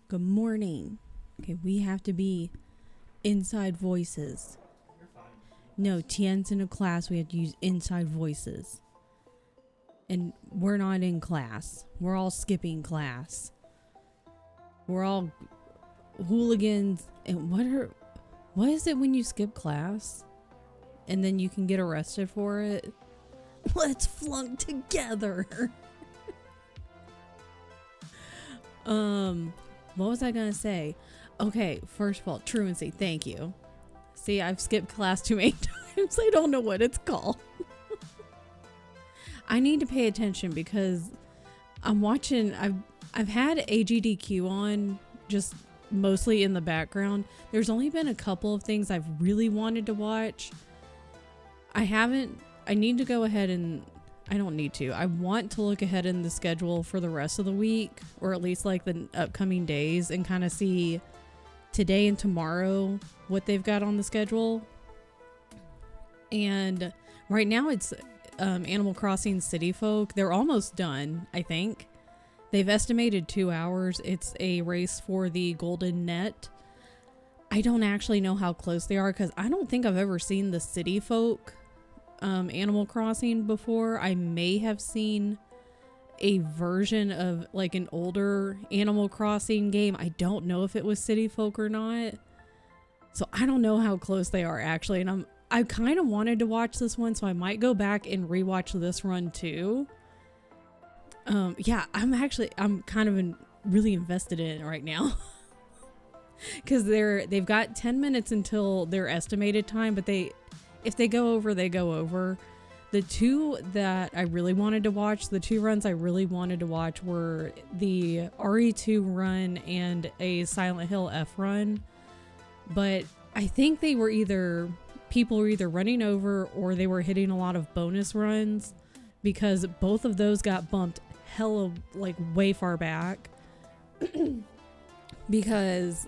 Good morning. Okay, we have to be inside voices. You're fine. No, Tien's in a class. We have to use inside voices. And we're not in class. We're all skipping class. We're all hooligans. And what is it when you skip class? And then you can get arrested for it? Let's flunk together. What was I gonna say? Okay, first of all, truancy, thank you. See, I've skipped class too many times. I don't know what it's called. I need to pay attention because I'm watching. I've had AGDQ on just mostly in the background. There's only been a couple of things I've really wanted to watch. I need to go ahead and I don't need to. I want to look ahead in the schedule for the rest of the week, or at least like the upcoming days, and kind of see today and tomorrow what they've got on the schedule. And right now it's Animal Crossing City Folk. They're almost done, I think. They've estimated 2 hours. It's a race for the golden net. I don't actually know how close they are because I don't think I've ever seen the City Folk Animal Crossing before. I may have seen a version of like an older Animal Crossing game. I don't know if it was City Folk or not. So I don't know how close they are actually. And I kind of wanted to watch this one, so I might go back and rewatch this run too. Yeah, I'm kind of really invested in it right now. Cause they've got 10 minutes until their estimated time, but if they go over, they go over. The two that I really wanted to watch, the two runs I really wanted to watch were the RE2 run and a Silent Hill F run. But I think people were either running over or they were hitting a lot of bonus runs because both of those got bumped hella like way far back. Because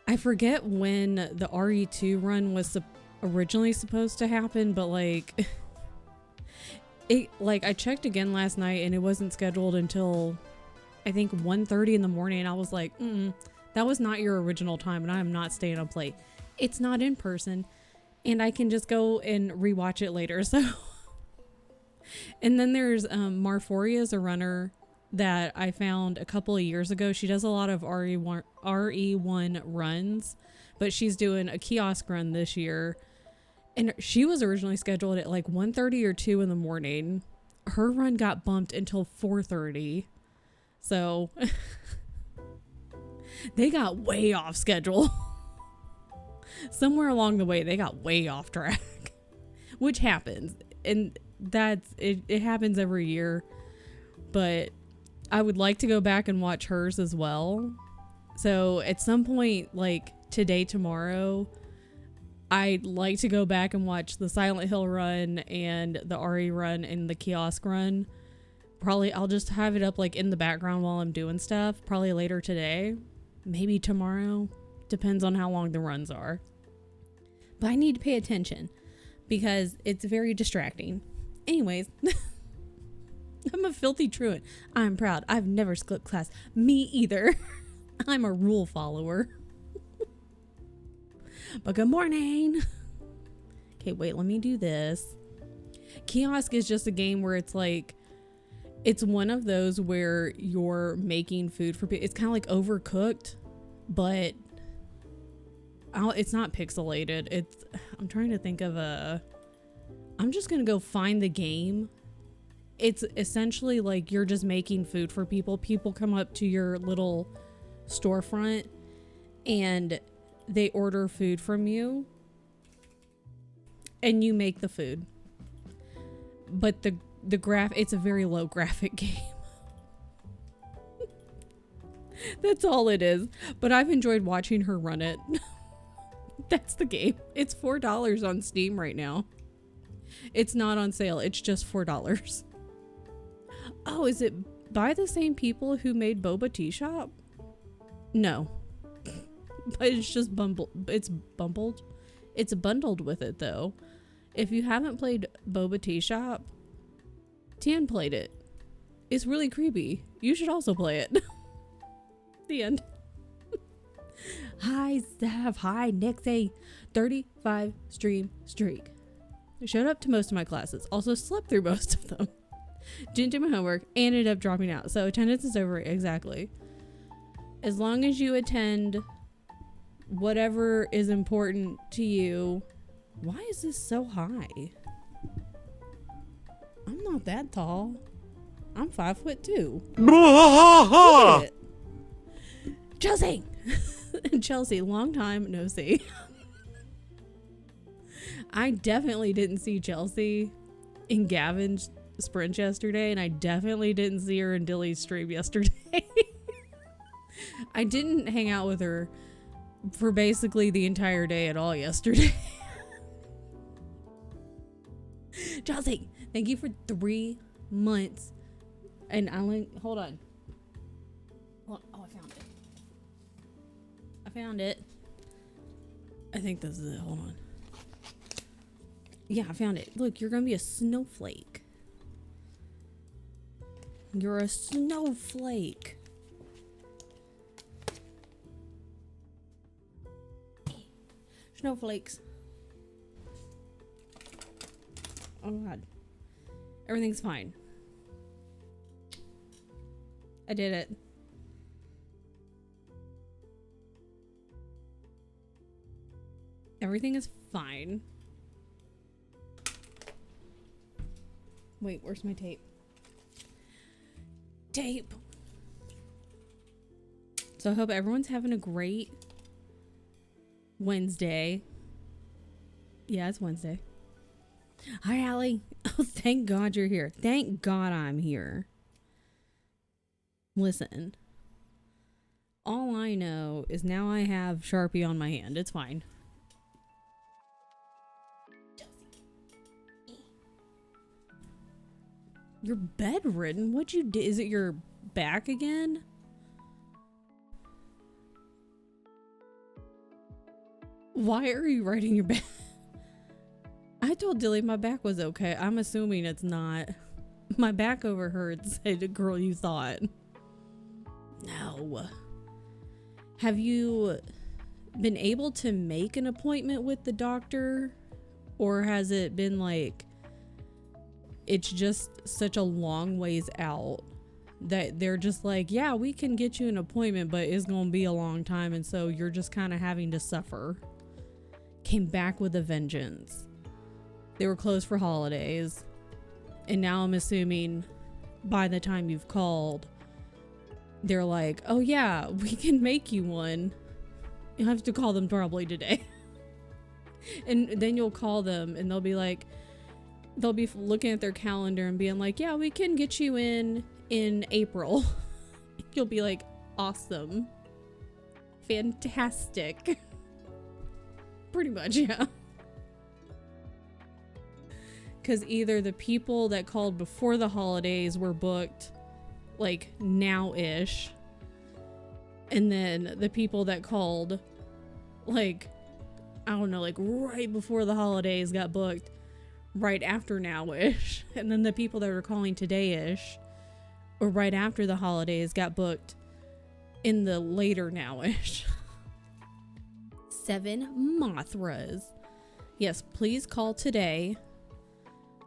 I forget when the RE2 run was originally supposed to happen, but like I checked again last night and it wasn't scheduled until I think 1:30 in the morning. I was like, that was not your original time and I am not staying up late. It's not in person and I can just go and rewatch it later. So and then there's Marforia's a runner that I found a couple of years ago. She does a lot of RE1 runs, but she's doing a kiosk run this year. And she was originally scheduled at like 1:30 or 2 in the morning. Her run got bumped until 4:30. So they got way off schedule. Somewhere along the way, they got way off track, which happens. And it happens every year. But I would like to go back and watch hers as well. So at some point, like today, tomorrow, I'd like to go back and watch the Silent Hill run and the RE run and the kiosk run. Probably I'll just have it up like in the background while I'm doing stuff. Probably later today, maybe tomorrow. Depends on how long the runs are. But I need to pay attention because it's very distracting. Anyways. I'm a filthy truant. I'm proud. I've never skipped class. Me either. I'm a rule follower. But good morning. Okay, wait, let me do this. Kiosk is just a game where it's like, it's one of those where you're making food for people. It's kind of like Overcooked, but it's not pixelated. I'm trying to think of I'm just going to go find the game. It's essentially like you're just making food for people. People come up to your little storefront and they order food from you and you make the food. But it's a very low graphic game. That's all it is. But I've enjoyed watching her run it. That's the game. It's $4 on Steam right now. It's not on sale. It's just $4. Oh, is it by the same people who made Boba Tea Shop? No. But it's just It's bundled with it, though. If you haven't played Boba Tea Shop, Tien played it. It's really creepy. You should also play it. The end. Hi, Steph. Hi, Nixie. 35 stream streak. Showed up to most of my classes. Also slept through most of them. Didn't do my homework and ended up dropping out. So attendance is over. Exactly. As long as you attend whatever is important to you. Why is this so high? I'm not that tall. I'm 5'2". Look at it. Chelsea! Chelsea, long time no see. I definitely didn't see Chelsea in Gavin's sprint yesterday, and I definitely didn't see her in Dilly's stream yesterday. I didn't hang out with her for basically the entire day at all yesterday. Chelsea, thank you for 3 months. And hold on. Oh, I found it. I found it. I think this is it. Hold on. Yeah, I found it. Look, you're gonna be a snowflake. You're a snowflake. Snowflakes. Oh God. Everything's fine. I did it. Everything is fine. Wait, where's my tape? Tape. So I hope everyone's having a great Wednesday. Yeah, it's Wednesday. Hi, Allie. Oh, thank God you're here. Thank God I'm here. Listen. All I know is now I have Sharpie on my hand. It's fine. You're bedridden? What'd you do? Is it your back again? Why are you riding your back? I told Dilly my back was okay. I'm assuming it's not. My back overhurts. Said, girl, you thought. No. Have you been able to make an appointment with the doctor? Or has it been like, it's just such a long ways out that they're just like, yeah, we can get you an appointment, but it's going to be a long time. And so you're just kind of having to suffer. Came back with a vengeance. They were closed for holidays. And now I'm assuming by the time you've called, they're like, oh yeah, we can make you one. You'll have to call them probably today. And then you'll call them and they'll be like, they'll be looking at their calendar and being like, yeah, we can get you in April. You'll be like, awesome. Fantastic. Pretty much, yeah. Because either the people that called before the holidays were booked like now-ish, and then the people that called like, I don't know, like right before the holidays got booked right after now-ish, and then the people that were calling today-ish or right after the holidays got booked in the later now-ish. 7 Mothras. Yes, please call today.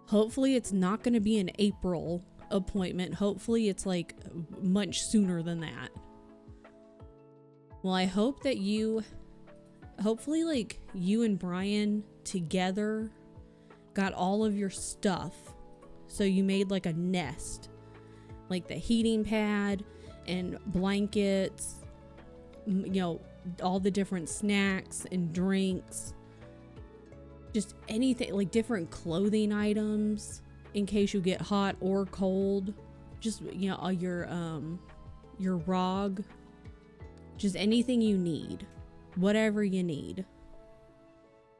Hopefully it's not going to be an April appointment. Hopefully it's like much sooner than that. Well, I hope that hopefully like you and Brian together got all of your stuff. So you made like a nest, like the heating pad and blankets, you know, all the different snacks and drinks, just anything, like different clothing items in case you get hot or cold, just, you know, your ROG, just anything you need, whatever you need.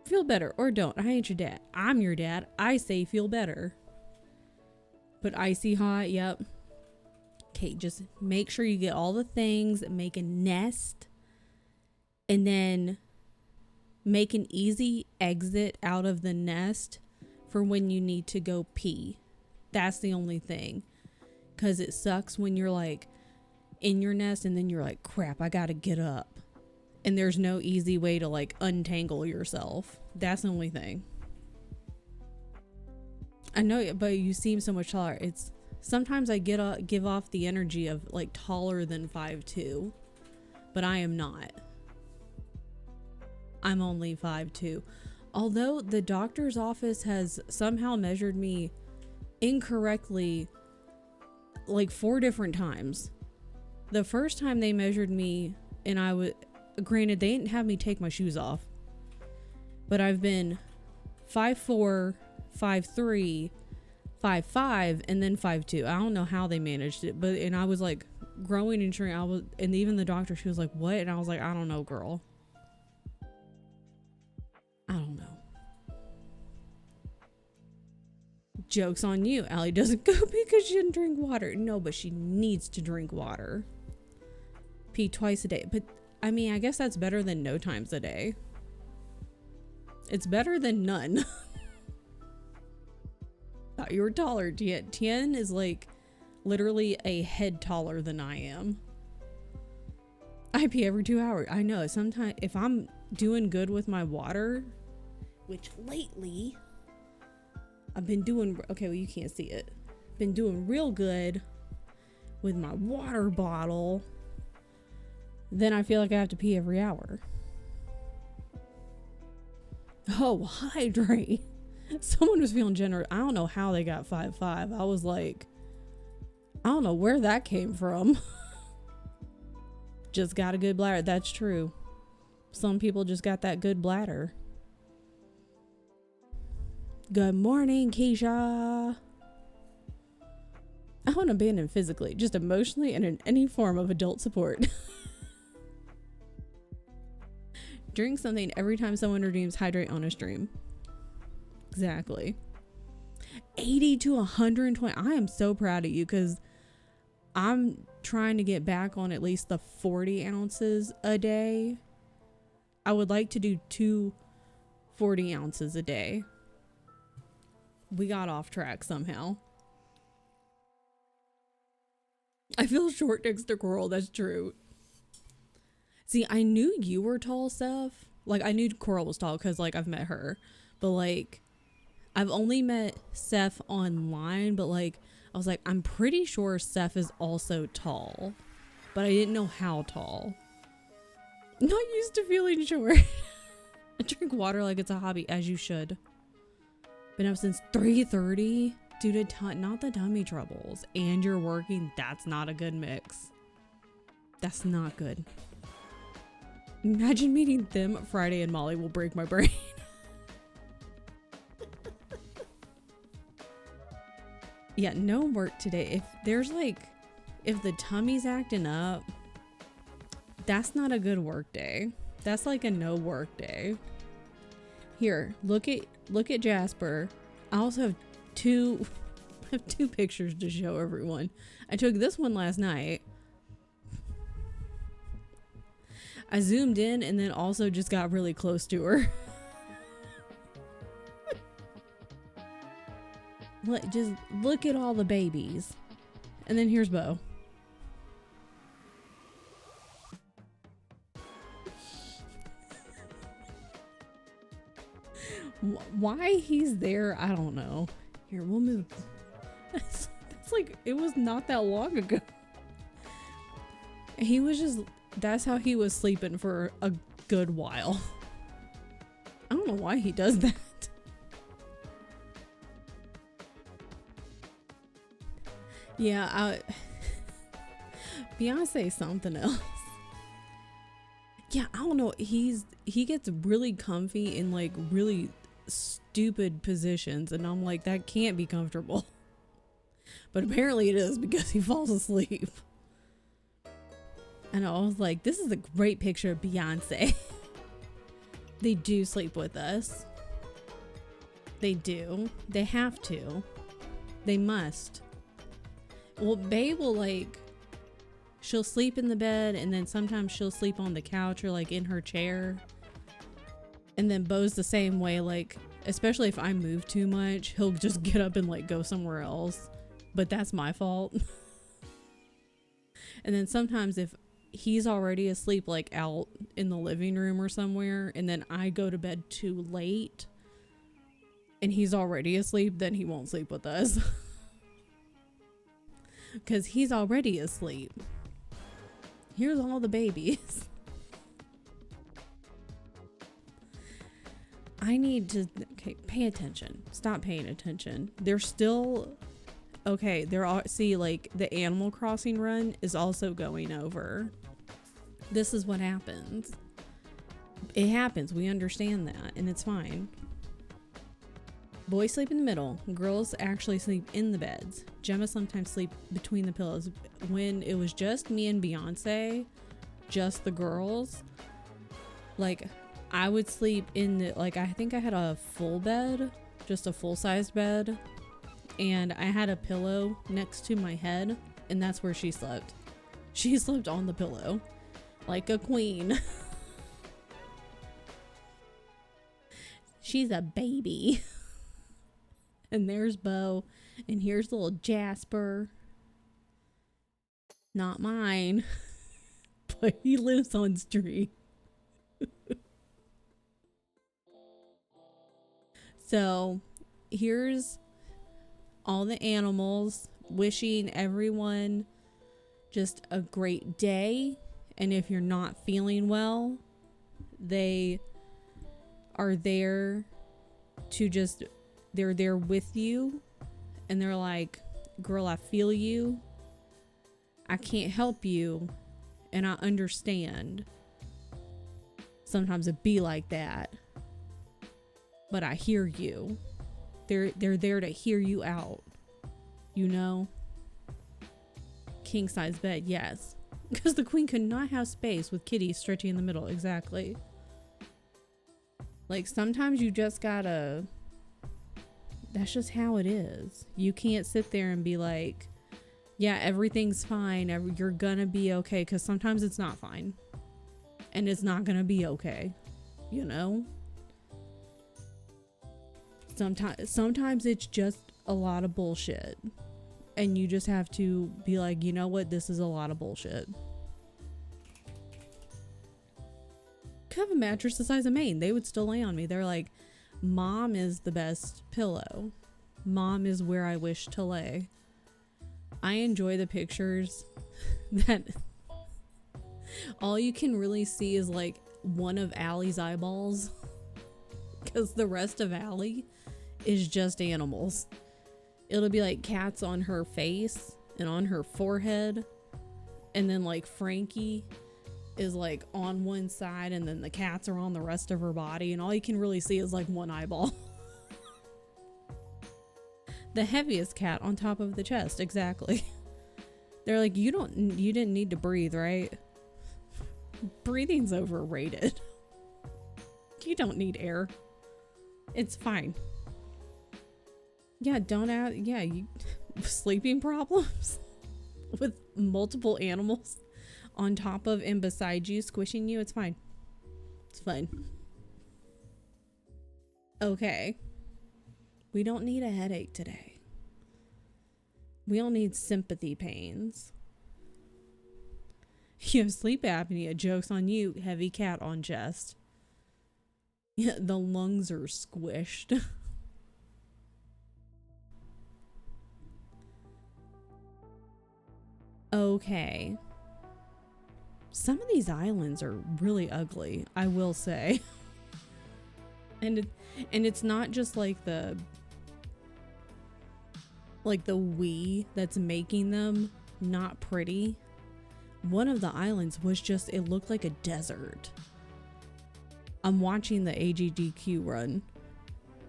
Feel better or don't. I ain't your dad. I'm your dad. I say feel better. But icy hot, yep. Okay, just make sure you get all the things, make a nest, and then make an easy exit out of the nest for when you need to go pee. That's the only thing. Because it sucks when you're like in your nest and then you're like, crap, I gotta get up. And there's no easy way to like untangle yourself. That's the only thing. I know, but you seem so much taller. It's sometimes I give off the energy of like taller than 5'2", but I am not. I'm only 5'2". Although the doctor's office has somehow measured me incorrectly like 4 different times. The first time they measured me, and I was, granted, they didn't have me take my shoes off, but I've been 5'4", 5'3", 5'5", and then 5'2". I don't know how they managed it, but, and I was like growing and shrinking. And even the doctor, she was like, what? And I was like, I don't know, girl. I don't know. Joke's on you. Allie doesn't go because she didn't drink water. No, but she needs to drink water. Pee twice a day. But I mean, I guess that's better than no times a day. It's better than none. Thought you were taller. Tien is like literally a head taller than I am. I pee every 2 hours. I know. Sometimes if I'm doing good with my water, which lately I've been doing, okay, well, you can't see it. Been doing real good with my water bottle. Then I feel like I have to pee every hour. Oh, hydrate. Someone was feeling generous. I don't know how they got 5'5". I was like, I don't know where that came from. Just got a good bladder. That's true. Some people just got that good bladder. Good morning, Keisha. I won't abandon physically, just emotionally and in any form of adult support. Drink something every time someone redeems hydrate on a stream. Exactly. 80 to 120. I am so proud of you because I'm trying to get back on at least the 40 ounces a day. I would like to do 2 40 ounces a day. We got off track somehow. I feel short next to Coral. That's true. See, I knew you were tall, Steph. Like, I knew Coral was tall because, like, I've met her. But, like, I've only met Steph online. But, like, I was like, I'm pretty sure Steph is also tall. But I didn't know how tall. Not used to feeling short. I drink water like it's a hobby, as you should. Been up since 3:30 due to not the tummy troubles. And you're working. That's not a good mix. That's not good. Imagine meeting them Friday and Molly will break my brain. Yeah, no work today. If there's like, if the tummy's acting up, that's not a good work day. That's like a no work day. Here, look at Jasper. I also have two pictures to show everyone. I took this one last night. I zoomed in and then also just got really close to her. Just look at all the babies. And then here's Bo. Why he's there, I don't know. Here, we'll move. That's like, it was not that long ago. He was just, that's how he was sleeping for a good while. I don't know why he does that. Yeah, Beyonce something else. Yeah, I don't know. He gets really comfy in like really stupid positions, and I'm like, that can't be comfortable. But apparently it is because he falls asleep. And I was like, this is a great picture of Beyonce. They do sleep with us. They do. They have to. They must. Well, Bae will like, she'll sleep in the bed and then sometimes she'll sleep on the couch or like in her chair. And then Bo's the same way, like, especially if I move too much, he'll just get up and like go somewhere else. But that's my fault. And then sometimes if he's already asleep, like out in the living room or somewhere, and then I go to bed too late and he's already asleep, then he won't sleep with us. Because he's already asleep. Here's all the babies. I need to, okay, pay attention. Stop paying attention. They're still, okay, they're all, see, like, the Animal Crossing run is also going over. This is what happens. It happens. We understand that, and it's fine. Boys sleep in the middle. Girls actually sleep in the beds. Gemma sometimes sleep between the pillows. When it was just me and Beyonce, just the girls, like, I would sleep in the, like, I think I had a full bed, just a full-sized bed, and I had a pillow next to my head, and that's where she slept. She slept on the pillow like a queen. She's a baby. And there's Bo, and here's little Jasper. Not mine, but he lives on stream. So here's all the animals wishing everyone just a great day. And if you're not feeling well, they are there to just, they're there with you. And they're like, girl, I feel you. I can't help you. And I understand. Sometimes it be like that. But I hear you. They're there to hear you out. You know? King size bed, yes. Because the queen could not have space with Kitty stretching in the middle. Exactly. Like, sometimes you just gotta, that's just how it is. You can't sit there and be like, yeah, everything's fine, you're gonna be okay, because sometimes it's not fine. And it's not gonna be okay. You know? Sometimes it's just a lot of bullshit. And you just have to be like, you know what? This is a lot of bullshit. Could have a mattress the size of Maine. They would still lay on me. They're like, Mom is the best pillow. Mom is where I wish to lay. I enjoy the pictures that all you can really see is like one of Allie's eyeballs. Because the rest of Allie is just animals. It'll be like cats on her face and on her forehead. And then like Frankie is like on one side and then the cats are on the rest of her body. And all you can really see is like one eyeball. The heaviest cat on top of the chest. Exactly. They're like, you didn't need to breathe, right? Breathing's overrated. You don't need air. It's fine. Yeah, don't add, yeah, you sleeping problems with multiple animals on top of and beside you, squishing you. It's fine. It's fine. Okay. We don't need a headache today. We don't need sympathy pains. You have sleep apnea. Joke's on you. Heavy cat on chest. Yeah, the lungs are squished. Okay. Some of these islands are really ugly, I will say. And it's not just like the Wii that's making them not pretty. One of the islands was just, it looked like a desert. I'm watching the AGDQ run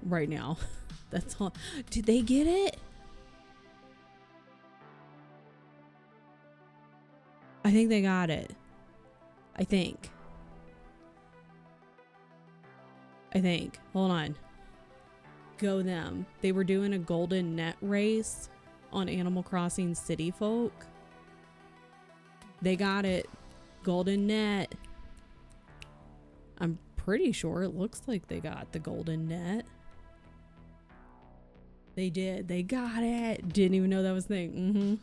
right now. That's all. Did they get it? I think they got it. I think. Hold on. Go them. They were doing a golden net race on Animal Crossing City Folk. They got it. Golden net. I'm pretty sure it looks like they got the golden net. They did. They got it. Didn't even know that was a thing.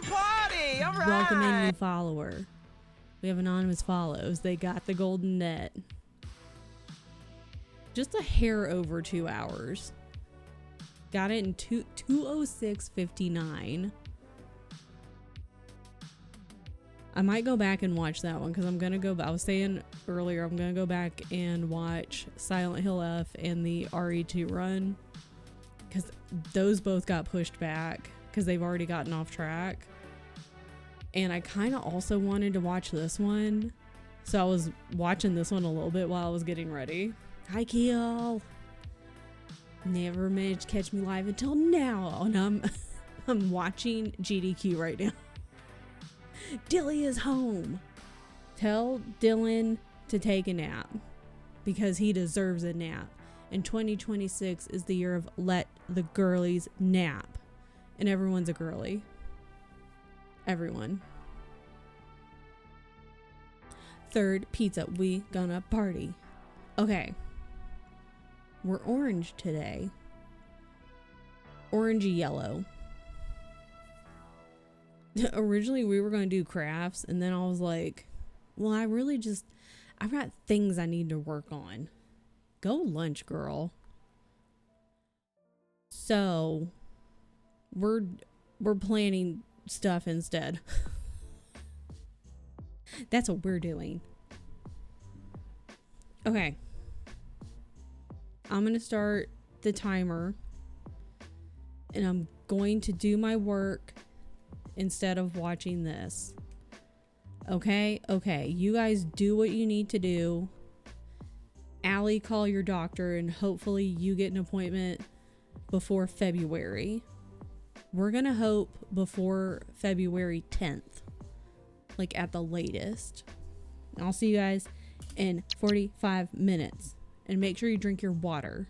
party! All right. Welcome in new follower. We have anonymous follows. They got the golden net. Just a hair over 2 hours. Got it in 2:06:59. I might go back and watch that one because I'm gonna go. I was saying earlier, I'm gonna go back and watch Silent Hill F and the RE2 run because those both got pushed back because they've already gotten off track. And I kind of also wanted to watch this one, so I was watching this one a little bit while I was getting ready. Hi, Keel. Never managed to catch me live until now, and I'm watching GDQ right now. Dilly is home. Tell Dylan to take a nap because he deserves a nap. And 2026 is the year of let the girlies nap. And everyone's a girly. Everyone. Third pizza, we gonna party. Okay. We're orange today. Orangey yellow. Originally we were going to do crafts, and then I was like, well, I've got things I need to work on. Go lunch, girl. So we're planning stuff instead. That's what we're doing. Okay. I'm going to start the timer, and I'm going to do my work instead of watching this. Okay? You guys do what you need to do. Allie, call your doctor, and hopefully you get an appointment before February. We're going to hope before February 10th. Like at the latest. I'll see you guys in 45 minutes. And make sure you drink your water.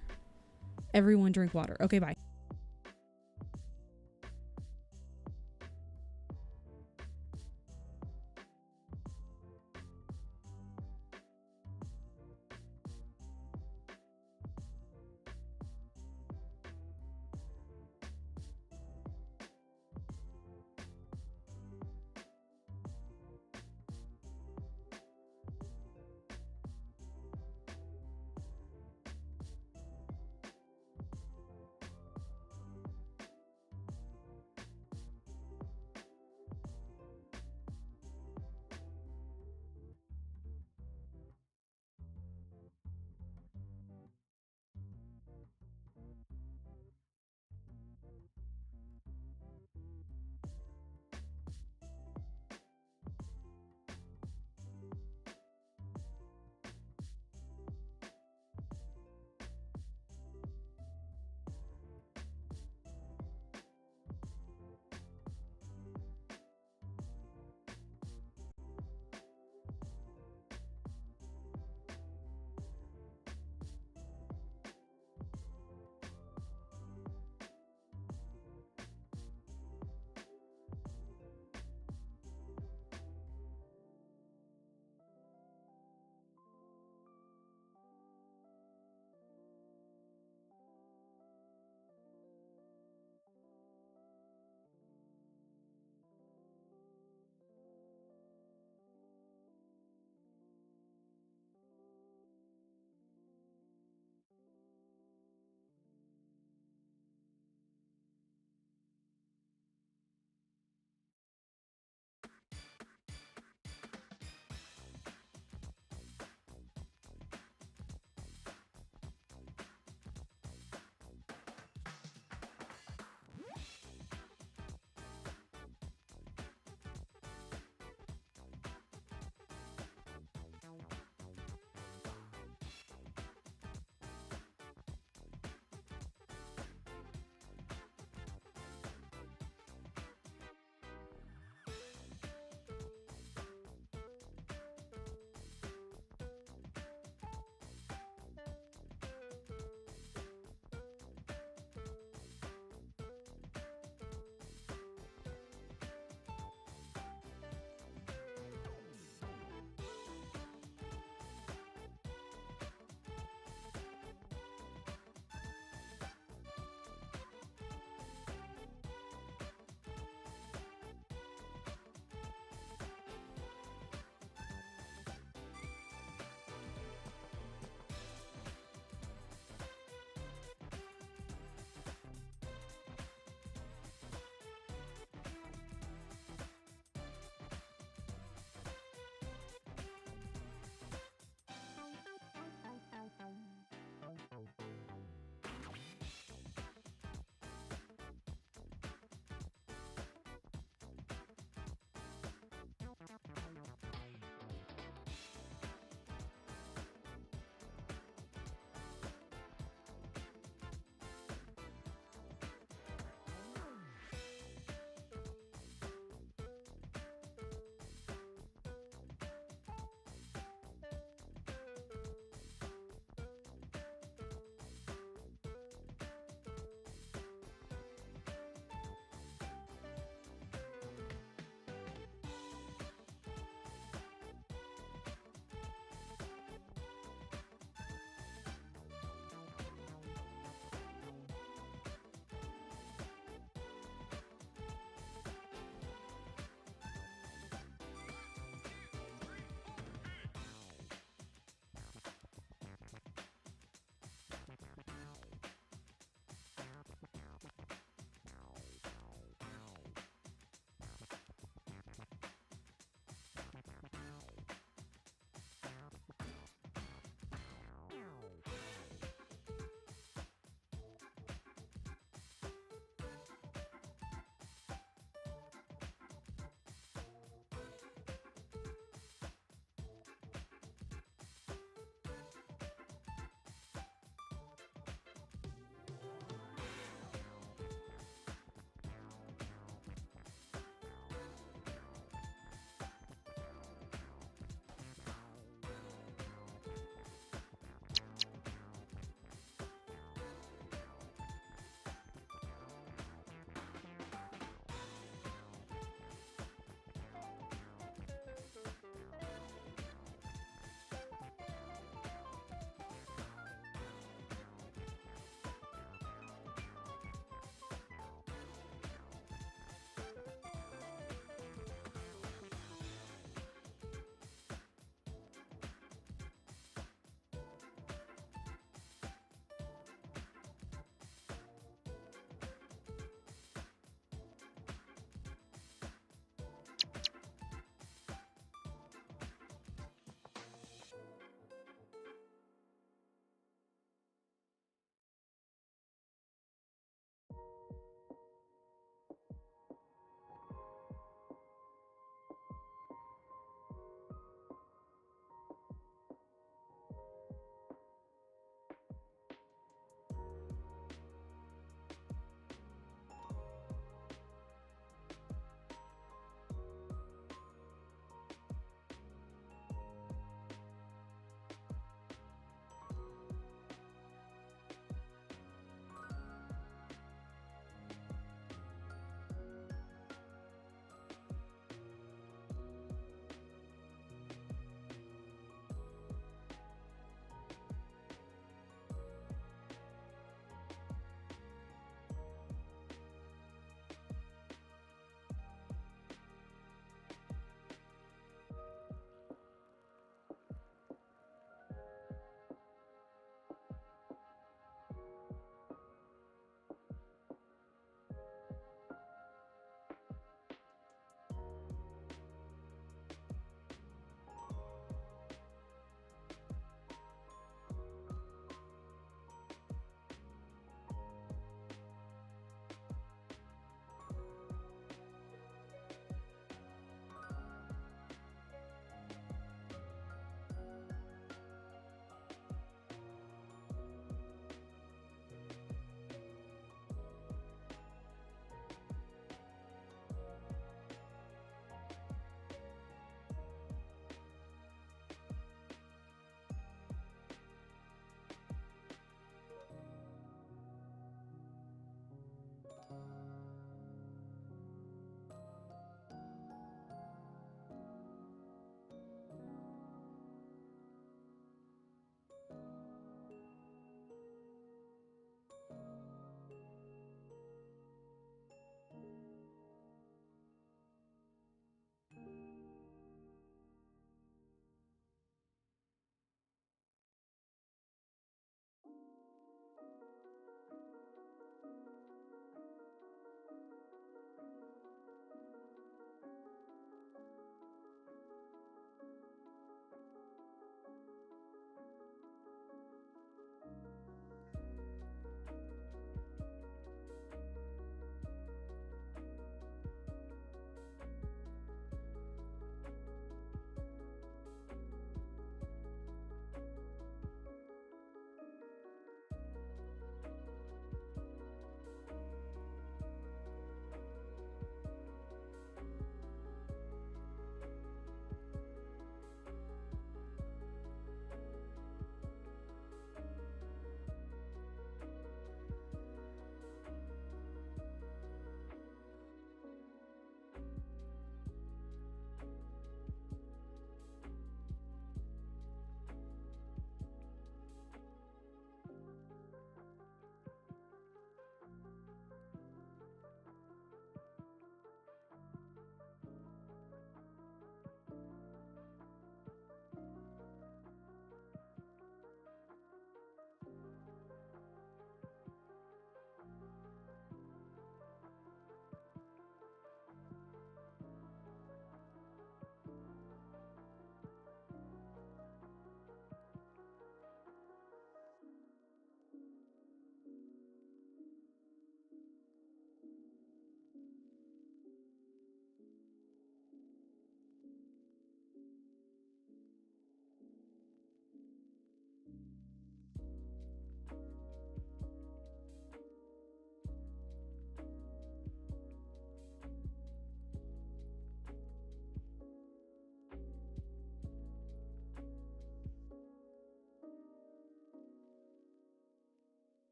Everyone drink water. Okay, bye.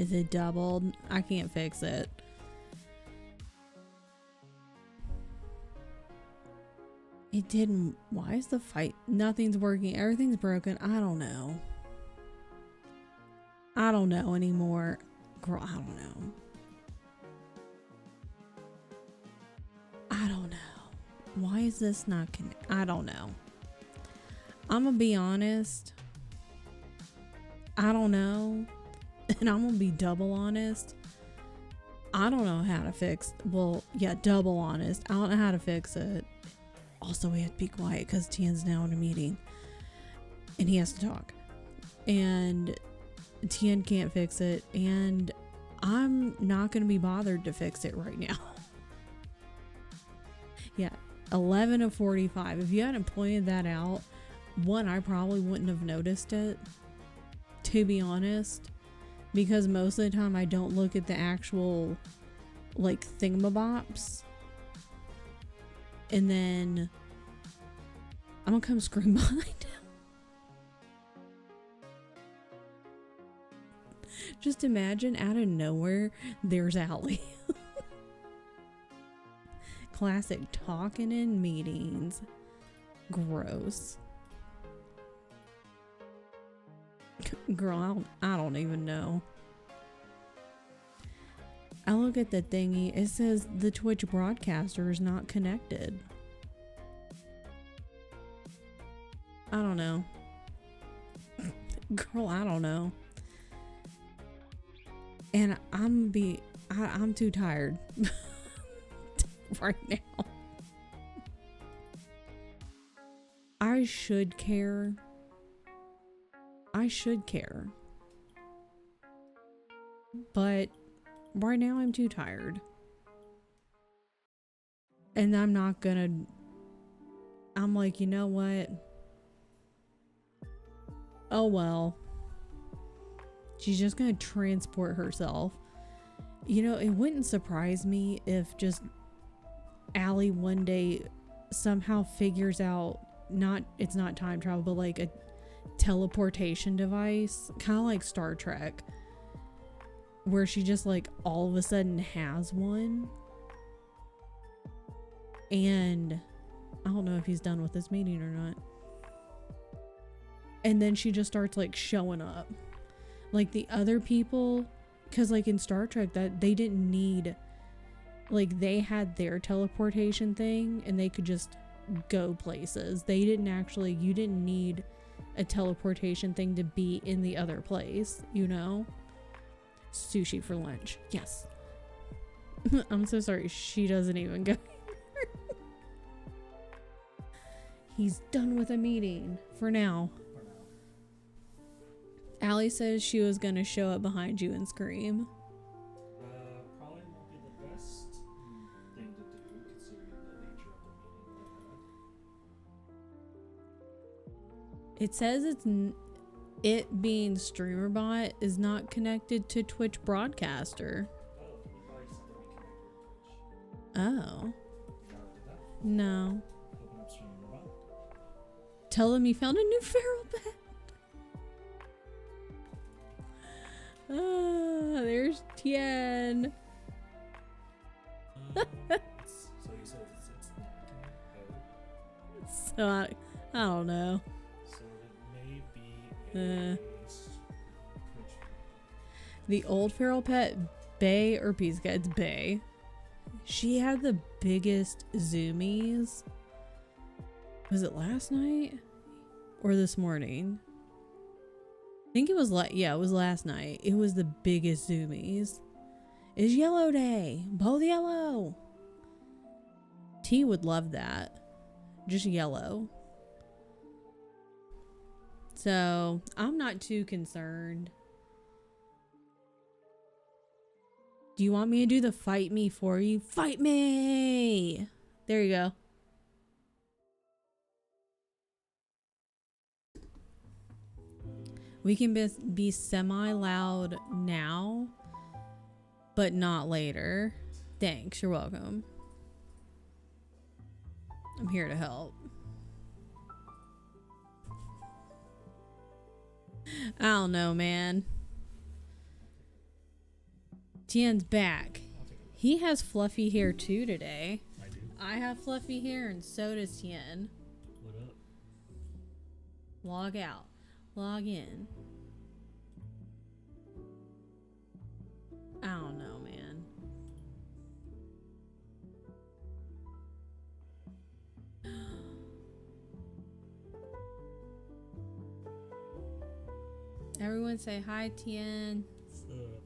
Is it doubled? I can't fix it. It didn't. Why is the fight? Nothing's working. Everything's broken. I don't know. I don't know anymore. Girl, I don't know. I don't know. Why is this not connect? I don't know. I'm gonna be honest. I don't know. And I'm gonna be double honest. I don't know how to fix. Well, yeah, double honest. I don't know how to fix it. Also, we have to be quiet because Tian's now in a meeting. And he has to talk. And Tian can't fix it. And I'm not gonna be bothered to fix it right now. Yeah, 11 of 45. If you hadn't pointed that out, one, I probably wouldn't have noticed it, to be honest, because most of the time I don't look at the actual like thingamabobs, and then I'm gonna come scream behind him. Just imagine out of nowhere there's Allie. Classic talking in meetings. Gross. Girl, I don't even know. I look at the thingy. It says the Twitch broadcaster is not connected. I don't know. Girl, I don't know. And I'm too tired right now. I should care. But right now I'm too tired. And I'm like, you know what? Oh well. She's just gonna transport herself. You know, it wouldn't surprise me if just Allie one day somehow figures out it's not time travel, but like a teleportation device, kind of like Star Trek, where she just like all of a sudden has one. And I don't know if he's done with this meeting or not. And then she just starts like showing up like the other people, because like in Star Trek that they didn't need, like they had their teleportation thing and they could just go places. They didn't actually, you didn't need a teleportation thing to be in the other place, you know? Sushi for lunch. Yes. I'm so sorry. She doesn't even go. He's done with a meeting for now. Allie says she was gonna show up behind you and scream. Probably won't be the best thing to do considering the nature of the meeting. It says it being StreamerBot is not connected to Twitch Broadcaster. Oh, you probably somebody connected to Twitch. Oh. You gotta do that. No. Open up StreamerBot. Tell him he found a new feral pet. There's Tien. So you said it's not. So I don't know. So it may be a Twitch. The old feral pet, Bay or Pizka? It's Bay. She had the biggest zoomies. Was it last night or this morning? I think it was it was last night. It was the biggest zoomies. It's yellow day. Both yellow. T would love that. Just yellow. So I'm not too concerned. Do you want me to do the fight me for you? Fight me! There you go. We can be semi-loud now, but not later. Thanks, you're welcome. I'm here to help. I don't know, man. Tien's back. I'll take it. He has fluffy hair too today. I do. I have fluffy hair and so does Tien. What up? Log out. Log in. I don't know, man. Everyone say hi, Tien. What's up?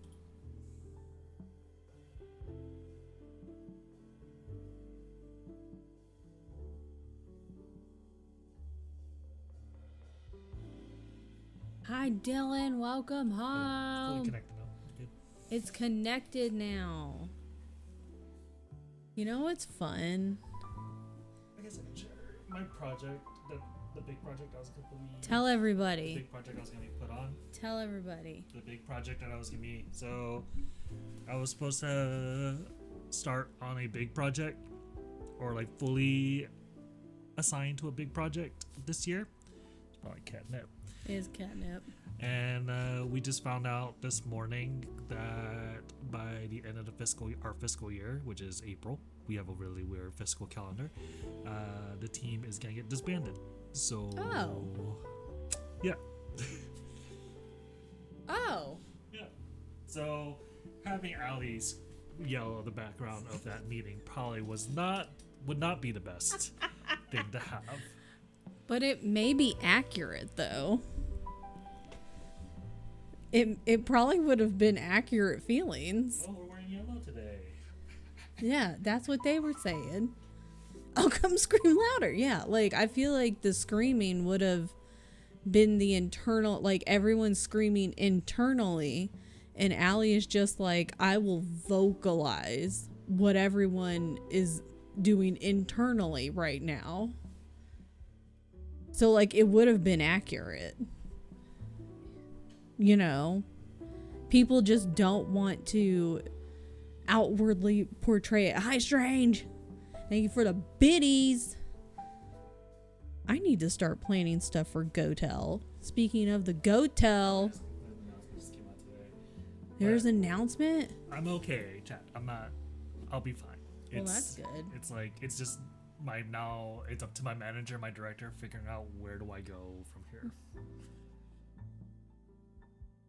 Hi, Dylan. Welcome Fully home. connected now. Good. It's connected now. You know what's fun? I guess I can share my project, the big project I was going to be. Tell The everybody. big project I was going to be put on. Tell everybody. The big project that I was going to be. So, I was supposed to start on a big project, or like fully assigned to a big project this year. It's probably catnip. It is catnip. And we just found out this morning that by the end of our fiscal year, which is April, we have a really weird fiscal calendar. The team is gonna get disbanded. So, yeah, Oh. yeah. So having Ali's yell in the background of that meeting probably would not be the best thing to have. But it may be accurate though. It probably would have been accurate feelings. Oh, we're wearing yellow today. Yeah, that's what they were saying. Oh, come scream louder. Yeah, like I feel like the screaming would have been the internal, like everyone's screaming internally, and Allie is just like, I will vocalize what everyone is doing internally right now. So like it would have been accurate. You know, people just don't want to outwardly portray it. Hi, Strange. Thank you for the biddies. I need to start planning stuff for GoTel. Speaking of the GoTel, Just came out today. there's But an announcement. I'm okay, chat. I'll be fine. Well, that's good. It's like, it's just it's up to my manager, my director, figuring out where do I go from here.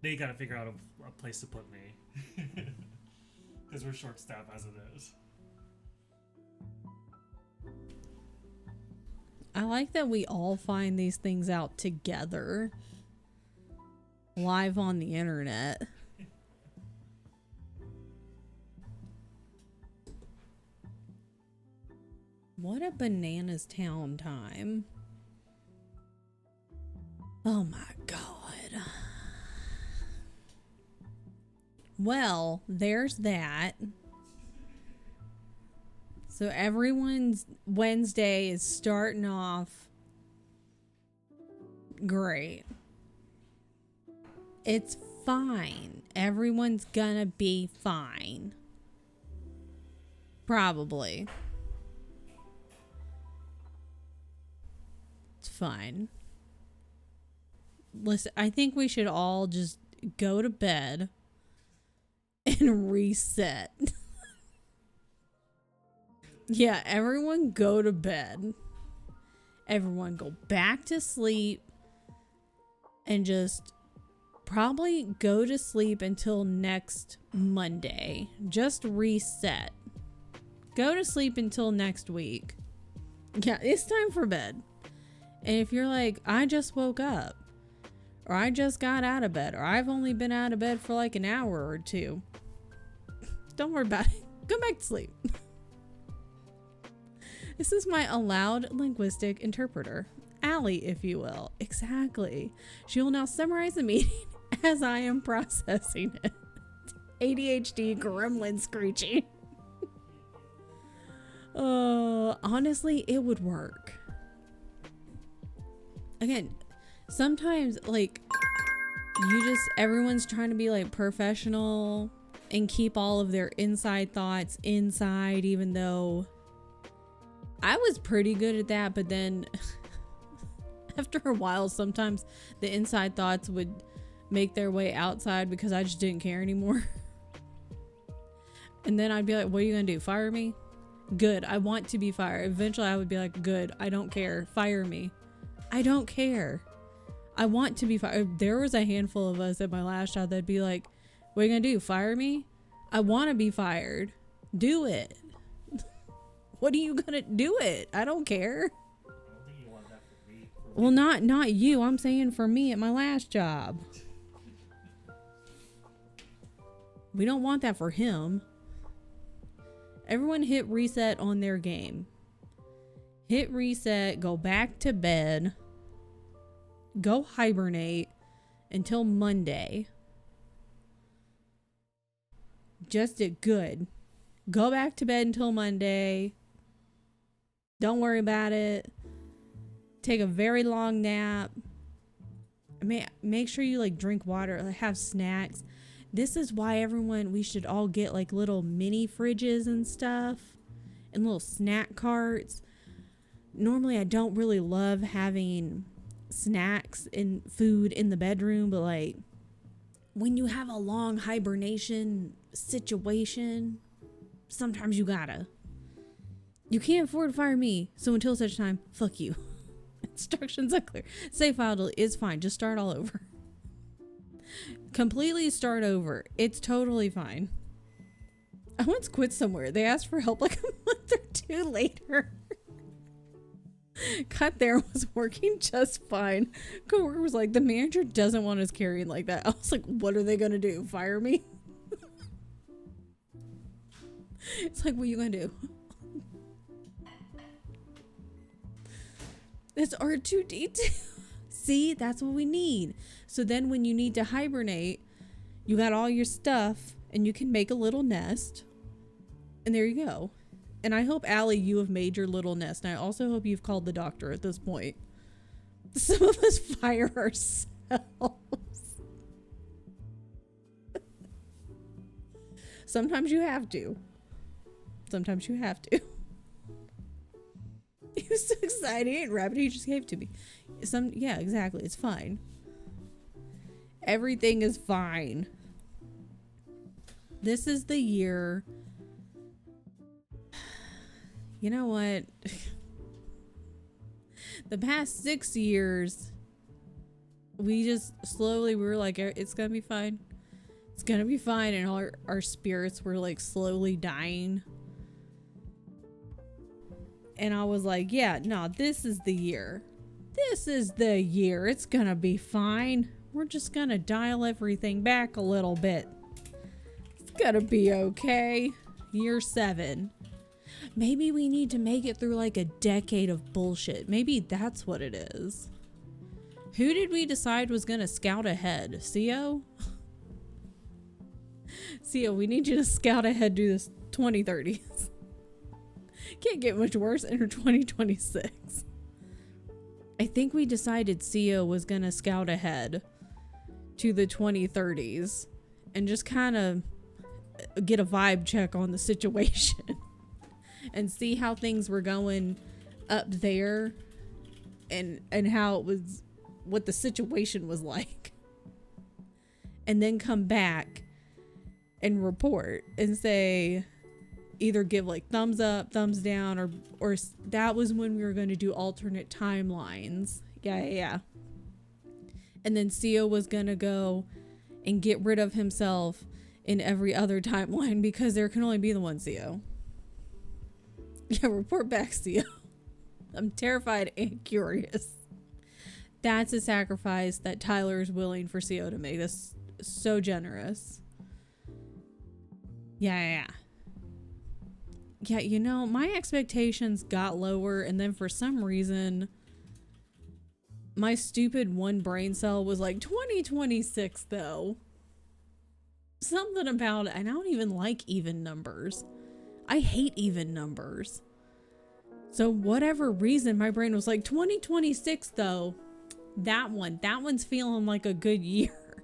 They gotta figure out a place to put me. Because we're short staffed as it is. I like that we all find these things out together. Live on the internet. What a bananas town time. Oh my god. Well, there's that. So everyone's Wednesday is starting off great. It's fine. Everyone's gonna be fine. Probably. It's fine. Listen, I think we should all just go to bed and reset. Yeah, everyone go to bed. Everyone go back to sleep and just probably go to sleep until next Monday. Just reset. Go to sleep until next week. Yeah, it's time for bed. And if you're like, I just woke up, or I just got out of bed, or I've only been out of bed for like an hour or two, don't worry about it. Go back to sleep. This is my allowed linguistic interpreter, Allie, if you will. Exactly. She will now summarize the meeting as I am processing it. ADHD gremlin screeching. Honestly, it would work. Again, sometimes like everyone's trying to be like professional and keep all of their inside thoughts inside, even though I was pretty good at that, but then after a while, sometimes the inside thoughts would make their way outside because I just didn't care anymore. And then I'd be like, what are you going to do? Fire me? Good. I want to be fired. Eventually I would be like, good. I don't care. Fire me. I don't care. I want to be fired. There was a handful of us at my last job that'd be like, what are you going to do? Fire me? I want to be fired. Do it. What are you going to do it? I don't care. Well, not you. I'm saying for me at my last job. We don't want that for him. Everyone hit reset on their game. Hit reset, go back to bed, go hibernate until Monday. Just did good. Go back to bed until Monday. Don't worry about it. Take a very long nap. Make sure you like drink water, have snacks. This is why we should all get like little mini fridges and stuff and little snack carts. Normally I don't really love having snacks and food in the bedroom, but like when you have a long hibernation situation, sometimes you gotta. You can't afford to fire me, so until such time, fuck you. Instructions are clear. Save file delete. It's fine. Just start all over. Completely start over. It's totally fine. I once quit somewhere. They asked for help like a month or two later. Got there, was working just fine. Coworker was like, the manager doesn't want us carrying like that. I was like, what are they gonna do? Fire me? It's like, what are you gonna do? It's R2D2. See, that's what we need. So then when you need to hibernate, you got all your stuff and you can make a little nest. And there you go. And I hope, Allie, you have made your little nest. And I also hope you've called the doctor at this point. Some of us fire ourselves. Sometimes you have to. Sometimes you have to. He was so excited. He ain't rabbit. He just gave it to me. Yeah, exactly. It's fine. Everything is fine. This is the year. You know what? The past 6 years, we were like, it's gonna be fine. It's gonna be fine. And our spirits were like slowly dying. And I was like, yeah, no, this is the year. This is the year. It's gonna be fine. We're just gonna dial everything back a little bit. It's gonna be okay. Year 7. Maybe we need to make it through like a decade of bullshit. Maybe that's what it is. Who did we decide was gonna scout ahead? CO? CO, we need you to scout ahead to this 2030s. Can't get much worse. Enter 2026. I think we decided CO was gonna scout ahead to the 2030s and just kind of get a vibe check on the situation and see how things were going up there and how it was, what the situation was like, and then come back and report and say, either give like thumbs up, thumbs down, or that was when we were going to do alternate timelines. Yeah. And then CO was going to go and get rid of himself in every other timeline because there can only be the one CO. Yeah, report back, CO. I'm terrified and curious. That's a sacrifice that Tyler is willing for CO to make. That's so generous. Yeah, you know, my expectations got lower, and then for some reason, my stupid one brain cell was like, 2026, though. Something about it, and I don't even like even numbers. I hate even numbers. So whatever reason, my brain was like, 2026, though. That one's feeling like a good year.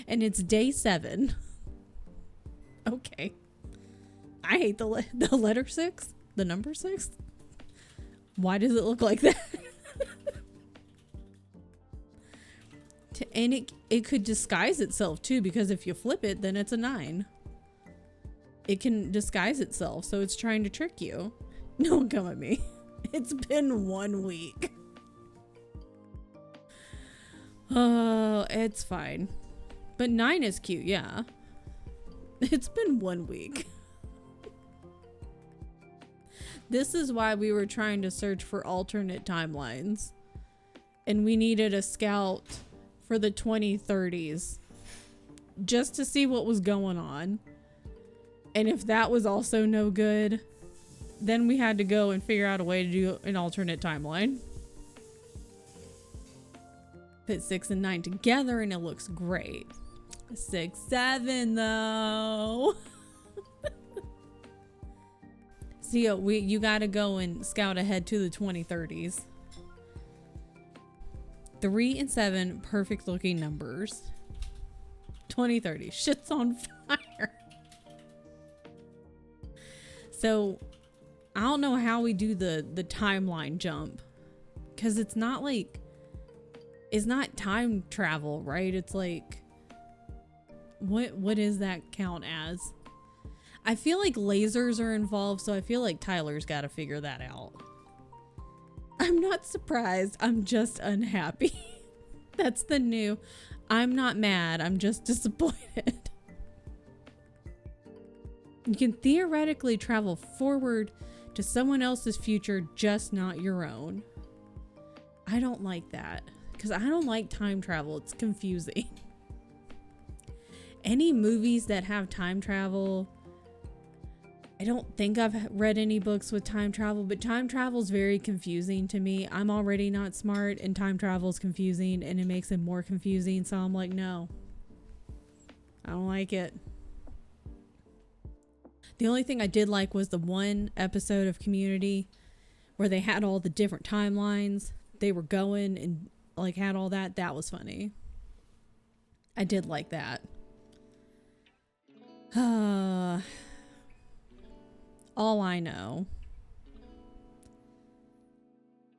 And it's day 7. Okay. I hate the letter 6, the number 6. Why does it look like that? And it could disguise itself too, because if you flip it, then it's a 9. It can disguise itself, so it's trying to trick you. Don't come at me. It's been 1 week. Oh, it's fine. But 9 is cute, yeah. It's been 1 week. This is why we were trying to search for alternate timelines. And we needed a scout for the 2030s. Just to see what was going on. And if that was also no good, then we had to go and figure out a way to do an alternate timeline. Put 6 and 9 together and it looks great. 6, 7 though. So you gotta go and scout ahead to the 2030s. 3 and 7, perfect looking numbers. 2030, shit's on fire. So I don't know how we do the timeline jump, because it's not time travel, right? It's like, what does that count as? I feel like lasers are involved, so I feel like Tyler's got to figure that out. I'm not surprised. I'm just unhappy. That's the new. I'm not mad. I'm just disappointed. You can theoretically travel forward to someone else's future, just not your own. I don't like that, because I don't like time travel. It's confusing. Any movies that have time travel, I don't think I've read any books with time travel, but time travel is very confusing to me. I'm already not smart, and time travel is confusing, and it makes it more confusing. So I'm like, no, I don't like it. The only thing I did like was the one episode of Community where they had all the different timelines. They were going and like had all that. That was funny. I did like that. All I know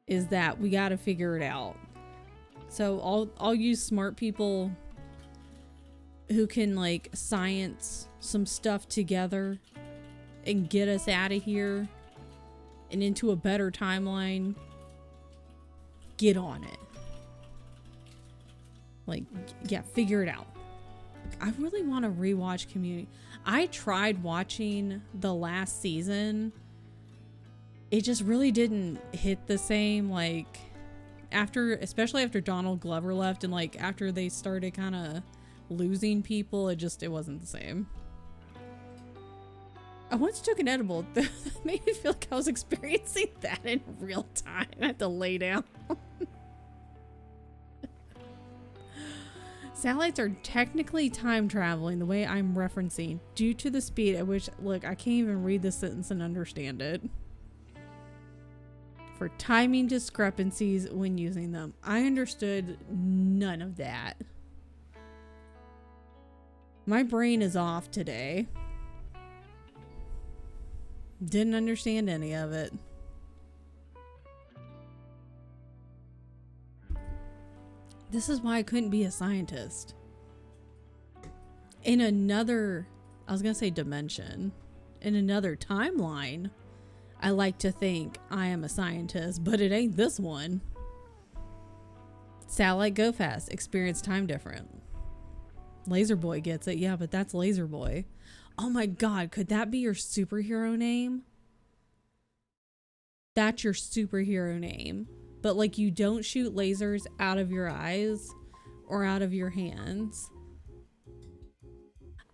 is that we got to figure it out. So I'll use smart people who can like science some stuff together and get us out of here and into a better timeline. Get on it. Like, yeah, figure it out. I really want to rewatch Community. I tried watching the last season. It just really didn't hit the same, like, especially after Donald Glover left and like after they started kind of losing people, it wasn't the same. I once took an edible that made me feel like I was experiencing that in real time. I had to lay down. Satellites are technically time traveling the way I'm referencing due to the speed at which, look, I can't even read this sentence and understand it. For timing discrepancies when using them. I understood none of that. My brain is off today. Didn't understand any of it. This is why I couldn't be a scientist. In another, I was gonna say dimension, in another timeline, I like to think I am a scientist, but it ain't this one. Satellite go fast, experience time different. Laser Boy gets it, yeah, but that's Laser Boy. Oh my god, could that be your superhero name? That's your superhero name. But like you don't shoot lasers out of your eyes or out of your hands.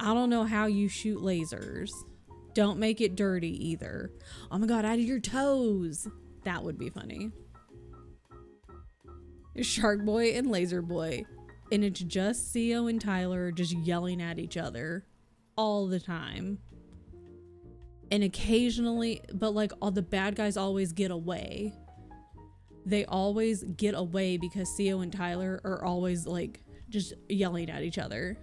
I don't know how you shoot lasers. Don't make it dirty either. Oh my god, out of your toes. That would be funny. Shark Boy and Laser Boy. And it's just Theo and Tyler just yelling at each other all the time. And occasionally, but like all the bad guys always get away. They always get away because Theo and Tyler are always like just yelling at each other.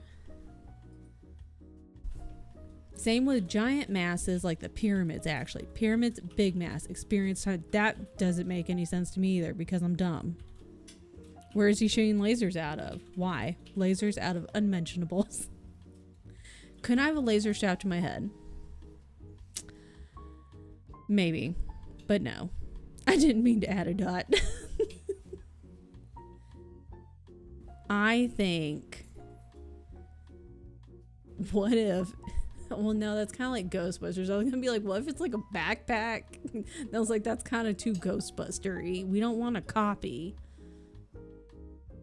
Same with giant masses like the pyramids, actually. Pyramids, big mass, experience time. That doesn't make any sense to me either because I'm dumb. Where is he shooting lasers out of? Why? Lasers out of unmentionables. Couldn't I have a laser strapped to my head? Maybe. But no. I didn't mean to add a dot. I think... What if... Well, no, that's kind of like Ghostbusters. I was going to be like, what if it's like a backpack? I was like, that's kind of too Ghostbuster-y. We don't want to copy.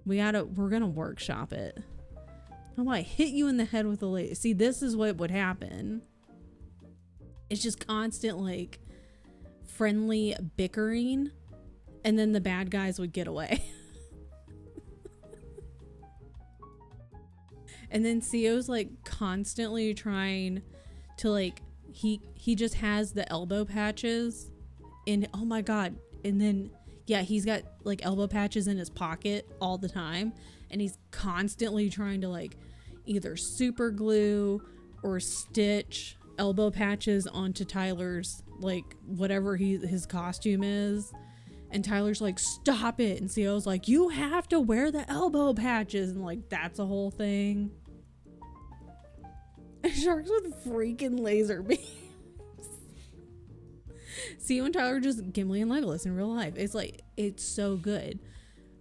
We're going to workshop it. How about I hit you in the head with a laser? See, this is what would happen. It's just constant, like, friendly bickering. And then the bad guys would get away. And then Theo's like constantly trying to like he just has the elbow patches in, oh my god, and then yeah, he's got like elbow patches in his pocket all the time, and he's constantly trying to like either super glue or stitch elbow patches onto Tyler's like whatever his costume is. And Tyler's like, stop it. And Theo's like, you have to wear the elbow patches. And like, that's a whole thing. Sharks with freaking laser beams. Theo and Tyler just Gimli and Legolas in real life. It's like, it's so good.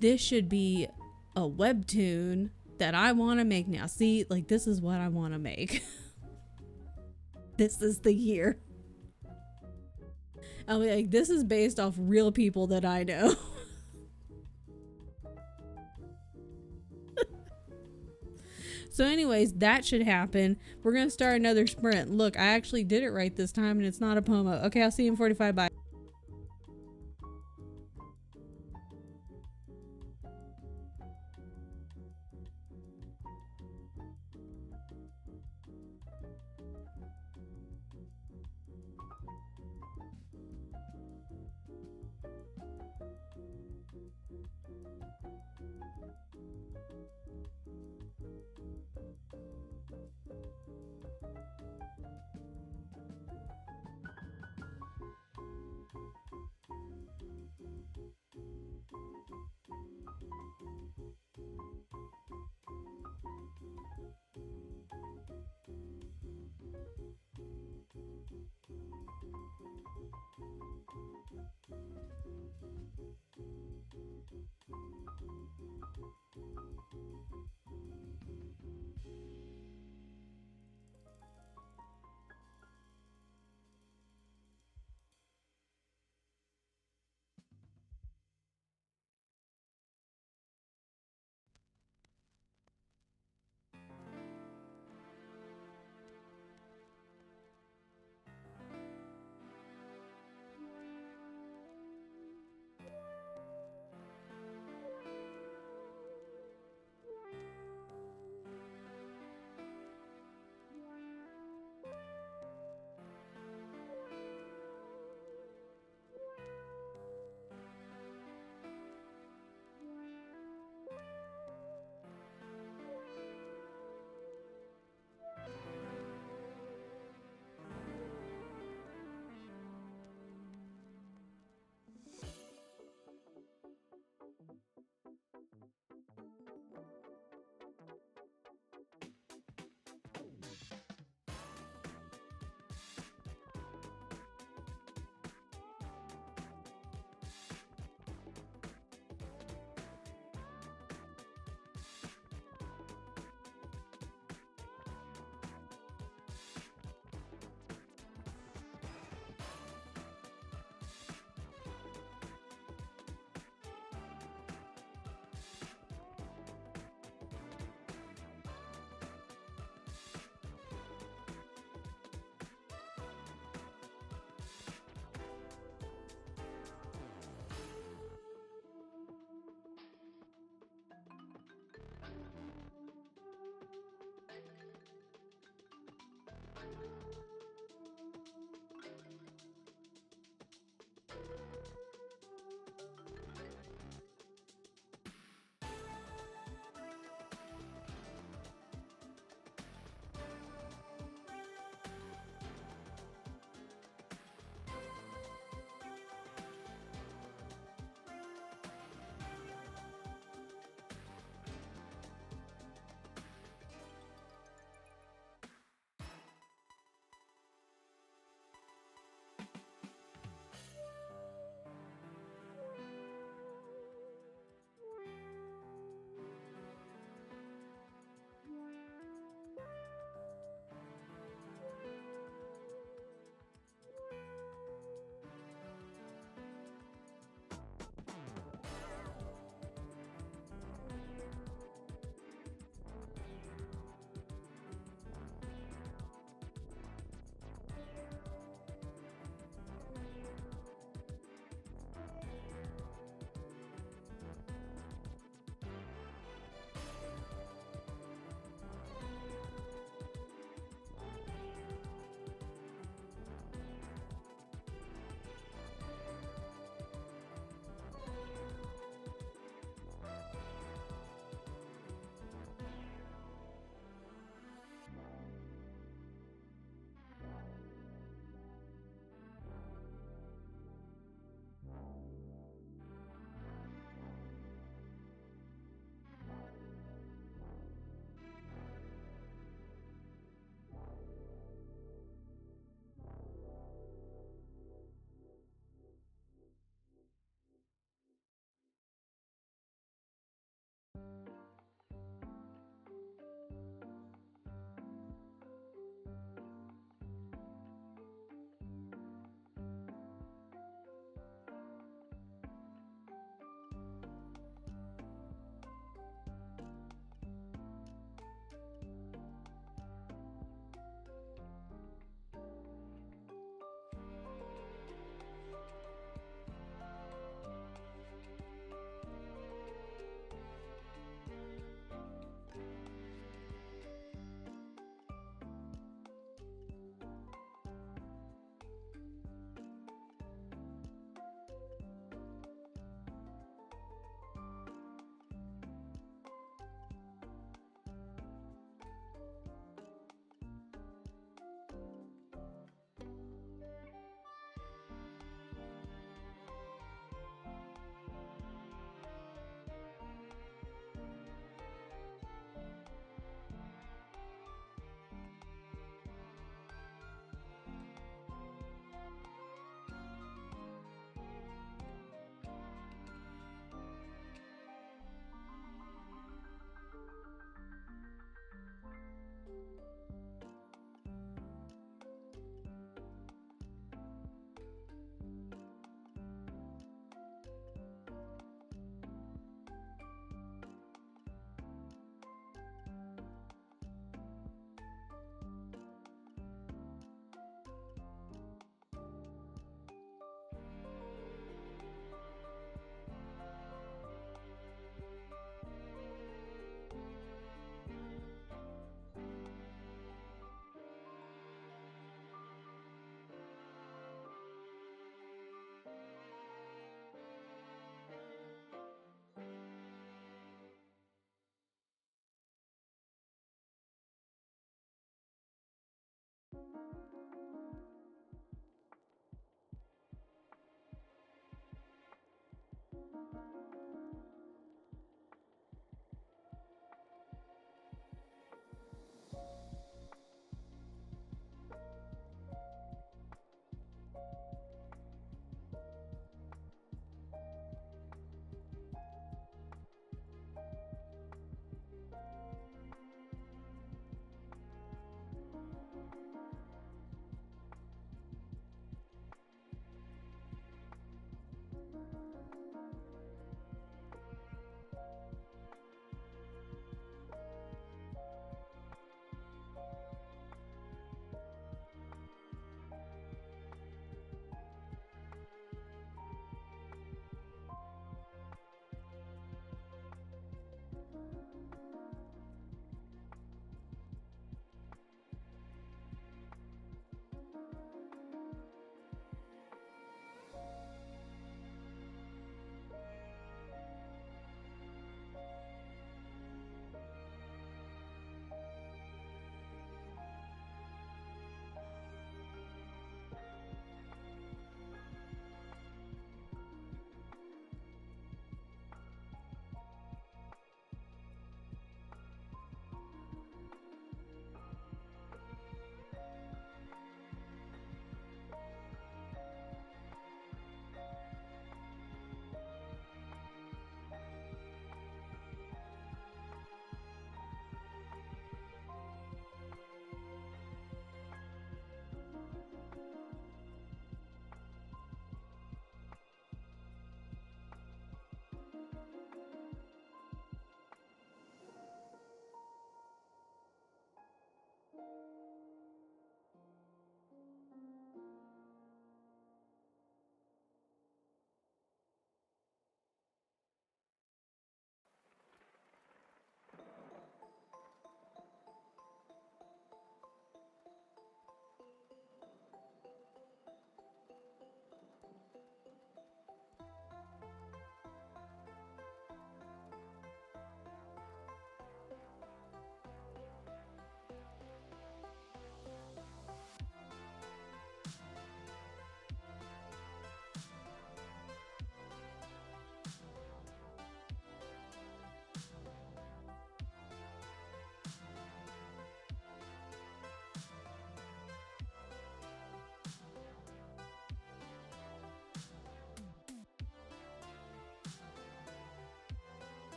This should be a webtoon that I want to make now. See, like, this is what I want to make. This is the year. I'll be like, this is based off real people that I know. So anyways, that should happen. We're going to start another sprint. Look, I actually did it right this time, and it's not a pomo. Okay, I'll see you in 45. Bye.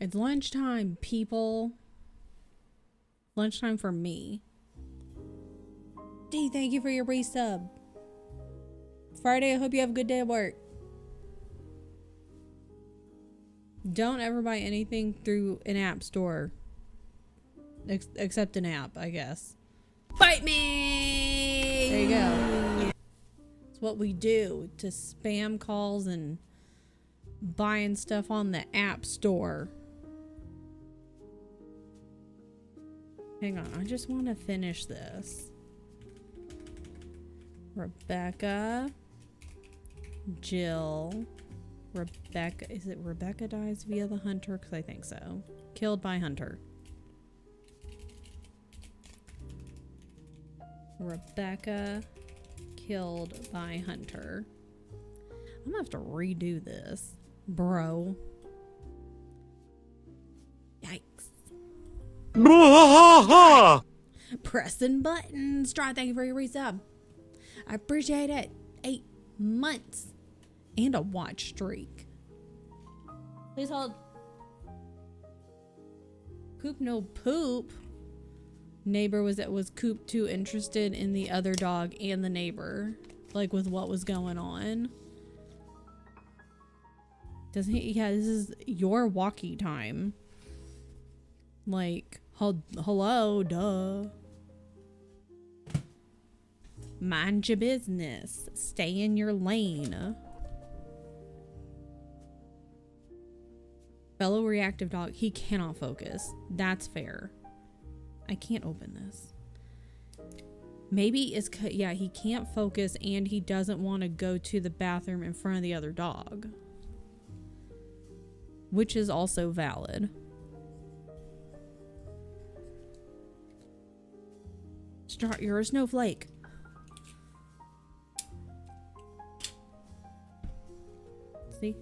It's lunchtime, people. Lunchtime for me. D, thank you for your resub. Friday, I hope you have a good day at work. Don't ever buy anything through an app store. Except an app, I guess. Bite me! There you go. It's what we do to spam calls and buying stuff on the app store. Hang on, I just want to finish this. Rebecca, Jill, Rebecca. Is it Rebecca dies via the hunter? Because I think so. Killed by hunter. Rebecca killed by hunter. I'm gonna have to redo this, bro. Yikes. Pressing buttons. Try, thank you for your resub. I appreciate it. 8 months and a watch streak. Please hold. Coop no poop. Neighbor was Coop too interested in the other dog and the neighbor, like with what was going on. Doesn't he? Yeah, this is your walkie time. Like, hello, duh. Mind your business. Stay in your lane. Fellow reactive dog. He cannot focus. That's fair. I can't open this. Maybe it's, yeah, he can't focus and he doesn't want to go to the bathroom in front of the other dog. Which is also valid. You're a snowflake. See?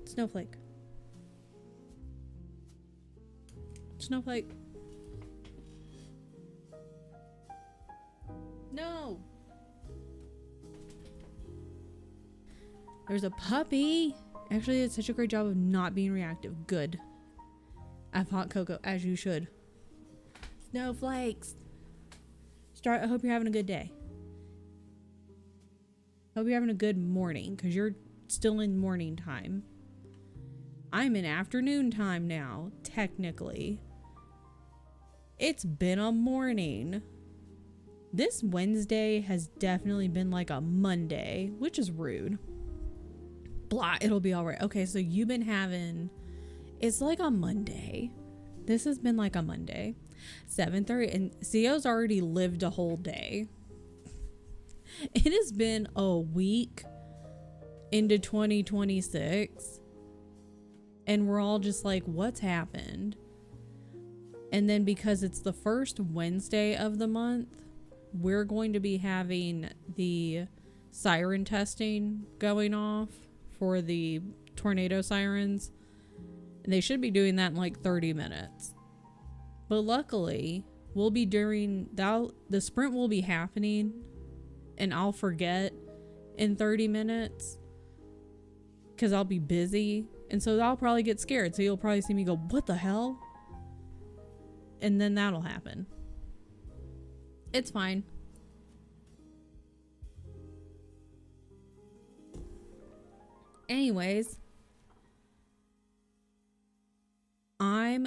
Snowflake. Snowflake. No. There's a puppy Actually, did such a great job of not being reactive. Good. I have hot cocoa, as you should. Snowflakes. I hope you're having a good day. Hope you're having a good morning, because you're still in morning time. I'm in afternoon time now, technically. It's been a morning. This Wednesday has definitely been like a Monday, which is rude. Blah, it'll be all right. Okay, so you've been having, it's like a Monday. This has been like a Monday. 7:30, and Theo's already lived a whole day. It has been a week into 2026, and we're all just like, what's happened? And then because it's the first Wednesday of the month, we're going to be having the siren testing going off for the tornado sirens. And they should be doing that in like 30 minutes. But luckily, we'll be during that, the sprint will be happening, and I'll forget in 30 minutes because I'll be busy. And so I'll probably get scared. So you'll probably see me go, what the hell? And then that'll happen. It's fine. Anyways, I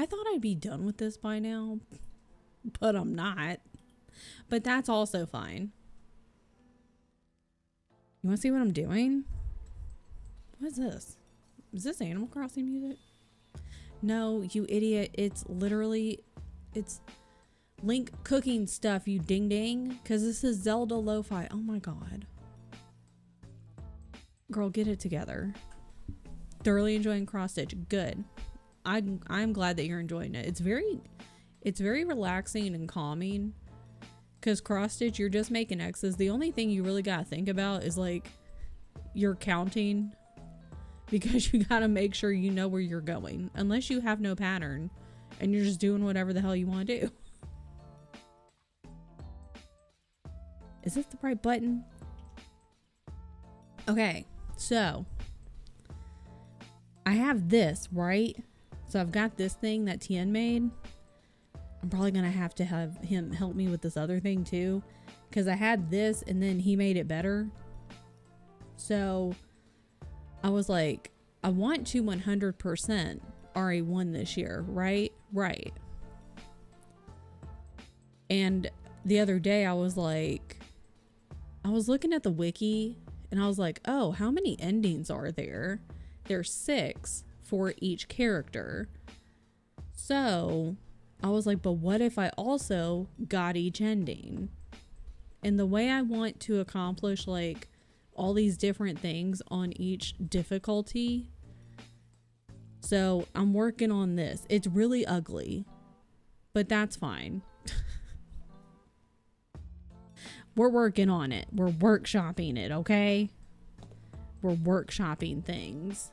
thought I'd be done with this by now, but I'm not. But that's also fine. You want to see what I'm doing? What is this? Is this Animal Crossing music? No, you idiot. It's literally, it's Link cooking stuff, you ding ding. Because this is Zelda Lo-Fi. Oh my god. Girl, get it together. Thoroughly enjoying cross stitch. Good. I'm glad that you're enjoying it. It's very relaxing and calming. Because cross stitch, you're just making X's. The only thing you really gotta think about is like you're counting, because you gotta make sure you know where you're going. Unless you have no pattern and you're just doing whatever the hell you want to do. Is this the right button? Okay, so I have this, right? So I've got this thing that Tien made. I'm probably gonna have him help me with this other thing too, because I had this and then he made it better. So I was like, I want to 100% RA1 this year, right? Right. And the other day I was looking at the wiki and I was like, oh, how many endings are there? There's 6 for each character. So I was like, but what if I also got each ending? And the way I want to accomplish like all these different things on each difficulty. So I'm working on this. It's really ugly, but that's fine. We're working on it. We're workshopping it, okay? We're workshopping things.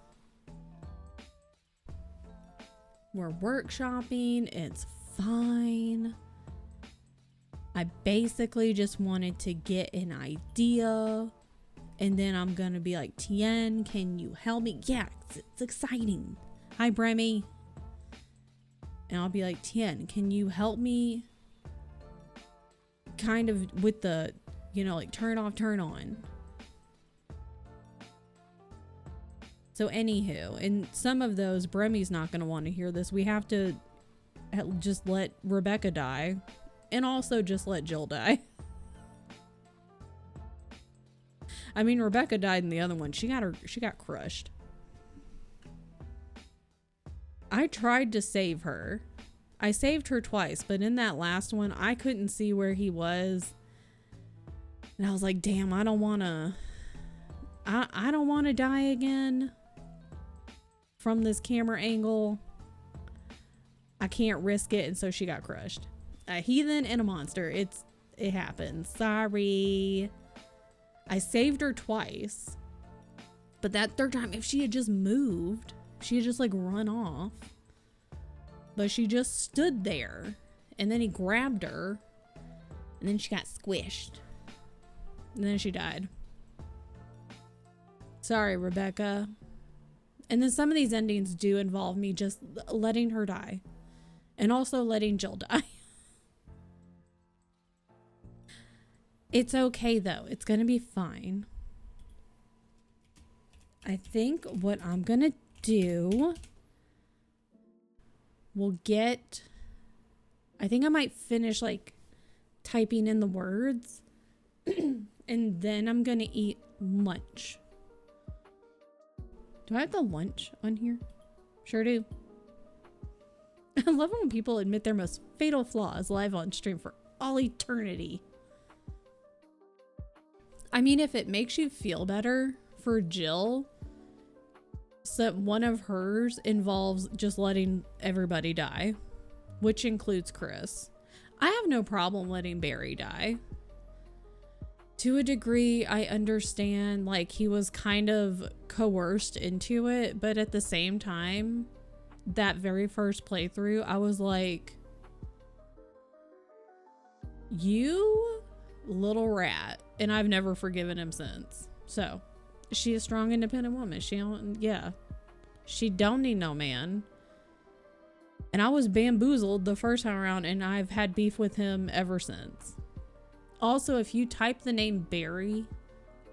We're workshopping. It's fine. I basically just wanted to get an idea. And then I'm going to be like, Tien, can you help me? Yeah, it's exciting. Hi, Bremy. And I'll be like, Tien, can you help me kind of with the, like turn off, turn on. So anywho, and some of those, Bremmy's not going to want to hear this. We have to just let Rebecca die and also just let Jill die. I mean, Rebecca died in the other one. She got crushed. I tried to save her. I saved her twice, but in that last one, I couldn't see where he was. And I was like, damn, I don't want to die again from this camera angle. I can't risk it. And so she got crushed. A heathen and a monster. It happens. Sorry. I saved her twice. But that third time, if she had just moved, she had just like run off. But she just stood there. And then he grabbed her. And then she got squished. And then she died. Sorry, Rebecca. And then some of these endings do involve me just letting her die. And also letting Jill die. It's okay though. It's gonna be fine. I think what I'm gonna do will get... I think I might finish like typing in the words. And then I'm gonna eat lunch. Do I have the lunch on here? Sure do. I love when people admit their most fatal flaws live on stream for all eternity. I mean, if it makes you feel better for Jill, so one of hers involves just letting everybody die, which includes Chris. I have no problem letting Barry die. To a degree, I understand, like, he was kind of coerced into it, but at the same time, that very first playthrough, I was like, you little rat. And I've never forgiven him since. So, she is a strong, independent woman. She don't need no man. And I was bamboozled the first time around, and I've had beef with him ever since. Also, if you type the name Barry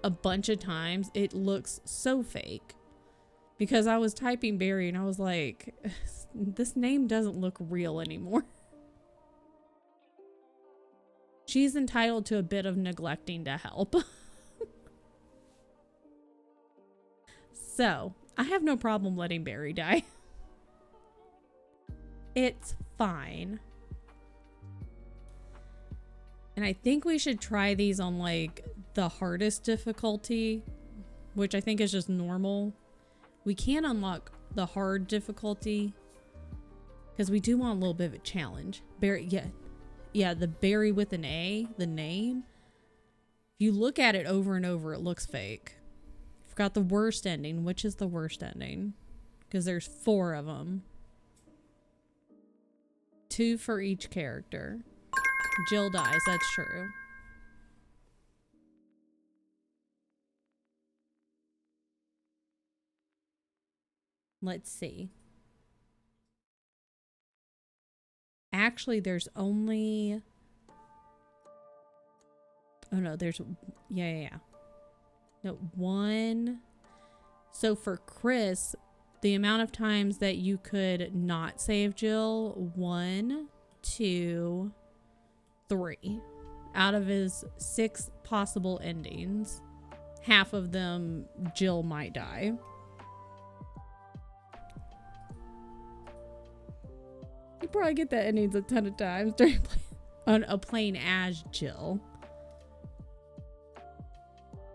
a bunch of times, it looks so fake. Because I was typing Barry and I was like, this name doesn't look real anymore. She's entitled to a bit of neglecting to help. So, I have no problem letting Barry die. It's fine. And I think we should try these on like the hardest difficulty, which I think is just normal. We can unlock the hard difficulty because we do want a little bit of a challenge. Barry, yeah, the Barry with an A, the name. If you look at it over and over, it looks fake. Forgot the worst ending. Which is the worst ending? Because there's 4 of them. 2 for each character. Jill dies, that's true. Let's see. Actually, there's only... Oh no, there's... Yeah. No, 1... So for Chris, the amount of times that you could not save Jill, 1, 2, 3. Out of his 6 possible endings, half of them, Jill might die. You probably get that endings a ton of times during playing as Jill.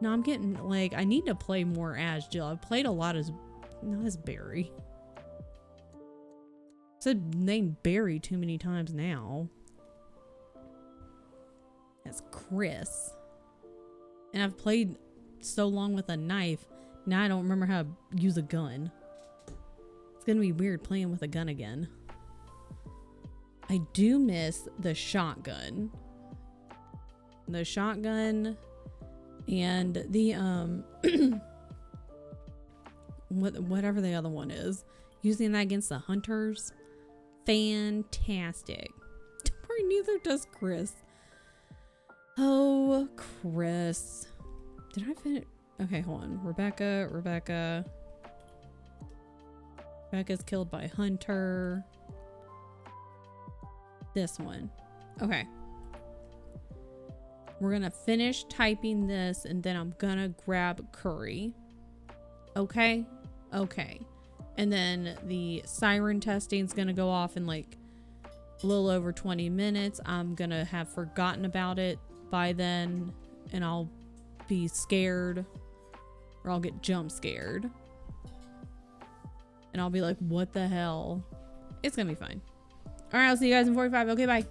No, I'm getting like, I need to play more as Jill. I've played a lot as, not as Barry. Said name Barry too many times now. That's Chris. And I've played so long with a knife, now I don't remember how to use a gun. It's gonna be weird playing with a gun again. I do miss the shotgun. The shotgun and the whatever the other one is. Using that against the hunters. Fantastic. Don't worry, neither does Chris. Oh, Chris. Did I finish? Okay, hold on. Rebecca's killed by Hunter. This one. Okay. We're gonna finish typing this and then I'm gonna grab Curry. Okay? Okay. And then the siren testing is gonna go off in like a little over 20 minutes. I'm gonna have forgotten about it by then and I'll be scared or I'll get jump scared. And I'll be like, what the hell? It's gonna be fine. All right, I'll see you guys in 45. Okay, bye.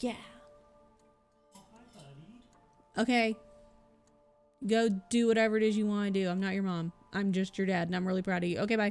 Yeah. Okay. Go do whatever it is you want to do. I'm not your mom. I'm just your dad, and I'm really proud of you. Okay, bye.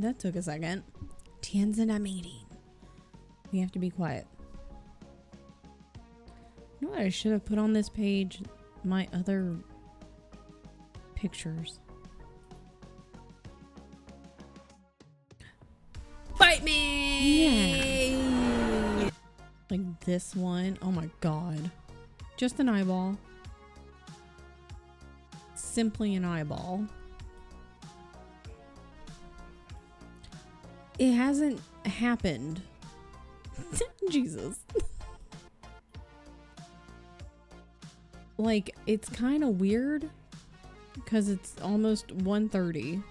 That took a second. Tien's in a meeting. We have to be quiet. You know what I should have put on this page? My other pictures. Bite me! Yeah. Like this one. Oh my god. Just an eyeball. Simply an eyeball. It hasn't happened. Jesus. Like, it's kind of weird because it's almost 1:30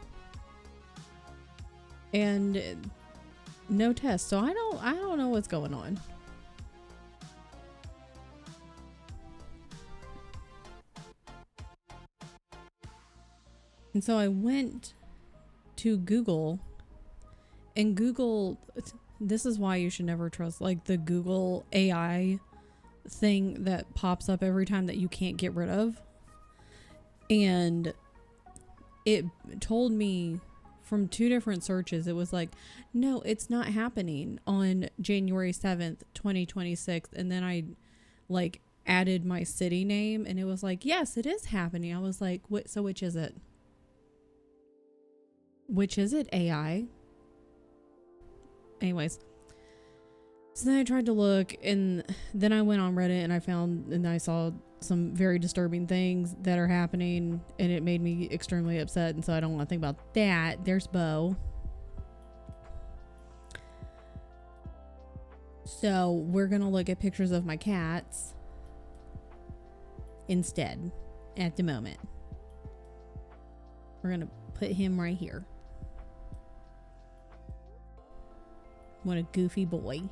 and no test, so I don't know what's going on. And so I went to Google, and Google, this is why you should never trust like the Google AI thing that pops up every time that you can't get rid of. And it told me from 2 different searches, it was like, no, it's not happening on January 7th, 2026. And then I like added my city name and it was like, yes, it is happening. I was like, what? So which is it? Which is it, AI? Anyways. So then I tried to look, and then I went on Reddit and I saw some very disturbing things that are happening, and it made me extremely upset, and so I don't want to think about that. There's Bo. So we're going to look at pictures of my cats instead at the moment. We're going to put him right here. What a goofy boy.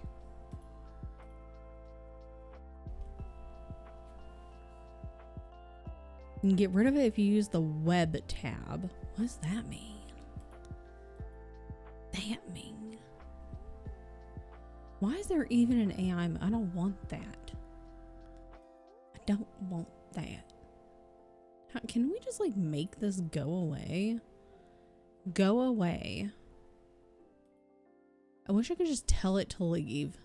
You can get rid of it if you use the web tab. What does that mean? Why is there even an AI? I don't want that. I don't want that. Can we just like make this go away? Go away. I wish I could just tell it to leave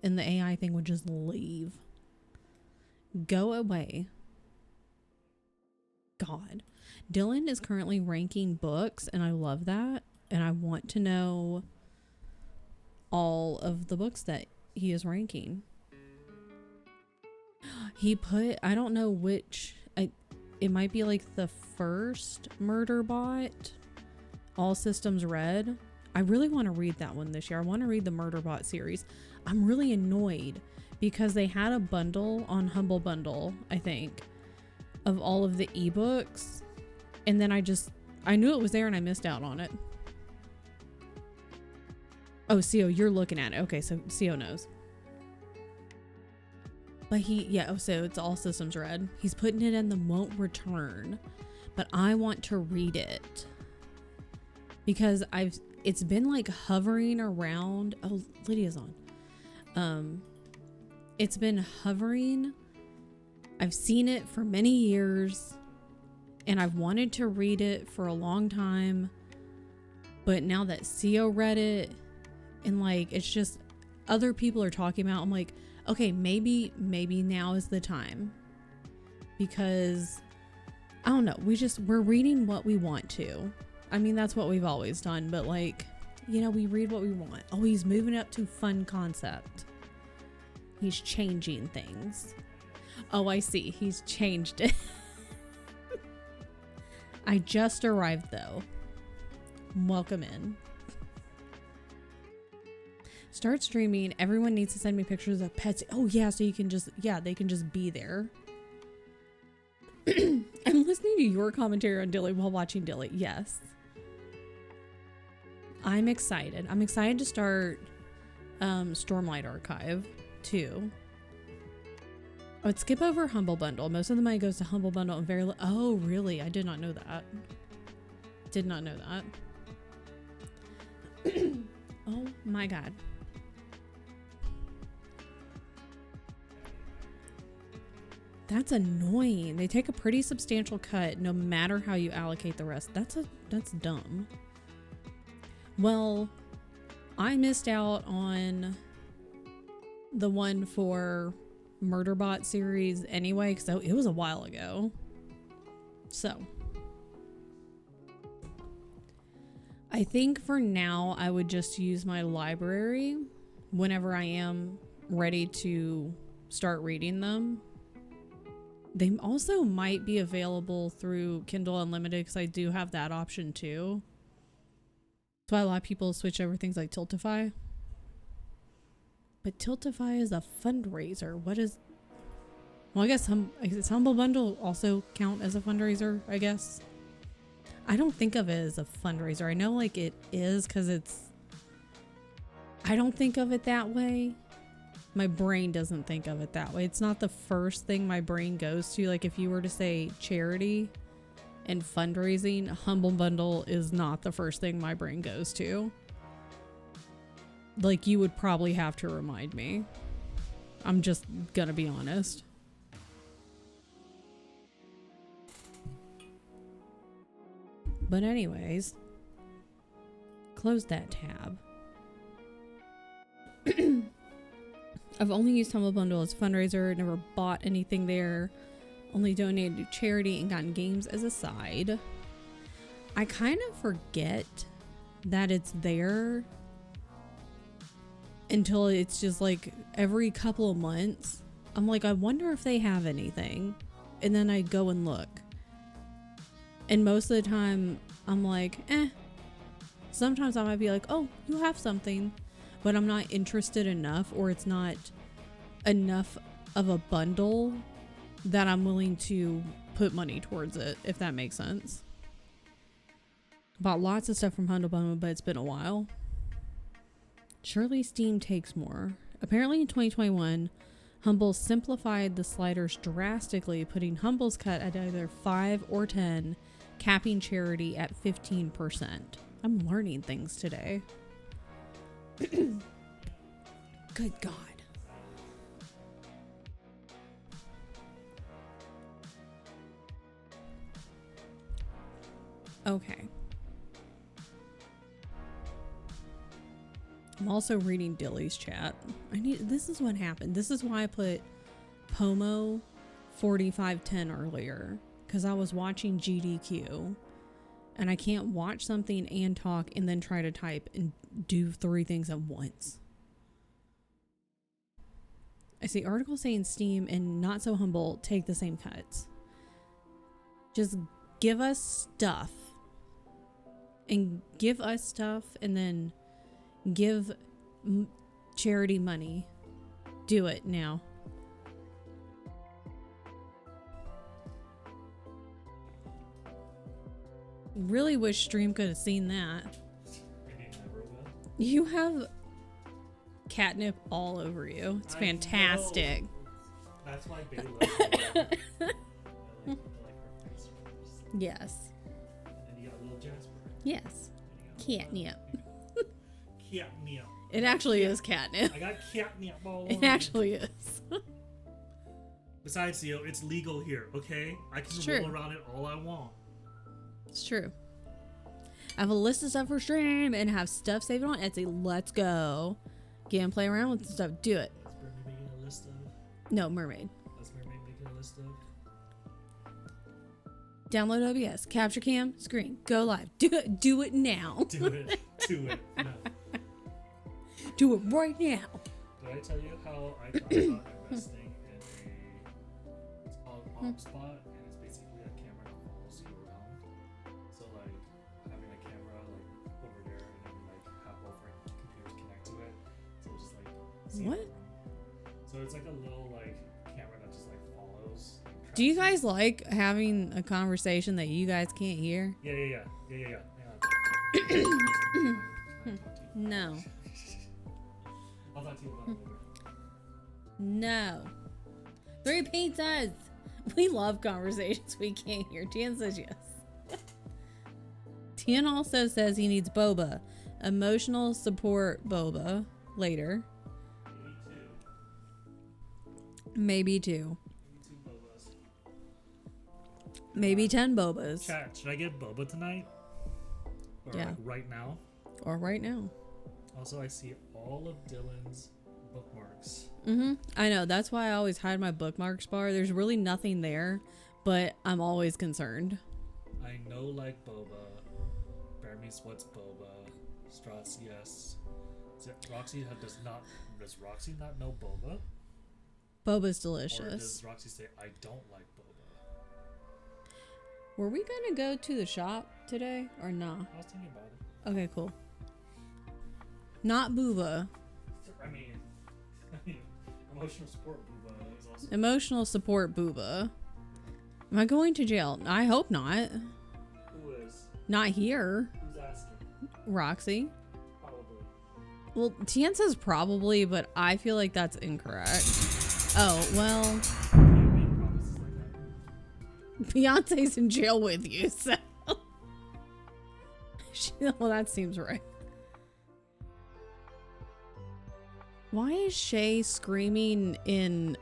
and the AI thing would just leave. Go away. God. Dylan is currently ranking books and I love that. And I want to know all of the books that he is ranking. He put, I don't know which, it might be like the first Murder Bot, All Systems Red. I really want to read that one this year. I want to read the Murder Bot series. I'm really annoyed because they had a bundle on Humble Bundle, I think, of all of the ebooks. And then I knew it was there and I missed out on it. Oh, CO, you're looking at it. Okay, so CO knows. But so it's All Systems Red. He's putting it in the won't return. But I want to read it. Because it's been like hovering around. Oh, Lydia's on. It's been hovering. I've seen it for many years. And I've wanted to read it for a long time. But now that CO read it, and like it's just other people are talking about, I'm like, okay, maybe now is the time. Because I don't know, we're reading what we want to. I mean, that's what we've always done, but like, you know, we read what we want. Oh, he's moving up to fun concept. He's changing things. Oh, I see. He's changed it. I just arrived though. Welcome in. Start streaming. Everyone needs to send me pictures of pets. Oh yeah, so you can just, they can just be there. I'm listening to your commentary on Dilly while watching Dilly. Yes. I'm excited. I'm excited to start Stormlight Archive too. I would skip over Humble Bundle. Most of the money goes to Humble Bundle and very oh really? I did not know that. Did not know that. Oh my god. That's annoying. They take a pretty substantial cut no matter how you allocate the rest. That's dumb. Well, I missed out on the one for Murderbot series anyway, because it was a while ago. So, I think for now, I would just use my library whenever I am ready to start reading them. They also might be available through Kindle Unlimited, because I do have that option too. That's why a lot of people switch over things like Tiltify. But Tiltify is a fundraiser. What is... Well, I guess does Humble Bundle also count as a fundraiser, I guess? I don't think of it as a fundraiser. I know like it is because it's... I don't think of it that way. My brain doesn't think of it that way. It's not the first thing my brain goes to. Like if you were to say charity and fundraising, Humble Bundle is not the first thing my brain goes to. Like you would probably have to remind me. I'm just gonna be honest. But anyways, close that tab. I've only used Humble Bundle as a fundraiser, never bought anything there, only donated to charity and gotten games as a side. I kind of forget that it's there until it's just like every couple of months. I'm like, I wonder if they have anything. And then I go and look. And most of the time, I'm like, eh. Sometimes I might be like, oh, you have something. But I'm not interested enough, or it's not enough of a bundle that I'm willing to put money towards it, if that makes sense. Bought lots of stuff from Humble Bundle, but it's been a while. Surely Steam takes more. Apparently in 2021, Humble simplified the sliders drastically, putting Humble's cut at either 5 or 10, capping charity at 15%. I'm learning things today. Good God. Okay. I'm also reading Dilly's chat. This is what happened. This is why I put Pomo 4510 earlier, because I was watching GDQ and I can't watch something and talk and then try to type and do 3 things at once. I see articles saying Steam and Not So Humble take the same cuts. Just give us stuff and then give charity money. Do it now. Really wish Stream could have seen that. You have catnip all over you. It's fantastic. That's why Bailey loves it. I like her face first. Yes. And you got little Jasper. Yes. Catnip. Catnip. It actually is catnip. I got catnip all over. It actually is. Besides, it's legal here, okay? I can roll around it all I want. It's true. I have a list of stuff for Stream and have stuff saved on Etsy. Let's go. Get and play around with the stuff. Do it. That's Mermaid making a list of? No, Mermaid. That's Mermaid making a list of? Download OBS. Capture cam. Screen. Go live. Do it. Do it now. Do it. Do it. No. Do it right now. Did I tell you how I thought about investing in it's called Spot, and it's basically a camera that follows you around. So like having a camera like over there and then like have both our computers connect to it. So it's just like what? So it's like a little like camera that just like follows. Do you guys like having a conversation that you guys can't hear? Yeah. No. I'll talk to you about it later. No. 3 pizzas. We love conversations we can't hear. Tian says yes. Tian also says he needs boba. Emotional support boba later. Maybe 2. Maybe 10 bobas. Chat, should I get boba tonight? Or Yeah. like right now? or right now. Also, I see all of Dylan's bookmarks. I know. That's why I always hide my bookmarks bar. There's really nothing there, but I'm always concerned. I know, like Boba. Bear means what's Boba? Strauss, yes. Roxy does Roxy not know Boba? Boba's Or delicious. does Roxy say, I don't like Boba? Were we going to go to the shop today or nah? I was thinking about it. Okay, cool. Not Booba. I mean, emotional support Booba is also... Emotional support Booba. Am I going to jail? I hope not. Who is? Not here. Who's asking? Roxy. Probably. Well, Tian says probably, but I feel like that's incorrect. Oh, well, Can't make promises like that. Beyonce's in jail with you, so. Well, that seems right. Why is Shay screaming in,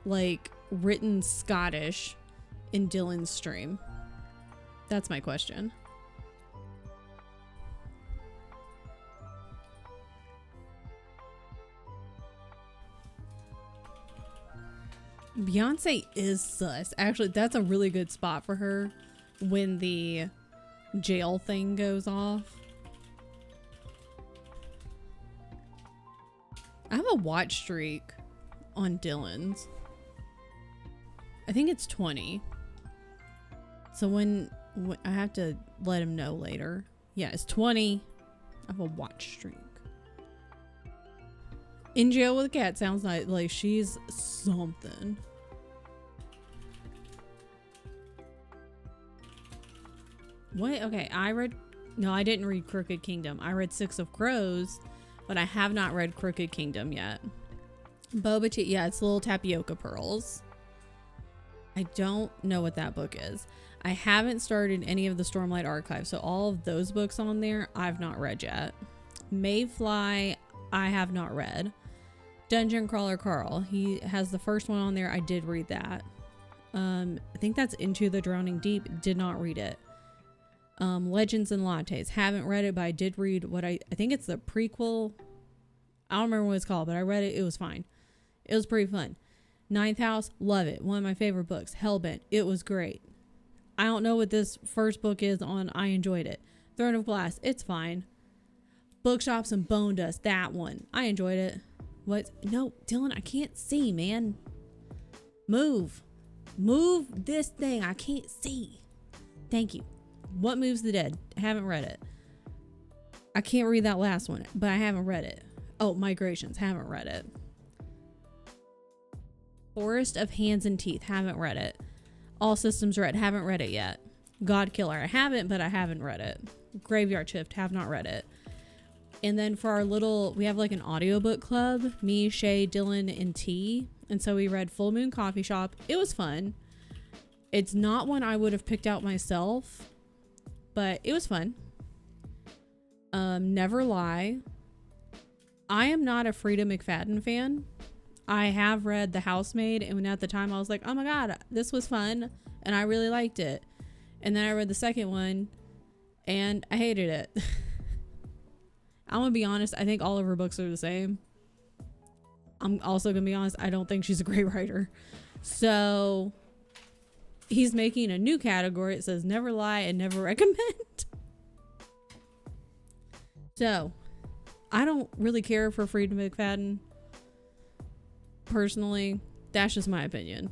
like, written Scottish in Dylan's stream? That's my question. Beyonce is sus. Actually, that's a really good spot for her when the jail thing goes off. I have a watch streak on Dylan's. I think it's 20. So when I have to let him know later. Yeah, it's 20. I have a watch streak. In jail with a cat sounds like she's something. What? Okay, no, I didn't read Crooked Kingdom. I read Six of Crows, but I have not read Crooked Kingdom yet. Boba tea, yeah, it's Little Tapioca Pearls. I don't know what that book is. I haven't started any of the Stormlight Archive, so all of those books on there, I've not read yet. Mayfly, I have not read. Dungeon Crawler Carl, he has the first one on there. I did read that. I think that's Into the Drowning Deep. Did not read it. Legends and Lattes, haven't read it, but I did read what I think it's the prequel. I don't remember what it's called, but I read it. It was fine. It was pretty fun. Ninth House, love it. One of my favorite books. Hellbent, it was great. I don't know what this first book is on. I enjoyed it. Throne of Glass, it's fine. Bookshops and Bone Dust, that one. I enjoyed it. What? No, Dylan, I can't see, man. Move. Move this thing. I can't see. Thank you. What Moves the Dead? I haven't read it. I can't read that last one, but I haven't read it. Oh, Migrations. Haven't read it. Forest of Hands and Teeth. Haven't read it. All Systems Red. Haven't read it yet. God Killer. I haven't, but I haven't read it. Graveyard Shift. Have not read it. And then for our we have like an audiobook club. Me, Shay, Dylan, and T. And so we read Full Moon Coffee Shop. It was fun. It's not one I would have picked out myself, but it was fun. Never Lie. I am not a Frida McFadden fan. I have read The Housemaid, and at the time I was like, oh my god, this was fun, and I really liked it. And then I read the second one, and I hated it. I'm gonna be honest, I think all of her books are the same. I'm also gonna be honest, I don't think she's a great writer. So he's making a new category. It says Never Lie and Never Recommend. So I don't really care for Frida McFadden. Personally, that's just my opinion.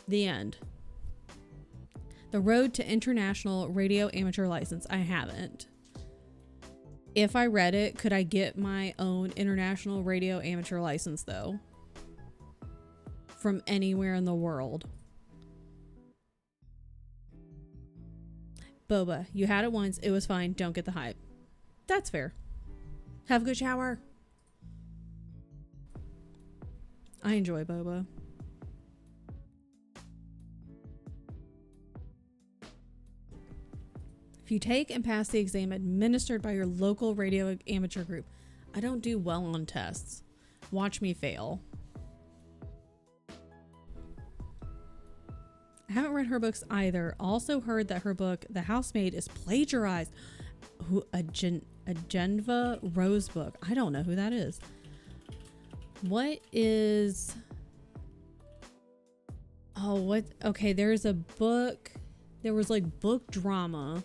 The end. The Road to International Radio Amateur License. I haven't. If I read it, could I get my own international radio amateur license though? From anywhere in the world. Boba, you had it once. It was fine. Don't get the hype. That's fair. Have a good shower. I enjoy Boba. If you take and pass the exam administered by your local radio amateur group, I don't do well on tests. Watch me fail. I haven't read her books either. Also heard that her book, The Housemaid, is plagiarized. a Geneva Rose book. I don't know who that is. What is... Oh, what? Okay, there's a book. There was like book drama.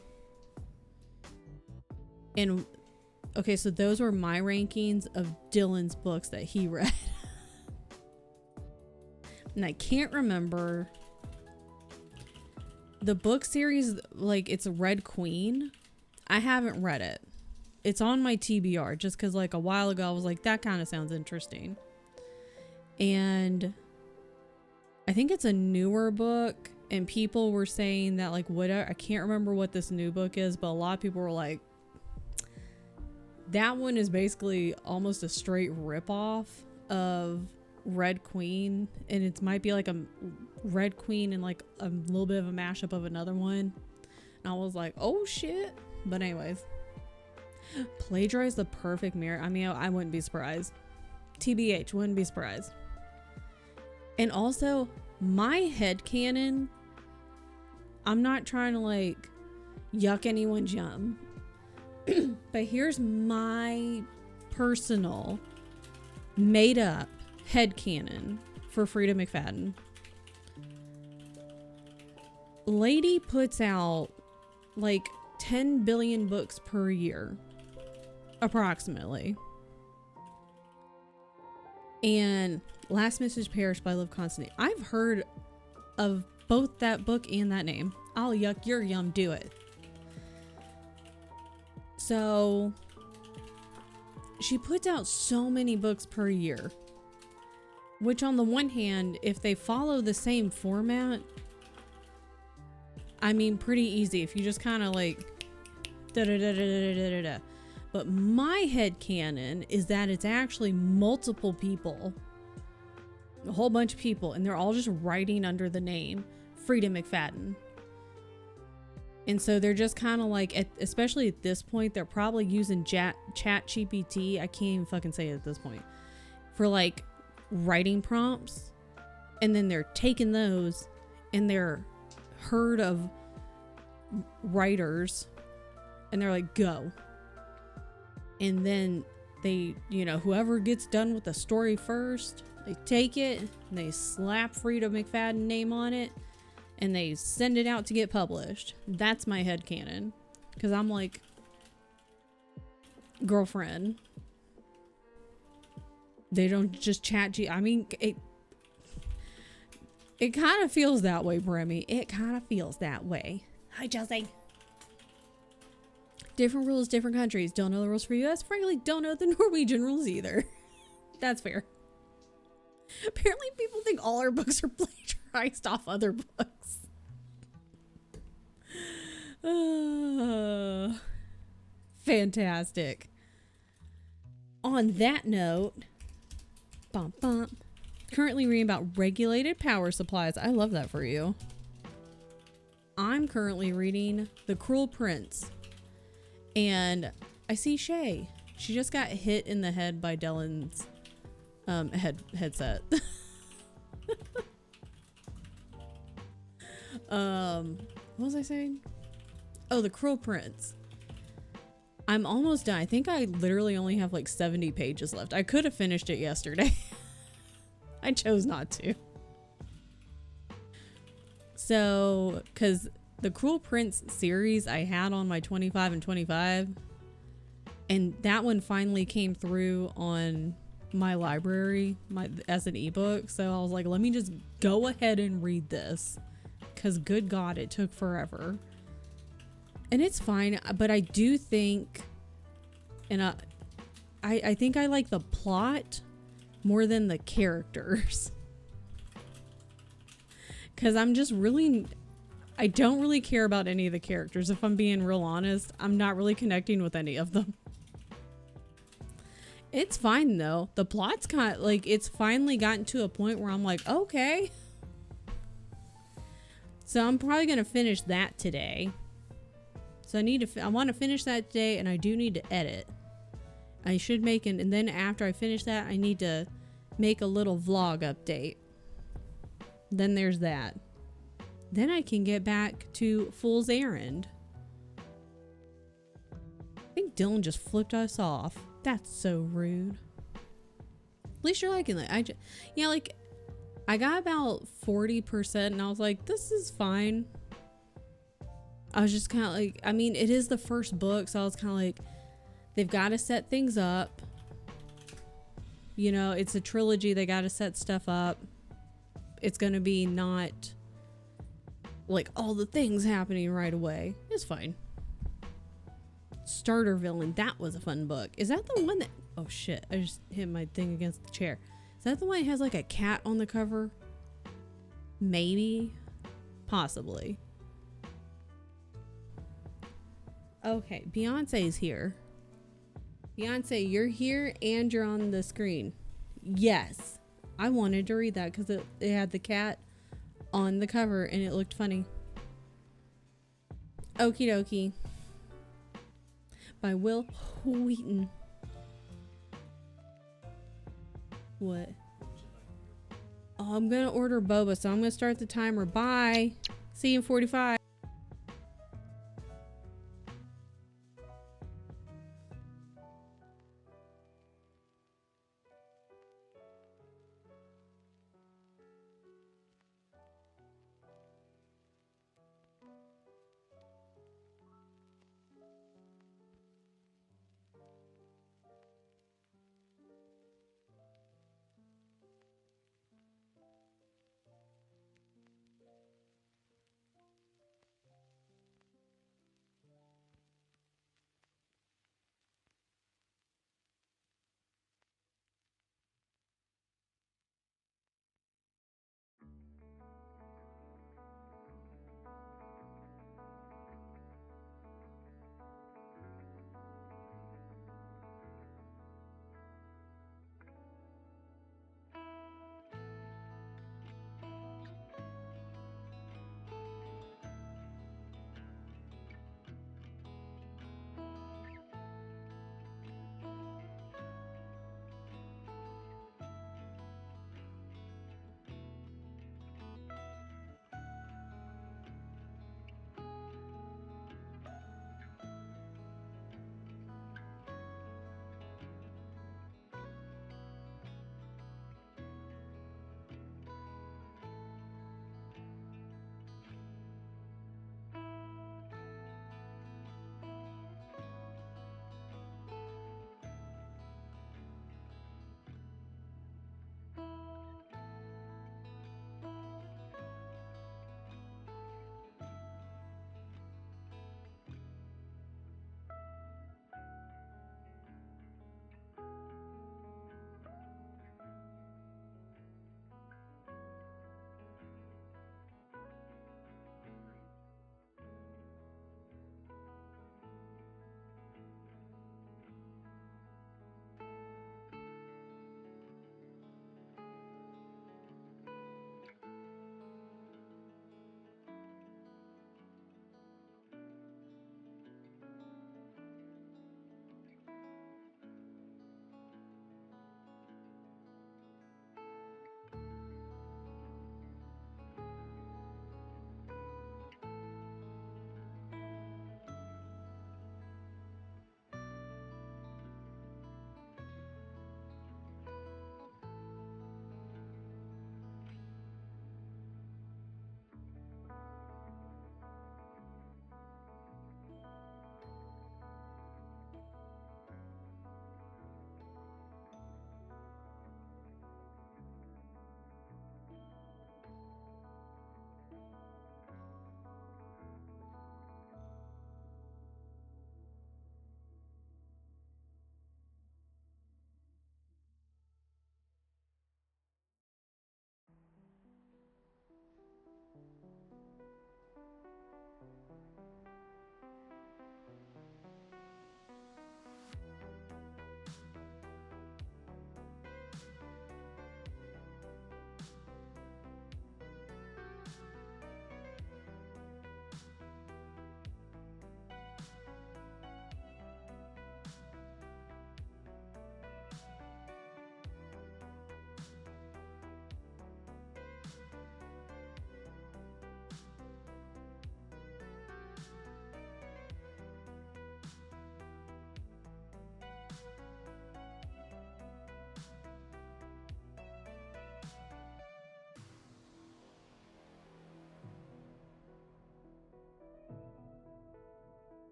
And okay, so those were my rankings of Dylan's books that he read. And I can't remember the book series. Like, it's Red Queen. I haven't read it. It's on my TBR just because like a while ago I was like, that kind of sounds interesting. And I think it's a newer book, and people were saying that like, whatever, I can't remember what this new book is, but a lot of people were like, that one is basically almost a straight ripoff of Red Queen, and it might be like a Red Queen and like a little bit of a mashup of another one. And I was like, oh shit. But anyways, plagiarize the perfect mirror. I mean, I wouldn't be surprised. TBH, wouldn't be surprised. And also, my headcanon, I'm not trying to like yuck anyone's yum, but here's my personal made up headcanon for Frida McFadden. Lady puts out like 10 billion books per year, approximately. And Last Message Perished by Liv Constantine. I've heard of both that book and that name. I'll yuck your yum, do it. So she puts out so many books per year, which on the one hand, if they follow the same format, I mean, pretty easy. If you just kind of like da da da da da da da da. But my headcanon is that it's actually multiple people, a whole bunch of people, and they're all just writing under the name Frida McFadden. And so they're just kind of like, especially at this point, they're probably using Chat GPT. I can't even fucking say it at this point, for like writing prompts. And then they're taking those and they're herd of writers and they're like, go. And then they, you know, whoever gets done with the story first, they take it and they slap Frida McFadden name on it and they send it out to get published. That's my headcanon. Because I'm like, girlfriend, they don't just chat I mean, it kind of feels that way, Bremy. It kind of feels that way. Hi, Chelsea. Different rules, different countries. Don't know the rules for US. Frankly, don't know the Norwegian rules either. That's fair. Apparently, people think all our books are plagiarized off other books. Fantastic. On that note, bum bum. Currently reading about regulated power supplies. I love that for you. I'm currently reading The Cruel Prince. And I see Shay. She just got hit in the head by Dylan's headset. What was I saying? Oh, The Cruel Prince. I'm almost done. I think I literally only have like 70 pages left. I could have finished it yesterday. I chose not to. So, because the Cruel Prince series I had on my 25 and 25, and that one finally came through on my library as an ebook. So I was like, let me just go ahead and read this, because good God, it took forever. And it's fine, but I do think, and I think I like the plot more than the characters. Because I'm just really, I don't really care about any of the characters. If I'm being real honest, I'm not really connecting with any of them. It's fine though. The plot's kind of like, it's finally gotten to a point where I'm like, okay. So I'm probably going to finish that today. So I want to finish that today, and I do need to edit. I should make an, and then after I finish that, I need to make a little vlog update. Then there's that. Then I can get back to Fool's Errand. think Dylan just flipped us off. That's so rude. At least you're liking it. Yeah, like, I got about 40% and I was like, this is fine. I was just kind of like, I mean, it is the first book, so I was kind of like, they've got to set things up. You know, it's a trilogy. They got to set stuff up. It's going to be not like all the things happening right away. It's fine. Starter Villain. That was a fun book. Is that the one that... Oh, shit. I just hit my thing against the chair. Is that the one that has like a cat on the cover? Maybe. Possibly. Okay. Beyonce's here. Beyonce, you're here and you're on the screen. Yes. I wanted to read that because it had the cat on the cover and it looked funny. Okie dokie. By Will Wheaton. What? Oh, I'm gonna order boba, so I'm gonna start the timer. Bye. See you in 45.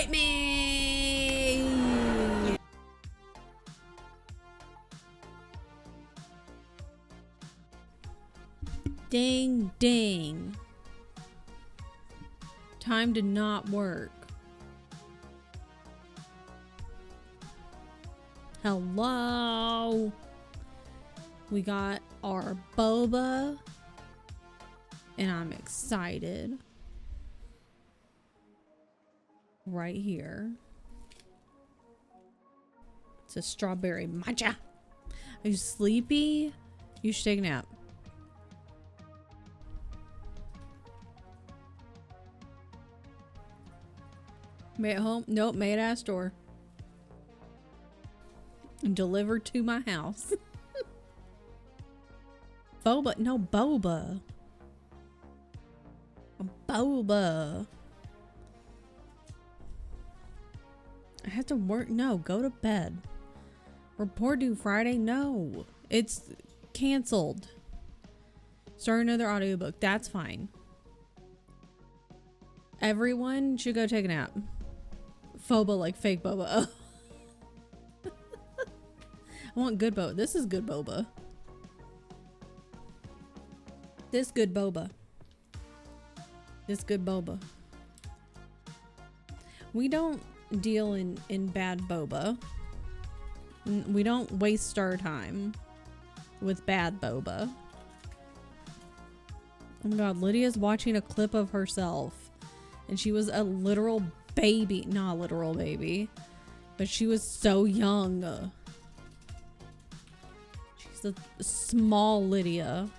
Fight me! Ding, ding. Time to not work. Hello. We got our boba. And I'm excited. Right here. It's a strawberry matcha. Are you sleepy? You should take a nap. Made at home? Nope, made at a store. And delivered to my house. Boba. No, boba. Boba. I have to work. No, go to bed. Report due Friday. No, it's canceled. Start another audiobook. That's fine. Everyone should go take a nap. Phoba like fake boba. I want good boba. This is good boba. This good boba. This good boba. We don't deal in bad boba. We don't waste our time with bad boba. Oh my god, Lydia's watching a clip of herself. And she was a literal baby. Not a literal baby. But she was so young. She's a small Lydia.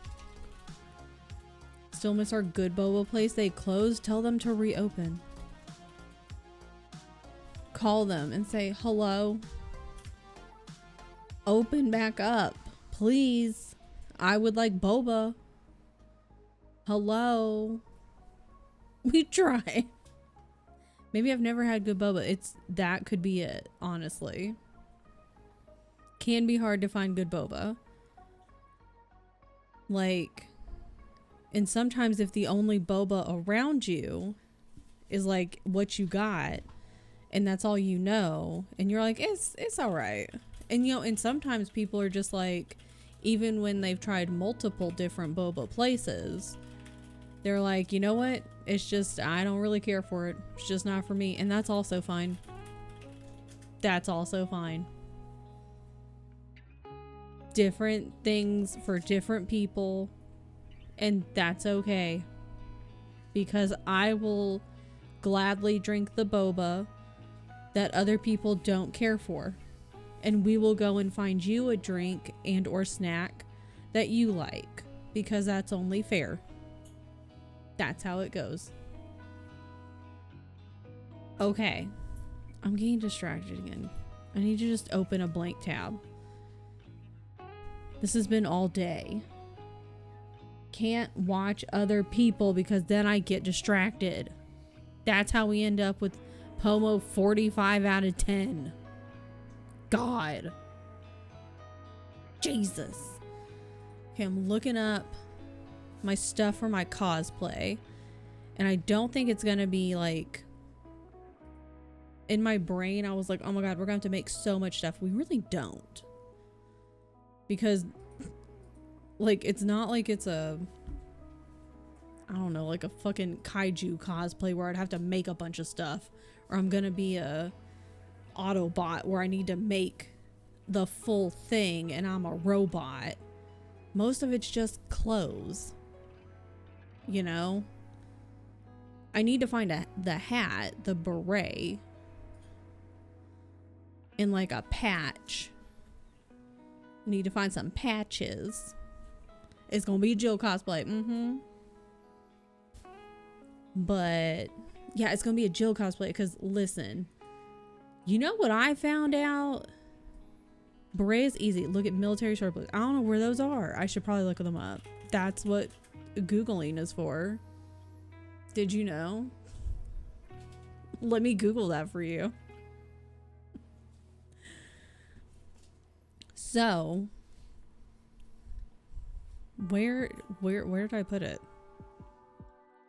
Still miss our good boba place. They closed. Tell them to reopen. Call them and say, hello. Open back up. Please. I would like boba. Hello. We try. Maybe I've never had good boba. That could be it, honestly. Can be hard to find good boba. Like, and sometimes if the only boba around you is like what you got, and that's all you know, and you're like, it's all right. And you know, and sometimes people are just like, even when they've tried multiple different boba places, they're like, you know what? It's just, I don't really care for it. It's just not for me. And that's also fine. That's also fine. Different things for different people. And that's okay. Because I will gladly drink the boba that other people don't care for. And we will go and find you a drink and or snack that you like. Because that's only fair. That's how it goes. Okay. I'm getting distracted again. I need to just open a blank tab. This has been all day. Can't watch other people because then I get distracted. That's how we end up with Pomo 45 out of 10. God. Jesus. Okay, I'm looking up my stuff for my cosplay. And I don't think it's gonna be like... In my brain, I was like, oh my god, we're gonna have to make so much stuff. We really don't. Because... Like, it's not like it's a... I don't know, like a fucking kaiju cosplay where I'd have to make a bunch of stuff. Or I'm gonna be a Autobot where I need to make the full thing and I'm a robot. Most of it's just clothes. You know? I need to find the hat, the beret, and like a patch. I need to find some patches. It's gonna be Jill cosplay. But yeah, it's gonna be a Jill cosplay because listen, you know what I found out? Beret is easy. Look at military short books. I don't know where those are. I should probably look them up. That's what Googling is for. Did you know? Let me Google that for you. So, where did I put it?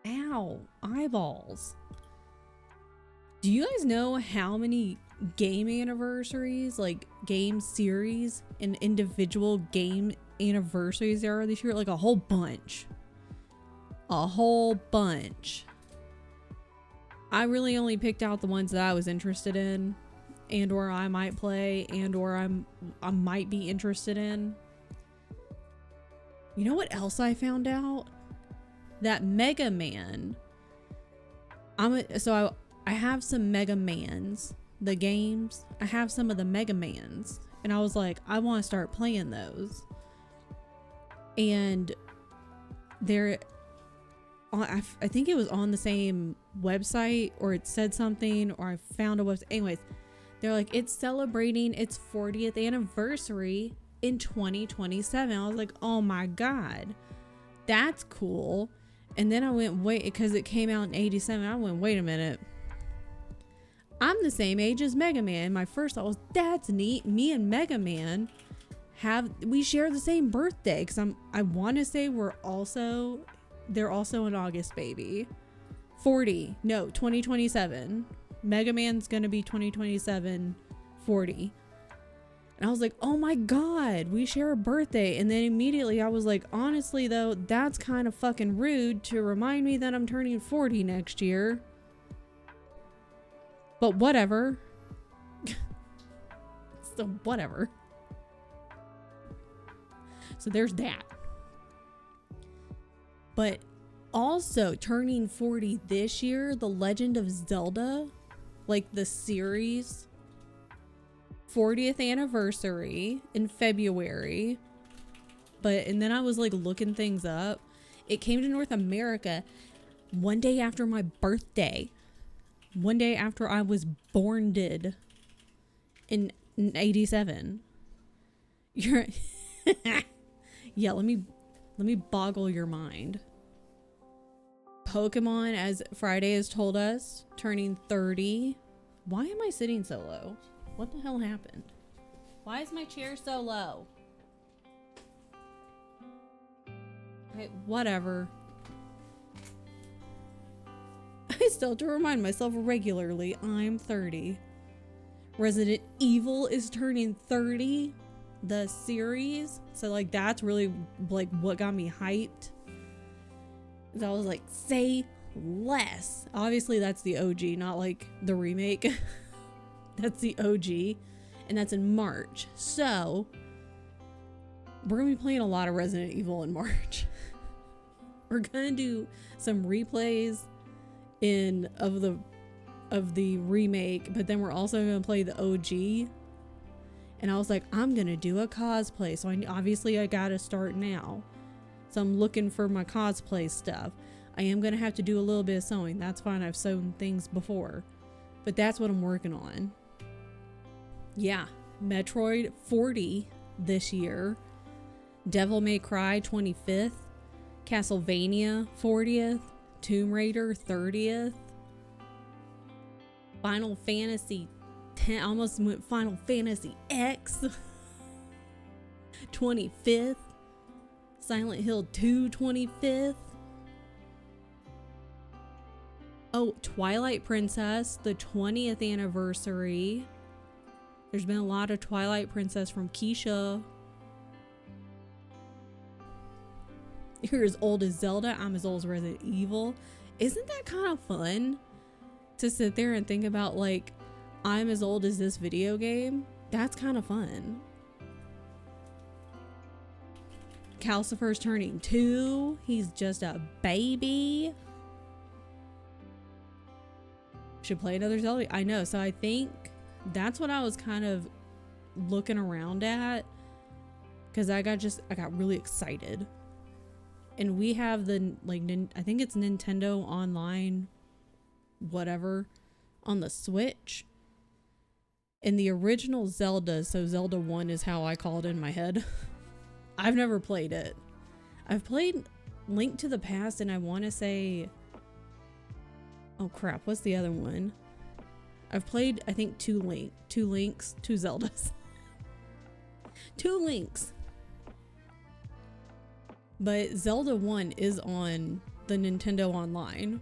Ow, eyeballs. Do you guys know how many game anniversaries, like game series and individual game anniversaries there are this year? Like a whole bunch. A whole bunch. I really only picked out the ones that I was interested in and or I might play and or I might be interested in. You know what else I found out? That Mega Man. I have some Mega Mans, the games. I have some of the Mega Mans, and I was like, I want to start playing those. And they're, I think it was on the same website, or it said something, or I found a website. Anyways, they're like, it's celebrating its 40th anniversary in 2027. I was like, oh my god, that's cool. And then I went, wait, because it came out in 87. I went, wait a minute. I'm the same age as Mega Man. My first thought was, that's neat. Me and Mega Man we share the same birthday, because I want to say they're also an August baby. 40. No, 2027. Mega Man's gonna be 2027, 40. And I was like, oh my god, we share a birthday. And then immediately I was like, honestly though, that's kind of fucking rude to remind me that I'm turning 40 next year. But whatever. So whatever. So there's that. But also turning 40 this year, The Legend of Zelda, like the series, 40th anniversary in February. And then I was like looking things up. It came to North America one day after my birthday. One day after I was born in 87. You're yeah, let me boggle your mind. Pokemon, as Friday has told us, turning 30. Why am I sitting so low? What the hell happened? Why is my chair so low? Okay, whatever. I still have to remind myself regularly I'm 30. Resident Evil is turning 30. The series. So like that's really like what got me hyped. So I was like, say less. Obviously that's the OG, not like the remake. That's the OG. And that's in March. So we're gonna be playing a lot of Resident Evil in March. We're gonna do some replays of the remake, but then we're also gonna play the OG. And I was like, I'm gonna do a cosplay, so I gotta start now. So I'm looking for my cosplay stuff. I am gonna have to do a little bit of sewing. That's fine, I've sewn things before, but that's what I'm working on. Yeah, Metroid 40 this year, Devil May Cry 25th, Castlevania 40th, Tomb Raider 30th, Final Fantasy 10, almost went Final Fantasy X 25th, Silent Hill 2 25th. Oh, Twilight Princess, the 20th anniversary. There's been a lot of Twilight Princess from Keisha. You're as old as Zelda, I'm as old as Resident Evil. Isn't that kind of fun to sit there and think about, like, I'm as old as this video game? That's kind of fun. Calcifer's turning 2. He's just a baby. Should play another Zelda. I know. So I think that's what I was kind of looking around at, because I got really excited. And we have the, like, I think it's Nintendo Online whatever on the Switch. And the original Zelda, so Zelda 1 is how I call it in my head. I've never played it. I've played Link to the Past, and I want to say, oh crap, what's the other one? I've played, I think, two Zeldas. 2 Links. But Zelda 1 is on the Nintendo Online.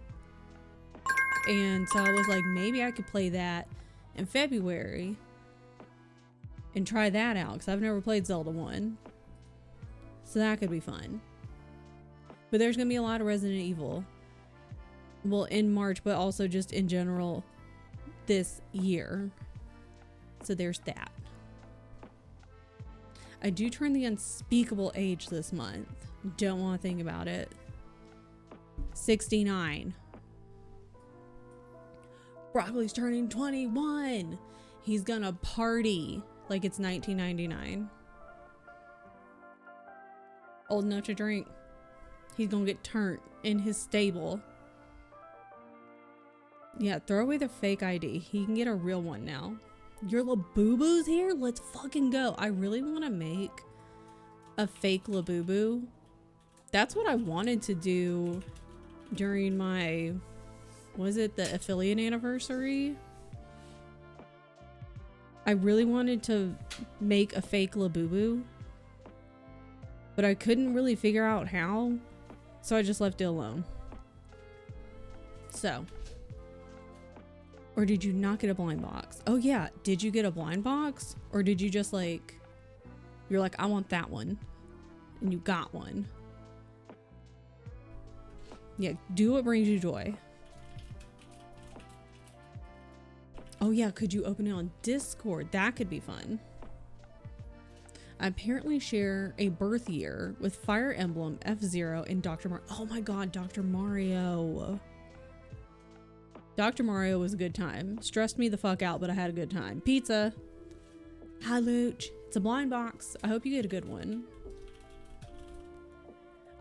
And so I was like, maybe I could play that in February and try that out, because I've never played Zelda 1. So that could be fun. But there's going to be a lot of Resident Evil. Well, in March, but also just in general this year. So there's that. I do turn the unspeakable age this month. Don't want to think about it. 69. Broccoli's turning 21. He's gonna party like it's 1999. Old enough to drink. He's gonna get turned in his stable. Yeah, throw away the fake ID. He can get a real one now. Your Labubu's here? Let's fucking go. I really want to make a fake Labubu. That's what I wanted to do during my, was it the affiliate anniversary? I really wanted to make a fake Labubu, but I couldn't really figure out how, so I just left it alone. So, or did you not get a blind box? Oh yeah, did you get a blind box? Or did you just like, you're like, I want that one, and you got one? Yeah, do what brings you joy. Oh yeah, could you open it on Discord? That could be fun. I apparently share a birth year with Fire Emblem, F-Zero, and Dr. Mario. Oh my god, Dr. Mario. Dr. Mario was a good time. Stressed me the fuck out, but I had a good time. Pizza. Hi, Luch. It's a blind box. I hope you get a good one.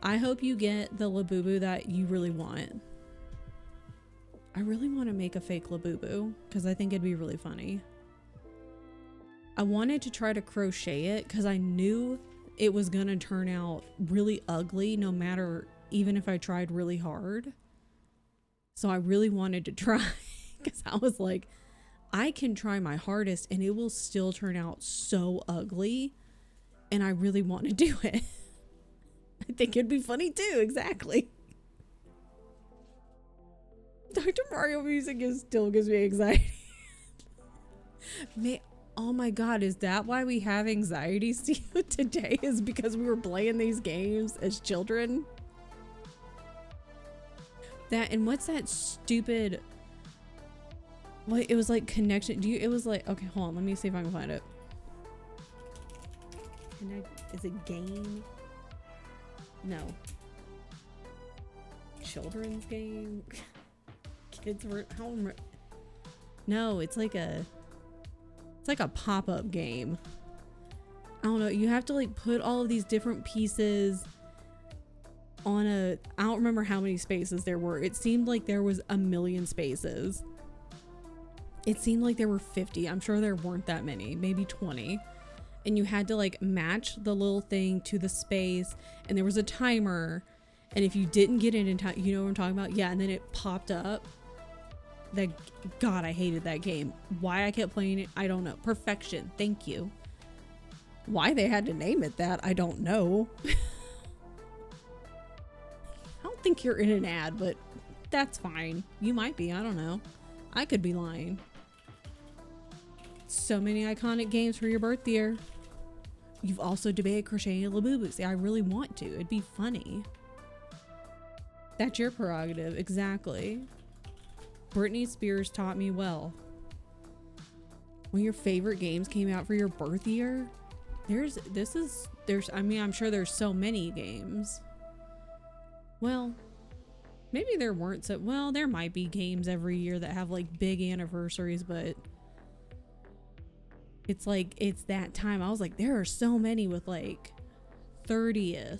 I hope you get the Labubu that you really want. I really want to make a fake Labubu because I think it'd be really funny. I wanted to try to crochet it because I knew it was going to turn out really ugly no matter, even if I tried really hard. So I really wanted to try because I was like, I can try my hardest and it will still turn out so ugly. And I really want to do it. I think it'd be funny too. Exactly. Dr. Mario music still gives me anxiety. Oh my god, is that why we have anxiety today? Is because we were playing these games as children? That, and what's that stupid, what, it was like connection, it was like, okay, hold on, let me see if I can find it. Is it game? No. Children's game? Kids were, I don't remember. No, it's like a pop-up game. I don't know, you have to like put all of these different pieces on I don't remember how many spaces there were. It seemed like there was a million spaces. It seemed like there were 50. I'm sure there weren't that many, maybe 20. And you had to like match the little thing to the space, and there was a timer, and if you didn't get it in time, you know what I'm talking about? Yeah, and then it popped up. God, I hated that game. Why I kept playing it, I don't know. Perfection, thank you. Why they had to name it that, I don't know. I don't think you're in an ad, but that's fine. You might be, I don't know. I could be lying. So many iconic games for your birth year. You've also debated crocheting a Labubu. See, I really want to. It'd be funny. That's your prerogative, exactly. Britney Spears taught me well. When your favorite games came out for your birth year, I mean, I'm sure there's so many games. Well, maybe there weren't so, well, there might be games every year that have like big anniversaries, but it's like, it's that time. I was like, there are so many with like 30th,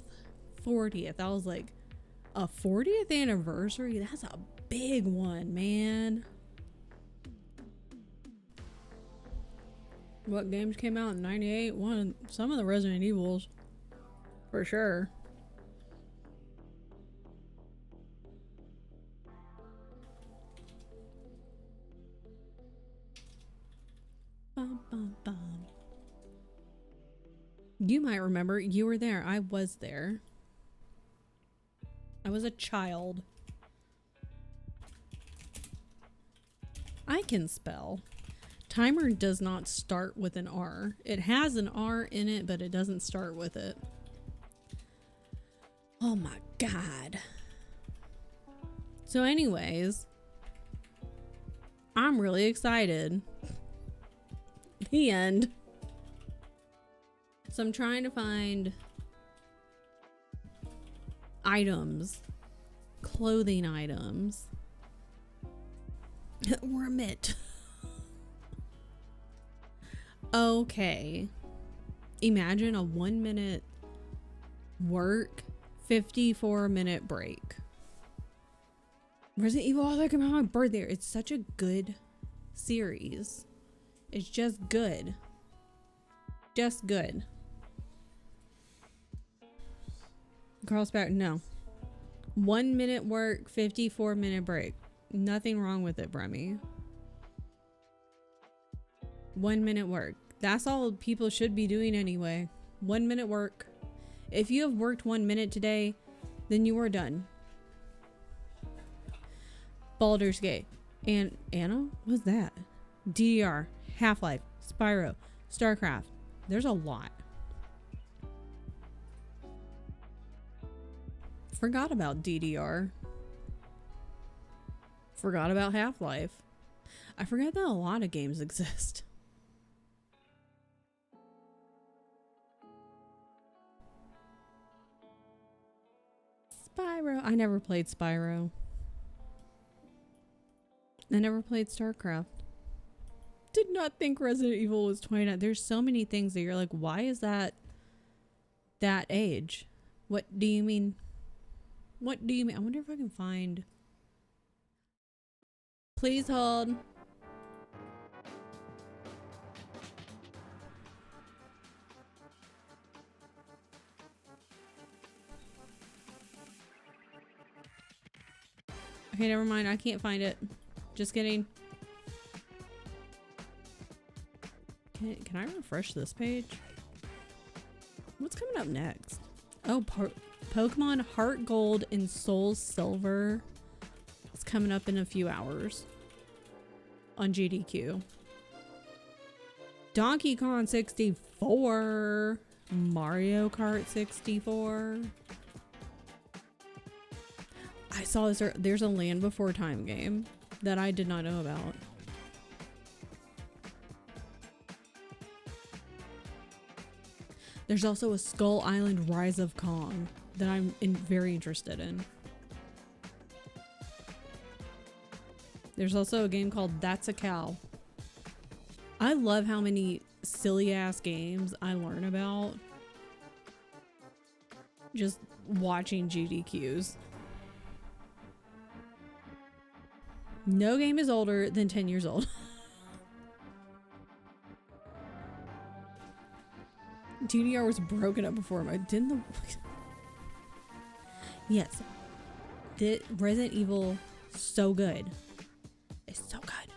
40th. I was like, a 40th anniversary? That's a big one, man. What games came out in 98? Some of the Resident Evils, for sure. Bum, bum, bum. You might remember, you were there. I was there. I was a child. I can spell. Timer does not start with an R. It has an R in it, but it doesn't start with it. Oh my God. So anyways, I'm really excited. The end. So I'm trying to find items, clothing items. Or a mitt. Okay. Imagine a 1 minute work, 54-minute break. Resident Evil, I came out on my birthday. It's such a good series. It's just good. Just good. Carlsbad, no. 1 minute work, 54-minute break. Nothing wrong with it, Bremy. 1 minute work. That's all people should be doing anyway. 1 minute work. If you have worked 1 minute today, then you are done. Baldur's Gate. And Anna? What's that? DDR. Half-Life. Spyro. StarCraft. There's a lot. Forgot about DDR. Forgot about Half-Life. I forgot that a lot of games exist. Spyro. I never played Spyro. I never played StarCraft. Did not think Resident Evil was 29. There's so many things that you're like, why is that age? What do you mean? What do you mean? I wonder if I can find... Please hold. Okay, never mind. I can't find it. Just kidding. Can I refresh this page? What's coming up next? Oh, Pokemon Heart Gold and Soul Silver. It's coming up in a few hours on GDQ. Donkey Kong 64. Mario Kart 64. I saw this. There's a Land Before Time game that I did not know about. There's also a Skull Island Rise of Kong that I'm very interested in. There's also a game called That's a Cow. I love how many silly ass games I learn about just watching GDQs. No game is older than 10 years old. DDR was broken up before my Yes. The Resident Evil, so good. It's so good.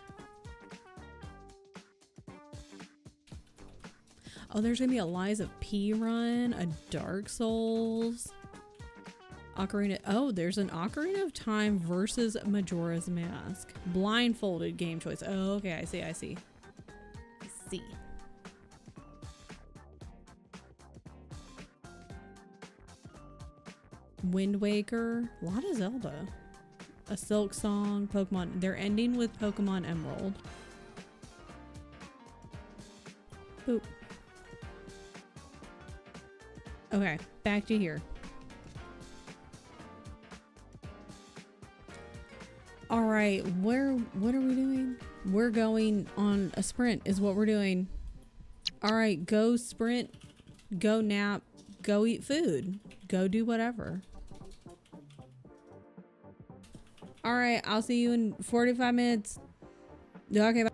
Oh, there's gonna be a Lies of P run, a Dark Souls, Ocarina. Oh, there's an Ocarina of Time versus Majora's Mask. Blindfolded game choice. Oh, okay, I see. I see. Wind Waker, a lot of Zelda. A Silk Song, Pokemon. They're ending with Pokemon Emerald. Boop. Okay, back to here. All right, what are we doing? We're going on a sprint is what we're doing. All right, go sprint, go nap, go eat food, go do whatever. All right, I'll see you in 45 minutes. Okay, bye.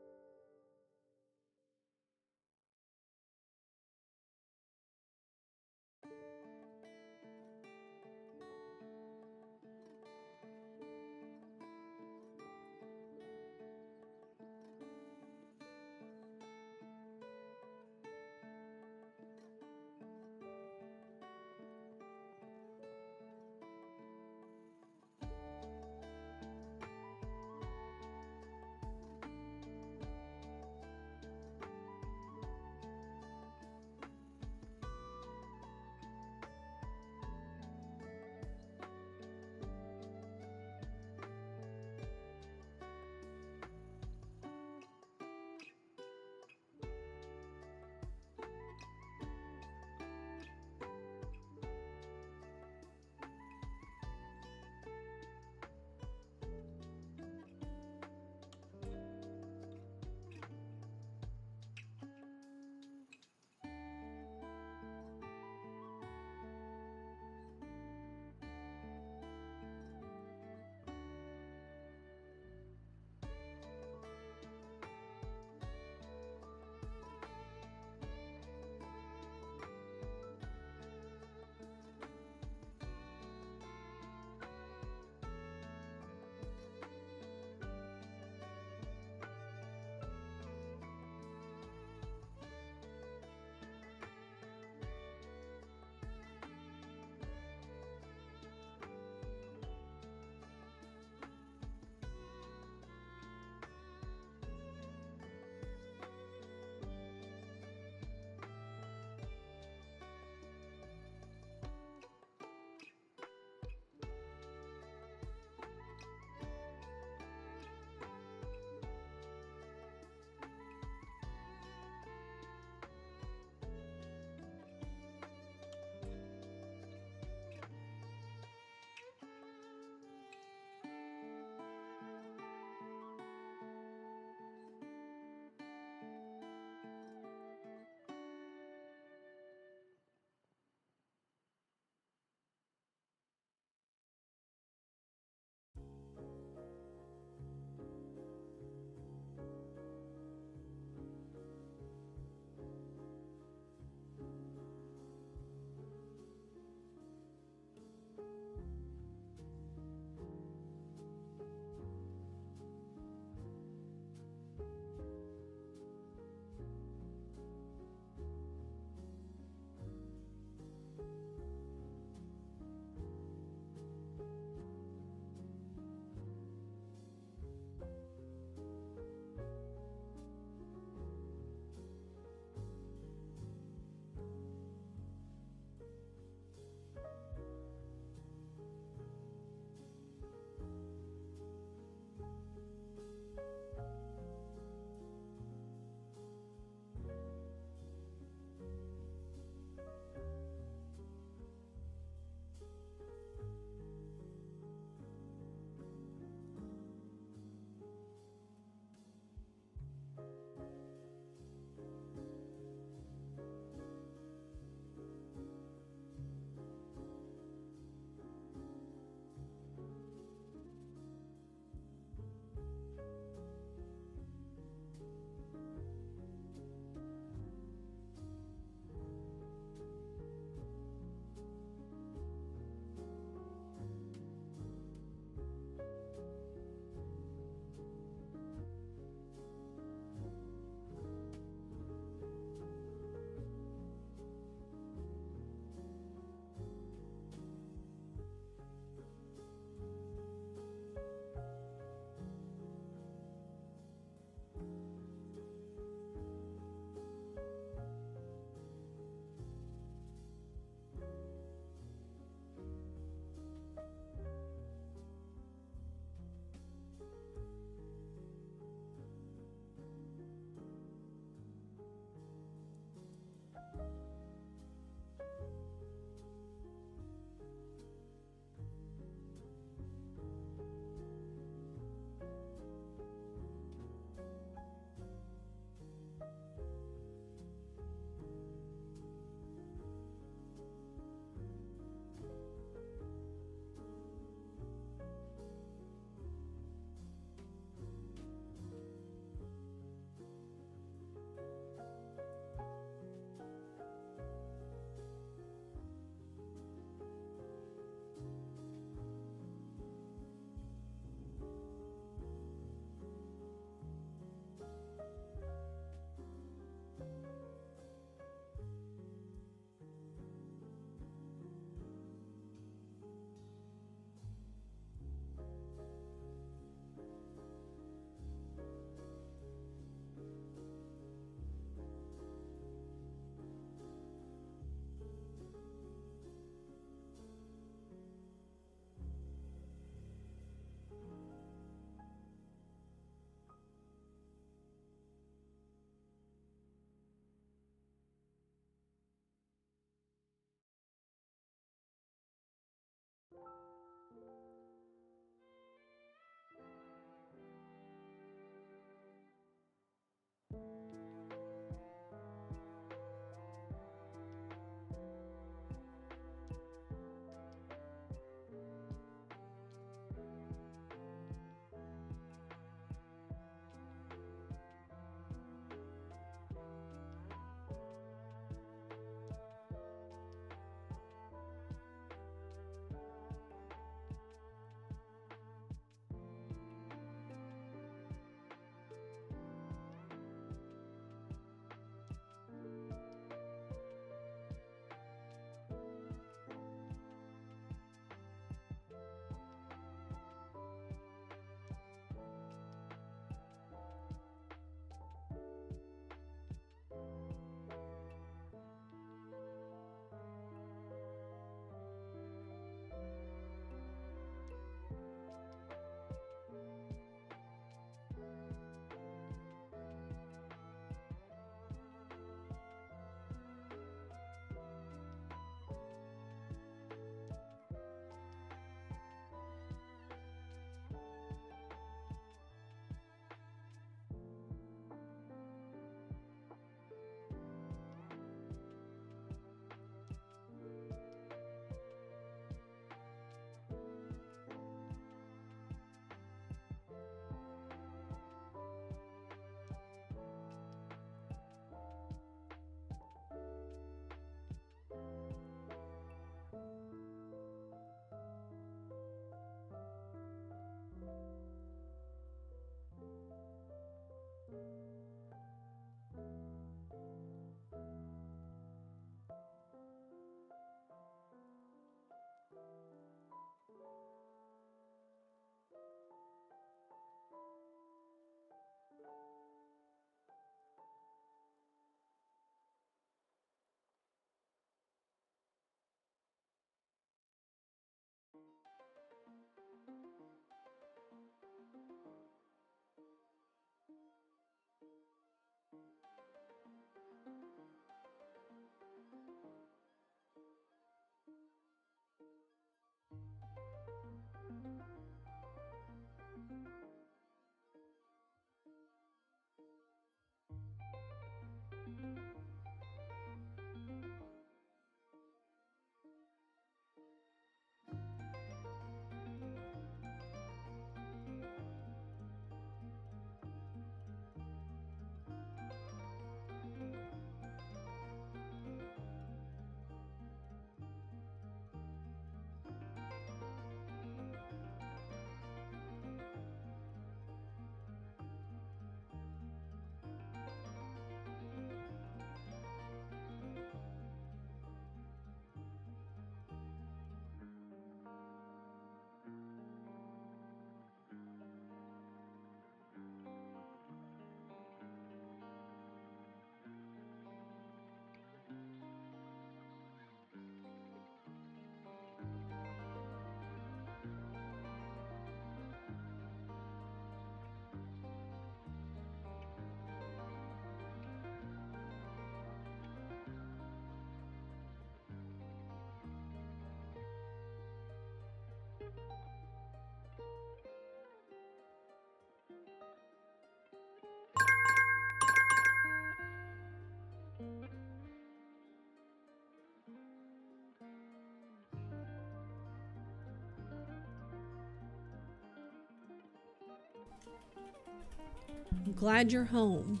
I'm glad you're home.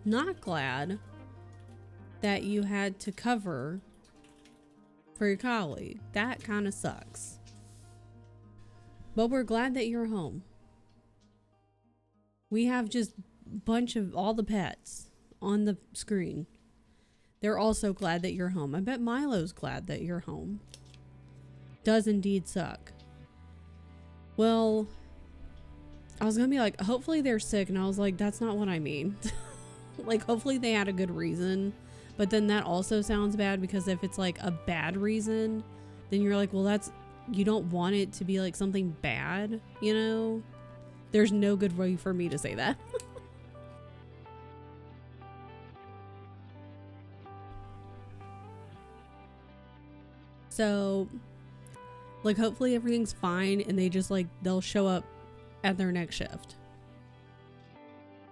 Not glad that you had to cover for your colleague. That kind of sucks. But we're glad that you're home. We have just a bunch of all the pets on the screen. They're also glad that you're home. I bet Milo's glad that you're home. Does indeed suck. Well, I was gonna be like, hopefully they're sick, and I was like, that's not what I mean. Like, hopefully they had a good reason, but then that also sounds bad, because if it's like a bad reason, then you're like, well, that's, you don't want it to be like something bad, you know? There's no good way for me to say that. So, like, hopefully everything's fine, and they just, like, they'll show up at their next shift.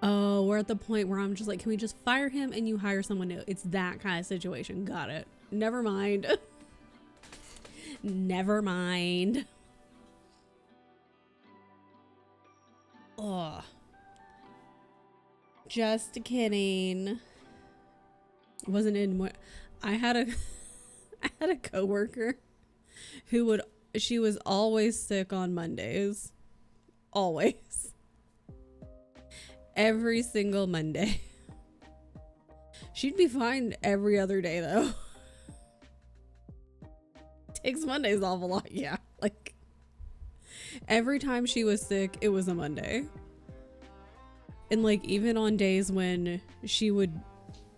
Oh, we're at the point where I'm just like, can we just fire him and you hire someone new? It's that kind of situation. Got it. Never mind. Never mind. Ugh. Just kidding. Wasn't in what I had a I had a coworker who she was always sick on Mondays. Always. Every single Monday. She'd be fine every other day though. Takes Mondays off a lot, yeah. Like, every time she was sick, it was a Monday. And like, even on days when she would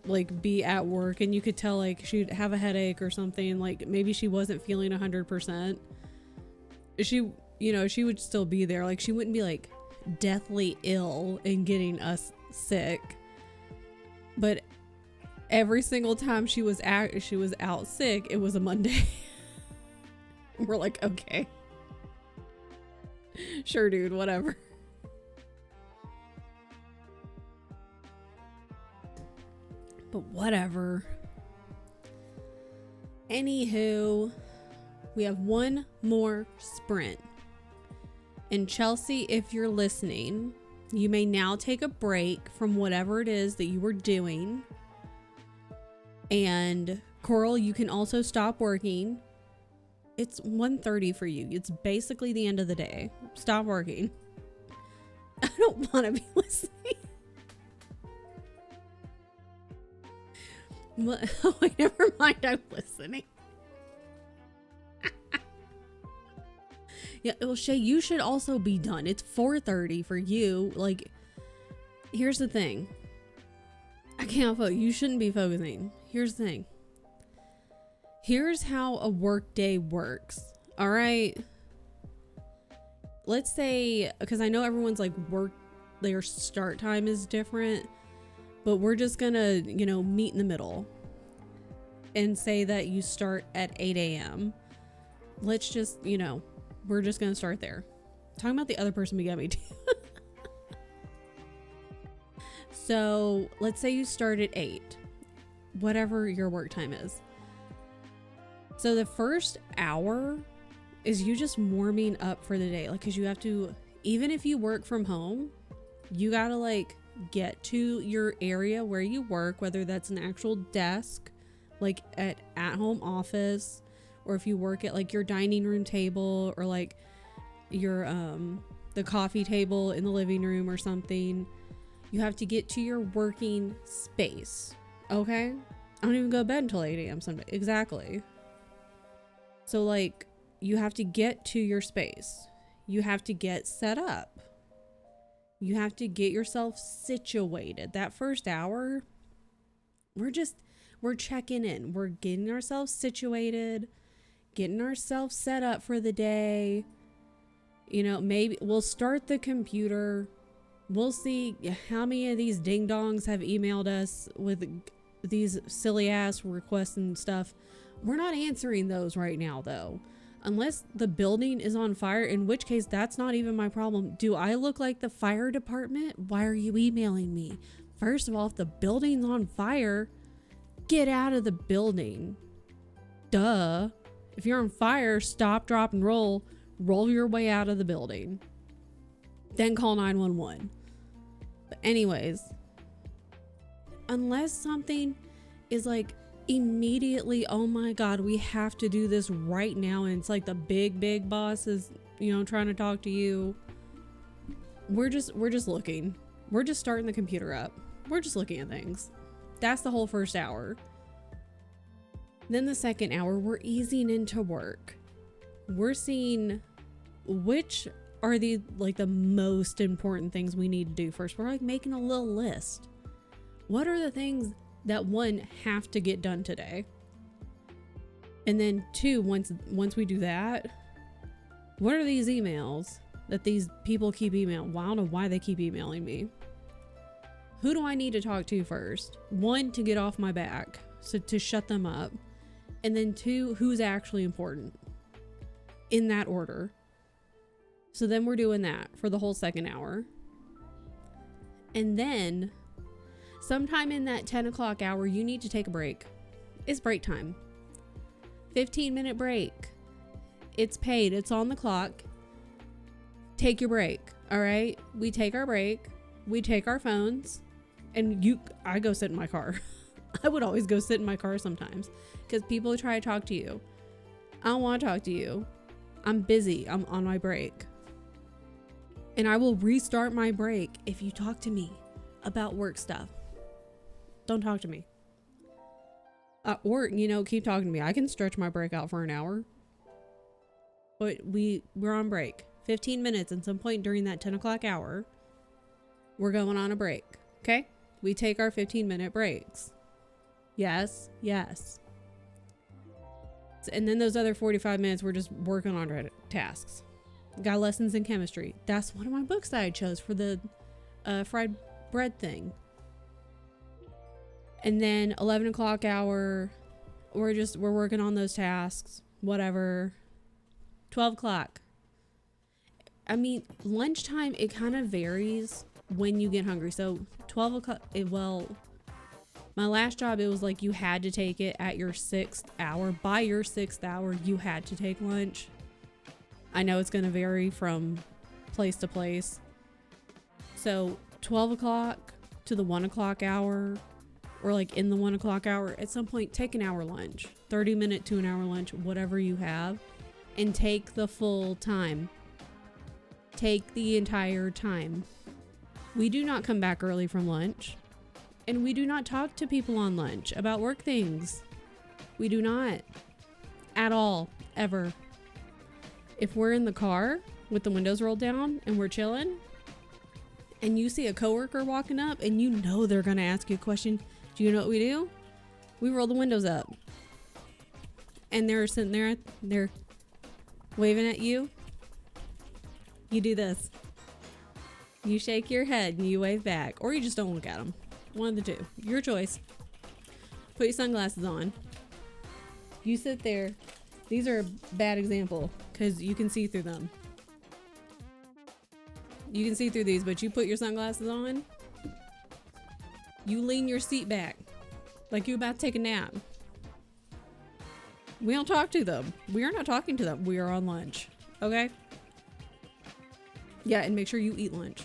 like be at work and you could tell like she'd have a headache or something, like maybe she wasn't feeling 100%, she, you know, she would still be there. Like, she wouldn't be like deathly ill and getting us sick, but every single time she was out sick, it was a Monday. We're like, okay, sure, dude, whatever. But whatever. Anywho, we have one more sprint. And Chelsea, if you're listening, you may now take a break from whatever it is that you were doing. And Coral, you can also stop working. It's 1:30 for you. It's basically the end of the day. Stop working. I don't want to be listening. Oh, wait, never mind. I'm listening. Yeah, well, Shay, you should also be done. It's 4:30 for you. Like, here's the thing. I can't focus. You shouldn't be focusing. Here's the thing. Here's how a work day works. All right. Let's say, because I know everyone's like their start time is different, but we're just gonna, you know, meet in the middle and say that you start at 8 a.m. Let's just, you know, we're just gonna start there. Talking about the other person began me too. So let's say you start at 8, whatever your work time is. So the first hour is you just warming up for the day. Like, cause you have to, even if you work from home, you gotta like get to your area where you work, whether that's an actual desk, like at home office, or if you work at like your dining room table, or like your the coffee table in the living room or something. You have to get to your working space. Okay? I don't even go to bed until 8 a.m. Sunday. Exactly. So like, you have to get to your space. You have to get set up. You have to get yourself situated. That first hour, we're checking in. We're getting ourselves situated, getting ourselves set up for the day. You know, maybe we'll start the computer. We'll see how many of these ding dongs have emailed us with these silly ass requests and stuff. We're not answering those right now though. Unless the building is on fire, in which case that's not even my problem. Do I look like the fire department? Why are you emailing me? First of all, if the building's on fire, get out of the building. Duh. If you're on fire, stop, drop, and roll. Roll your way out of the building. Then call 911. But anyways, unless something is like immediately, oh my god, we have to do this right now, and it's like the big boss is, you know, trying to talk to you, we're just looking. We're just starting the computer up. We're just looking at things. That's the whole first hour. Then the second hour, we're easing into work. We're seeing which are the most important things we need to do first. We're like making a little list. What are the things that one have to get done today? And then two, once we do that, what are these emails that these people keep emailing? Well, I don't know why they keep emailing me. Who do I need to talk to first? One, to get off my back, so to shut them up. And then two, who's actually important? In that order. So then we're doing that for the whole second hour. And then sometime in that 10 o'clock hour, you need to take a break. It's break time. 15-minute break. It's paid. It's on the clock. Take your break. All right. We take our break. We take our phones. And I go sit in my car. I would always go sit in my car sometimes because people try to talk to you. I don't want to talk to you. I'm busy. I'm on my break. And I will restart my break if you talk to me about work stuff. Don't talk to me. Or, keep talking to me. I can stretch my break out for an hour. But we're on break. 15 minutes, and some point during that 10 o'clock hour, we're going on a break. Okay? We take our 15-minute breaks. Yes. And then those other 45 minutes, we're just working on our tasks. Got lessons in chemistry. That's one of my books that I chose for the fried bread thing. And then 11 o'clock hour, we're working on those tasks, whatever. 12 o'clock. I mean, lunchtime, it kind of varies when you get hungry. So 12 o'clock, my last job, it was like you had to take it at your 6th hour. By your 6th hour, you had to take lunch. I know it's going to vary from place to place. So 12 o'clock to the 1 o'clock hour, or like in the 1 o'clock hour, at some point, take an hour lunch, 30-minute to an hour lunch, whatever you have, and take the full time. Take the entire time. We do not come back early from lunch, and we do not talk to people on lunch about work things. We do not. At all. Ever. If we're in the car with the windows rolled down and we're chilling, and you see a coworker walking up and you know they're going to ask you a question, do you know what we do? We roll the windows up. And they're sitting there, they're waving at you. You do this. You shake your head and you wave back, or you just don't look at them. One of the two. Your choice. Put your sunglasses on. You sit there. These are a bad example because you can see through them. You can see through these, but you put your sunglasses on. You lean your seat back like you're about to take a nap. We don't talk to them. We are not talking to them. We are on lunch. Okay? Yeah, and make sure you eat lunch.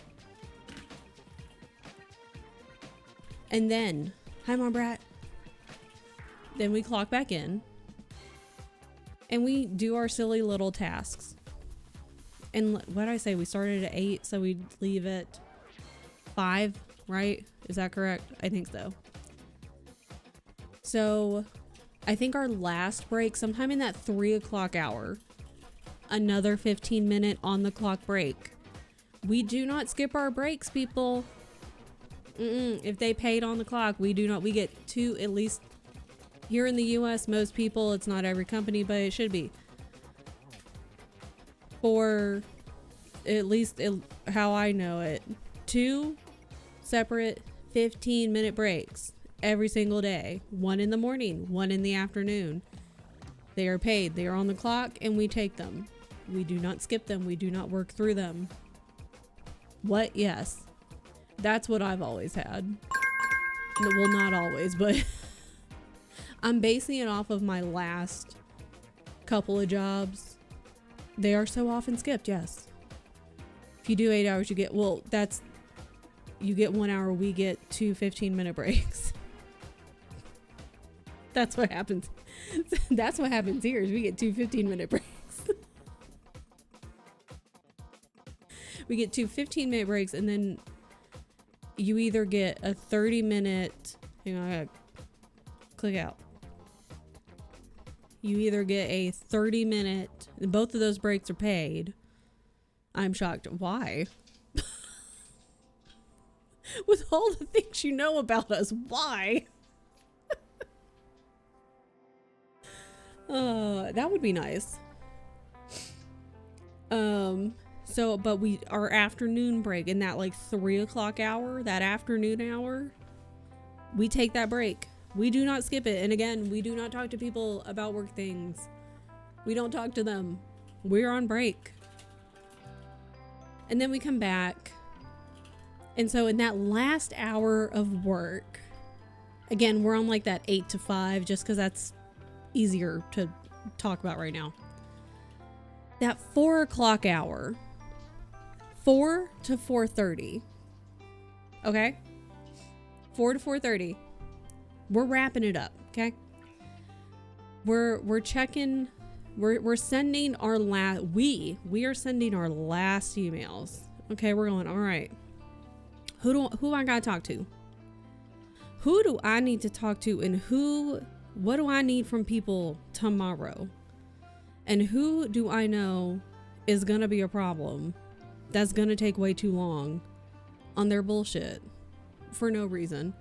And then, hi, Mom Brat. Then we clock back in. And we do our silly little tasks. And what did I say? We started at 8, so we leave at 5, right? Is that correct? I think so. So, I think our last break, sometime in that 3 o'clock hour, another 15-minute on the clock break. We do not skip our breaks, people. If they paid on the clock, we do not. We get 2 at least. Here in the US, most people, it's not every company, but it should be. For at least how I know it, 2 separate 15-minute breaks every single day. 1 in the morning, 1 in the afternoon. They are paid. They are on the clock, and we take them. We do not skip them. We do not work through them. What? Yes. That's what I've always had. Well, not always, but I'm basing it off of my last couple of jobs. They are so often skipped, yes. If you do 8 hours, you get, well, you get 1 hour, we get 2 15-minute breaks. That's what happens. That's what happens here is we get 2 15-minute breaks. We get 2 15-minute breaks, and then you either get a 30-minute, hang on, I gotta click out. You either get a 30-minute, both of those breaks are paid. I'm shocked. Why? With all the things you know about us, why? That would be nice. But our afternoon break in that like 3 o'clock hour, that afternoon hour, we take that break. We do not skip it. And again, we do not talk to people about work things. We don't talk to them. We're on break. And then we come back. And so in that last hour of work, again, we're on like that 8 to 5, just because that's easier to talk about right now. That 4 o'clock hour, 4 to 4:30. Okay? 4 to 4:30. We're wrapping it up, okay? We're checking, we're sending our we are sending our last emails. Okay, we're going, all right. Who I gotta talk to? Who do I need to talk to, and what do I need from people tomorrow? And who do I know is gonna be a problem that's gonna take way too long on their bullshit for no reason?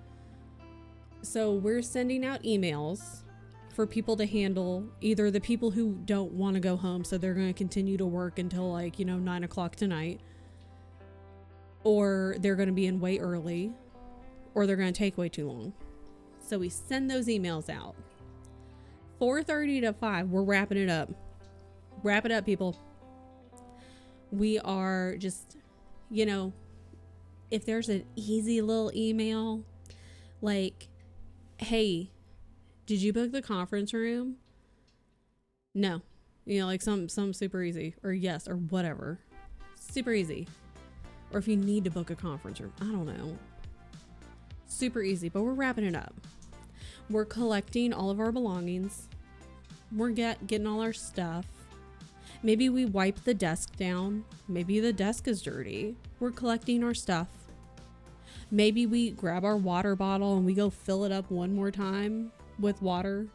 So we're sending out emails for people to handle, either the people who don't want to go home, so they're going to continue to work until 9 o'clock tonight, or they're going to be in way early, or they're going to take way too long. So we send those emails out. 4:30 to 5, we're wrapping it up. Wrap it up, people. We are just, if there's an easy little email, like, hey, did you book the conference room? No. Some super easy, or yes, or whatever. Super easy. Or if you need to book a conference room, I don't know. Super easy, but we're wrapping it up. We're collecting all of our belongings. We're getting all our stuff. Maybe we wipe the desk down. Maybe the desk is dirty. We're collecting our stuff. Maybe we grab our water bottle and we go fill it up one more time with water.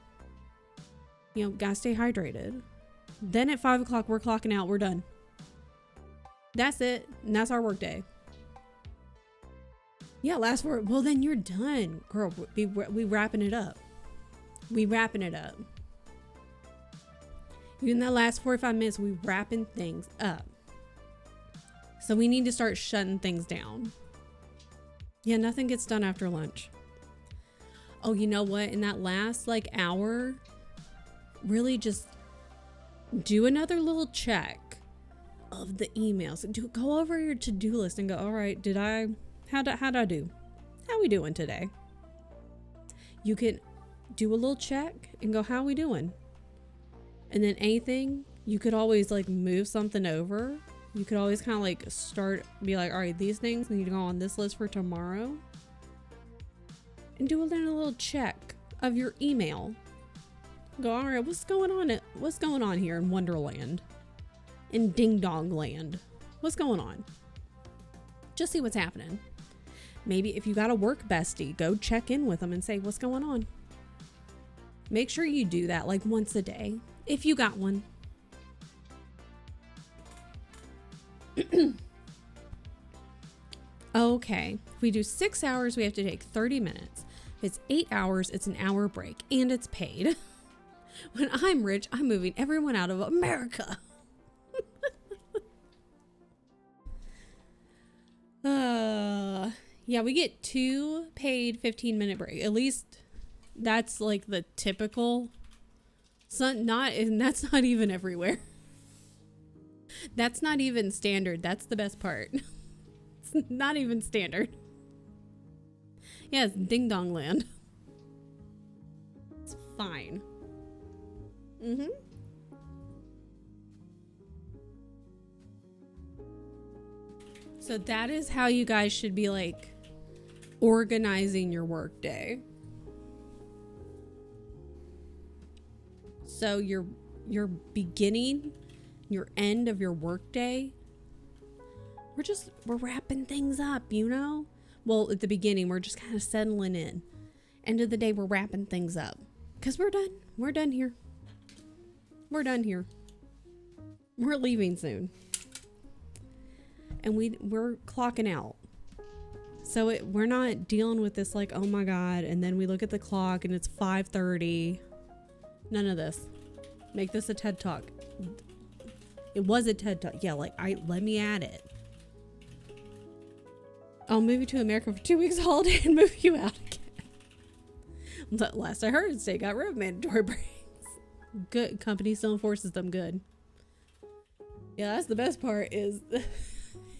Gotta stay hydrated. Then at 5 o'clock, we're clocking out. We're done. That's it. And that's our work day. Yeah, last word. Well, then you're done. Girl, we wrapping it up. We wrapping it up. In that last 45 minutes, we wrapping things up. So we need to start shutting things down. Yeah, nothing gets done after lunch. Oh, you know what? In that last hour, really just do another little check of the emails. Go over your to-do list and go, all right, how'd I do? How we doing today? You can do a little check and go, how we doing? And then anything, you could always move something over. You could always kind of be like, all right, these things need to go on this list for tomorrow. And do a little check of your email. Go, all right, what's going on here in Wonderland? In Ding Dong Land? What's going on? Just see what's happening. Maybe if you got a work bestie, go check in with them and say, what's going on? Make sure you do that once a day, if you got one. Okay, if we do 6 hours, we have to take 30 minutes. If it's 8 hours, it's an hour break, and it's paid. When I'm rich, I'm moving everyone out of America. Yeah, we get 2 paid 15-minute break. At least that's the typical So not, and that's not even everywhere. That's not even standard. That's the best part. It's not even standard. Yeah, it's ding dong land. It's fine. Mm-hmm. So that is how you guys should be like organizing your work day. So your beginning, your end of your work day, we're wrapping things up, you know? Well, at the beginning, we're just kind of settling in. End of the day, we're wrapping things up. Because we're done. We're done here. We're done here. We're leaving soon. And we're clocking out. So we're not dealing with this like, oh my God, and then we look at the clock and it's 5:30. None of this. Make this a TED Talk. It was a TED Talk. Yeah, like let me add it. I'll move you to America for 2 weeks holiday and move you out again. Last I heard, state got rid of mandatory breaks. Good. Company still enforces them. Good. Yeah, that's the best part is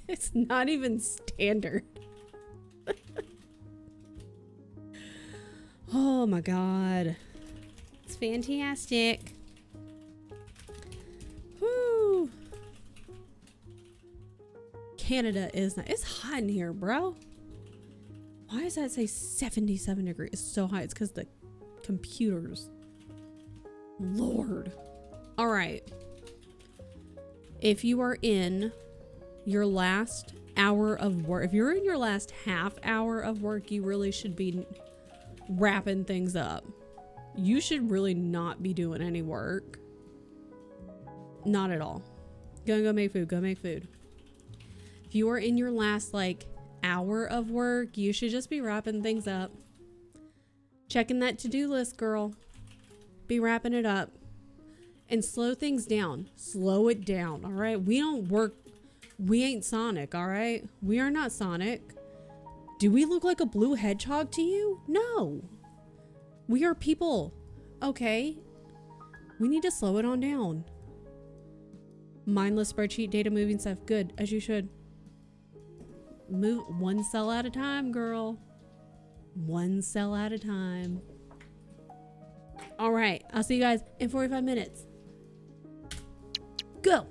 it's not even standard. Oh my God. It's fantastic. Woo. Canada is not. It's hot in here, bro. Why does that say 77 degrees? It's so hot. It's because the computers. Lord. All right. If you are in your last hour of work, if you're in your last half hour of work, you really should be wrapping things up. You should really not be doing any work. Not at all. Go make food. Go make food. If you are in your last like hour of work, you should just be wrapping things up. Checking that to-do list, girl. Be wrapping it up. And slow things down. Slow it down, all right? We don't work. We ain't Sonic, all right? We are not Sonic. Do we look like a blue hedgehog to you? No. We are people, okay? We need to slow it on down. Mindless spreadsheet, data moving stuff. Good, as you should. Move one cell at a time, girl. One cell at a time. All right, I'll see you guys in 45 minutes. Go.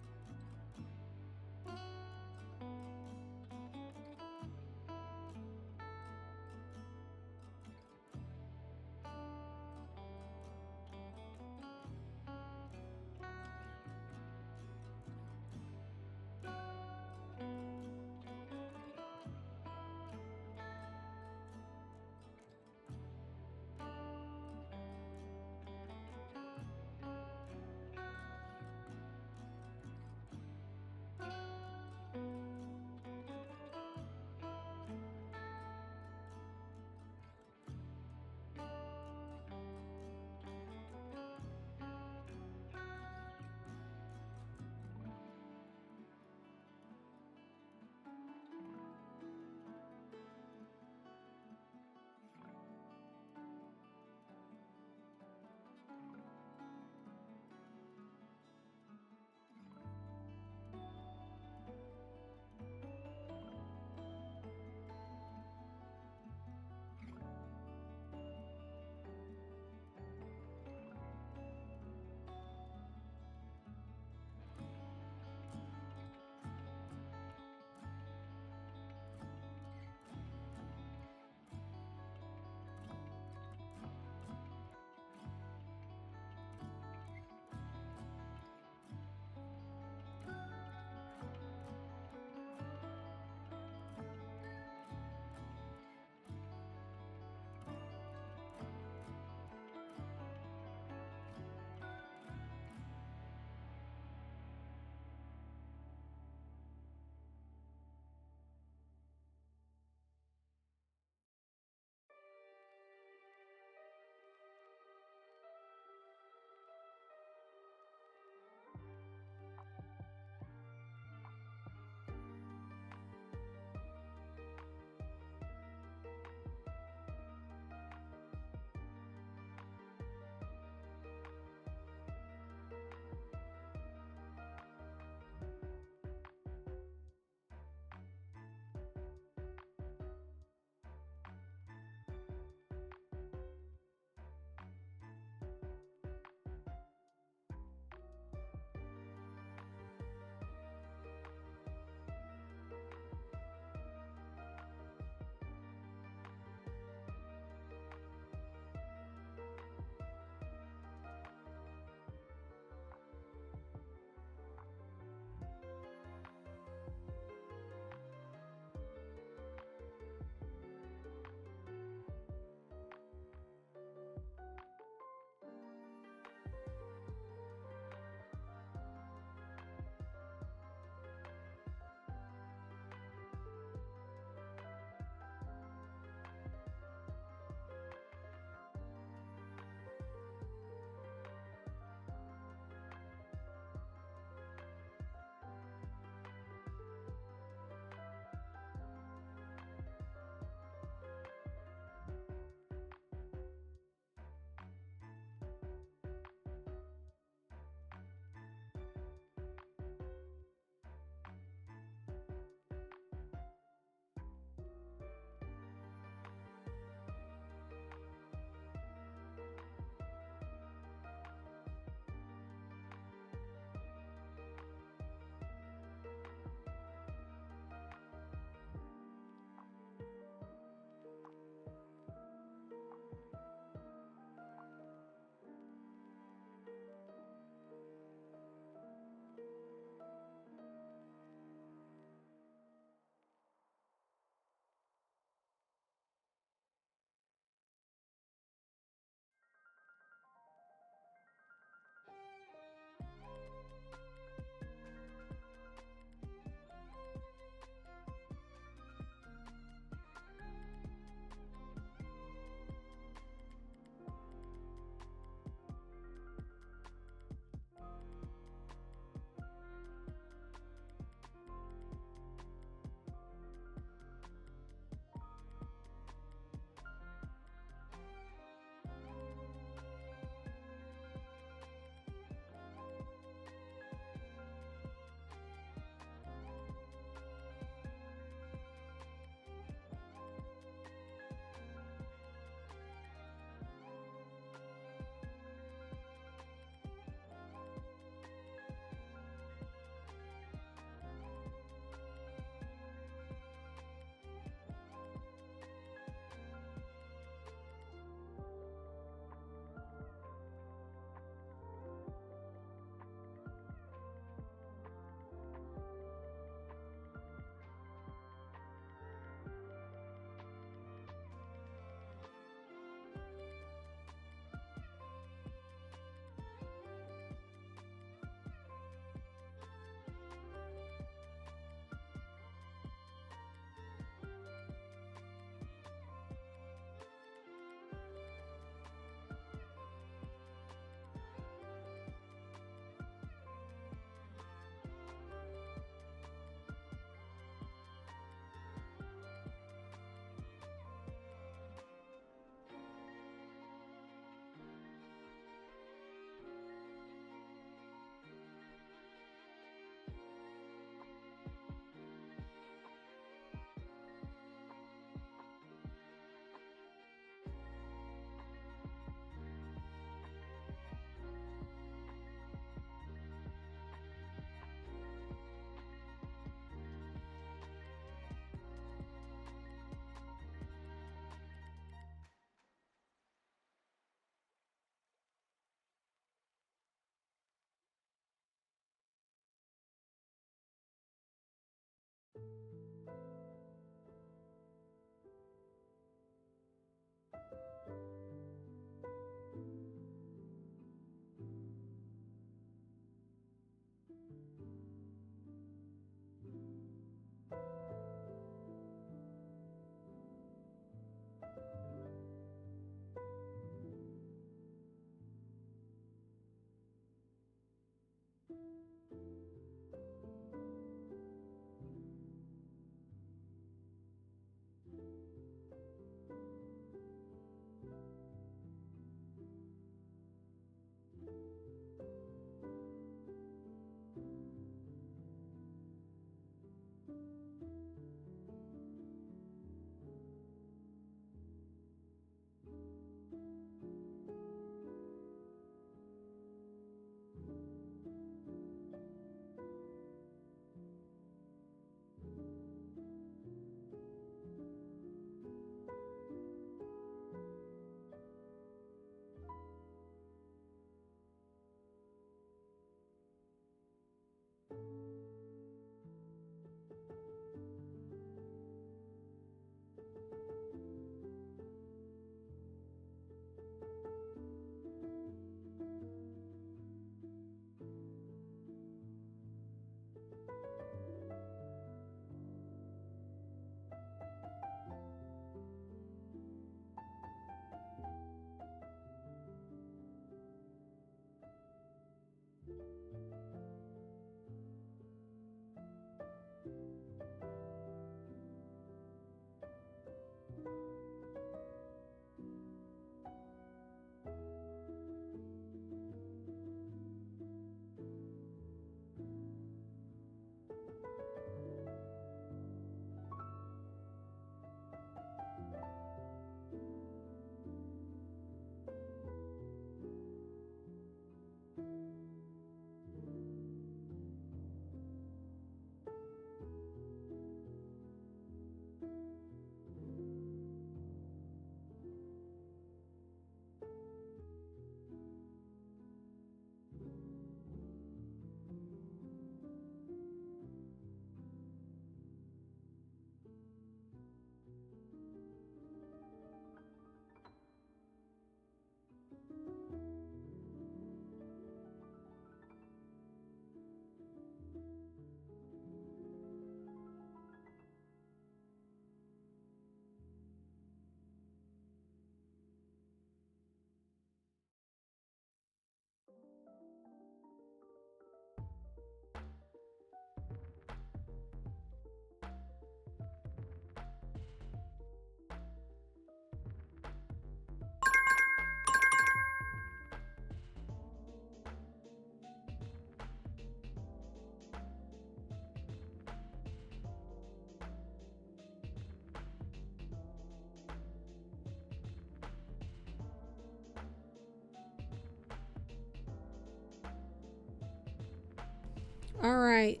All right.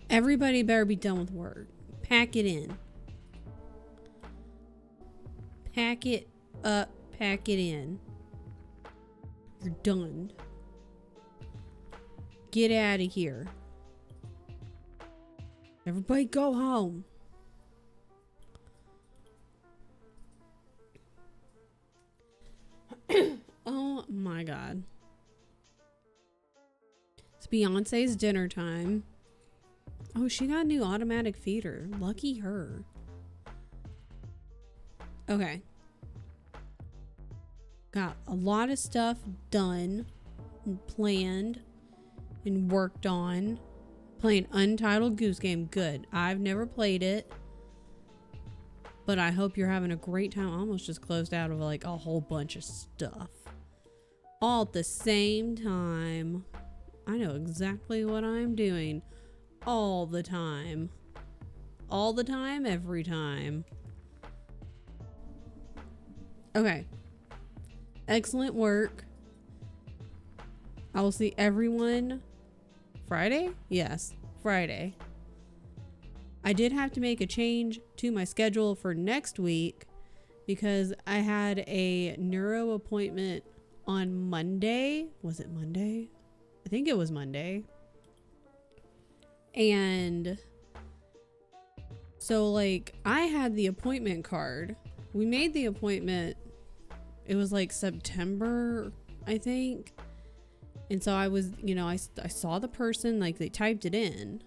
Everybody better be done with work. Pack it in. Pack it up. Pack it in. You're done. Get out of here. Everybody go home. Oh my god. It's Beyonce's dinner time. Oh, she got a new automatic feeder. Lucky her. Okay. Got a lot of stuff done and planned and worked on. Playing Untitled Goose Game. Good. I've never played it. But I hope you're having a great time. I almost just closed out of like a whole bunch of stuff. All at the same time. I know exactly what I'm doing. All the time. All the time, every time. Okay. Excellent work. I will see everyone Friday? Yes, Friday. I did have to make a change to my schedule for next week because I had a neuro appointment on Monday. Was it Monday? I think it was Monday. And so like I had the appointment card. We made the appointment. It was like September, I think. And so I was, you know, I saw the person, like they typed it in.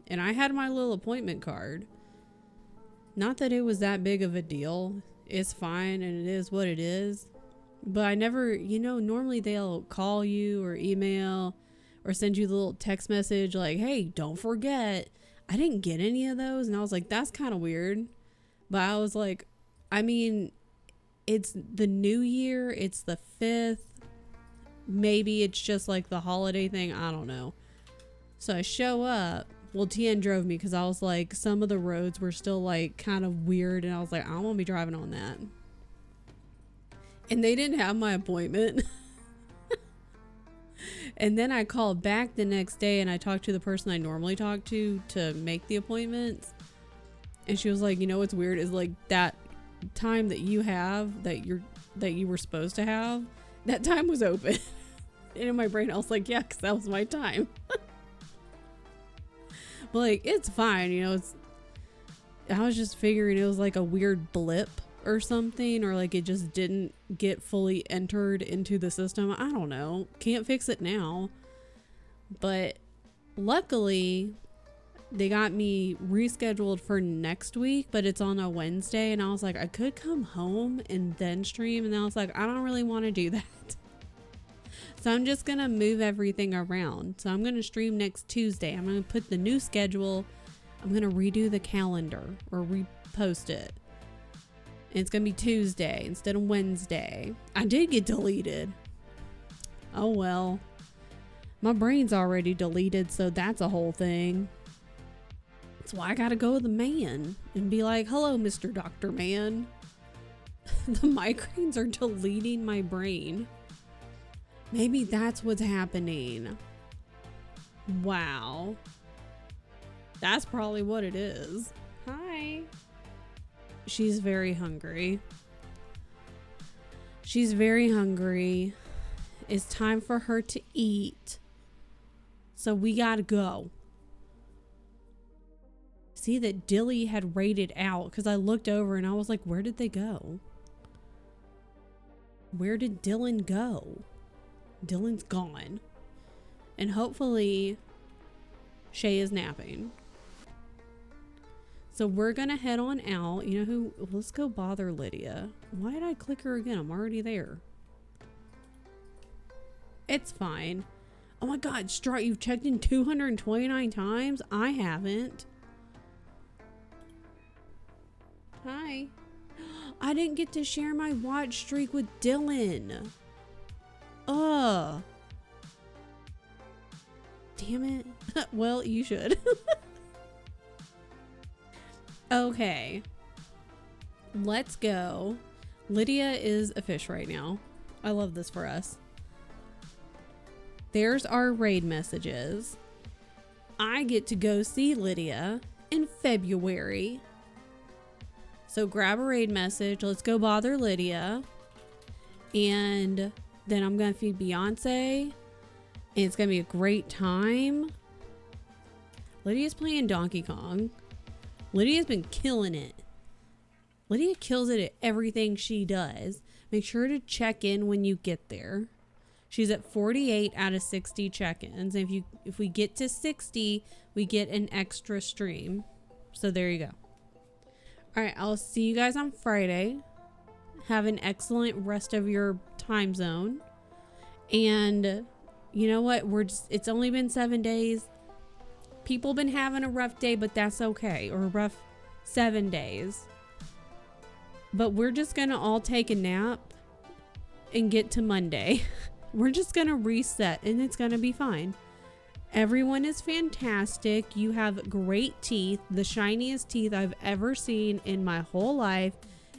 And I had my little appointment card. Not that it was that big of a deal. It's fine and it is what it is. But I never, you know, normally they'll call you or email or send you the little text message like, hey, don't forget. I didn't get any of those. And I was like, that's kind of weird. But I was like, I mean, it's the new year. It's the 5th. Maybe it's just like the holiday thing. I don't know. So I show up. Well, Tien drove me because I was like, some of the roads were still like kind of weird. And I was like, I don't want to be driving on that. And they didn't have my appointment. And then I called back the next day and I talked to the person I normally talk to make the appointments. And she was like, you know what's weird is like that time that you have that you were supposed to have, that time was open. And in my brain I was like, yeah, because that was my time. But like, it's fine, you know. I was just figuring it was like a weird blip or something, or like it just didn't get fully entered into the system. I don't know. Can't fix it now. But luckily they got me rescheduled for next week, but it's on a Wednesday. And I was like, I could come home and then stream. And I was like, I don't really want to do that. So I'm just going to move everything around. So I'm going to stream next Tuesday. I'm going to put the new schedule. I'm going to redo the calendar or repost it. And it's going to be Tuesday instead of Wednesday. I did get deleted. Oh well. My brain's already deleted, so that's a whole thing. That's why I got to go with the man and be like, hello, Mr. Dr. Man. The migraines are deleting my brain. Maybe that's what's happening. Wow. That's probably what it is. Hi. She's very hungry. She's very hungry. It's time for her to eat. So we gotta go. See that Dilly had raided out because I looked over and I was like, where did they go? Where did Dylan go? Dylan's gone. And hopefully Shay is napping. So we're gonna head on out. You know who? Let's go bother Lydia. Why did I click her again? I'm already there. It's fine. Oh my god, Strut, you've checked in 229 times? I haven't. Hi. I didn't get to share my watch streak with Dylan. Ugh. Damn it. Well, you should. Okay. Let's go. Lydia is a fish right now. I love this for us. there's our raid messages. I get to go see Lydia in February. So grab a raid message. Let's go bother Lydia. And then I'm going to feed Beyonce. And it's going to be a great time. Lydia's playing Donkey Kong. Lydia's been killing it. Lydia kills it at everything she does. Make sure to check in when you get there. She's at 48 out of 60 check-ins. And if we get to 60, we get an extra stream. So there you go. All right, I'll see you guys on Friday. Have an excellent rest of your time zone. And you know what? It's only been 7 days. People been having a rough day, but that's okay. Or a rough 7 days. But we're just going to all take a nap and get to Monday. We're just going to reset and it's going to be fine. Everyone is fantastic. You have great teeth, the shiniest teeth I've ever seen in my whole life.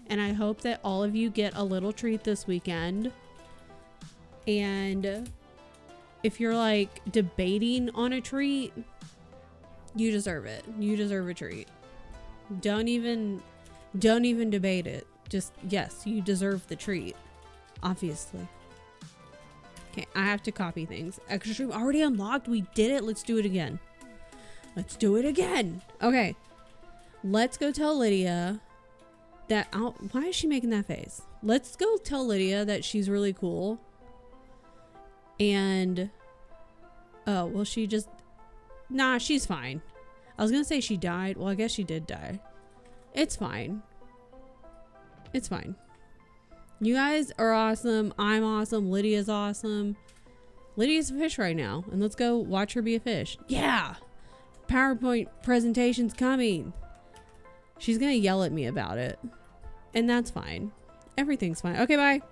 And I hope that all of you get a little treat this weekend. And if you're like debating on a treat, you deserve it. You deserve a treat. Don't even debate it. Just, yes, you deserve the treat. Obviously. Okay, I have to copy things. Extra stream already unlocked. We did it. Let's do it again. Let's do it again. Okay. Let's go tell Lydia that... why is she making that face? Let's go tell Lydia that she's really cool. And... oh, well, she just... nah, she's fine. I was going to say she died. Well, I guess she did die. It's fine. It's fine. You guys are awesome. I'm awesome. Lydia's awesome. Lydia's a fish right now. And let's go watch her be a fish. Yeah. PowerPoint presentation's coming. She's going to yell at me about it. And that's fine. Everything's fine. Okay, bye.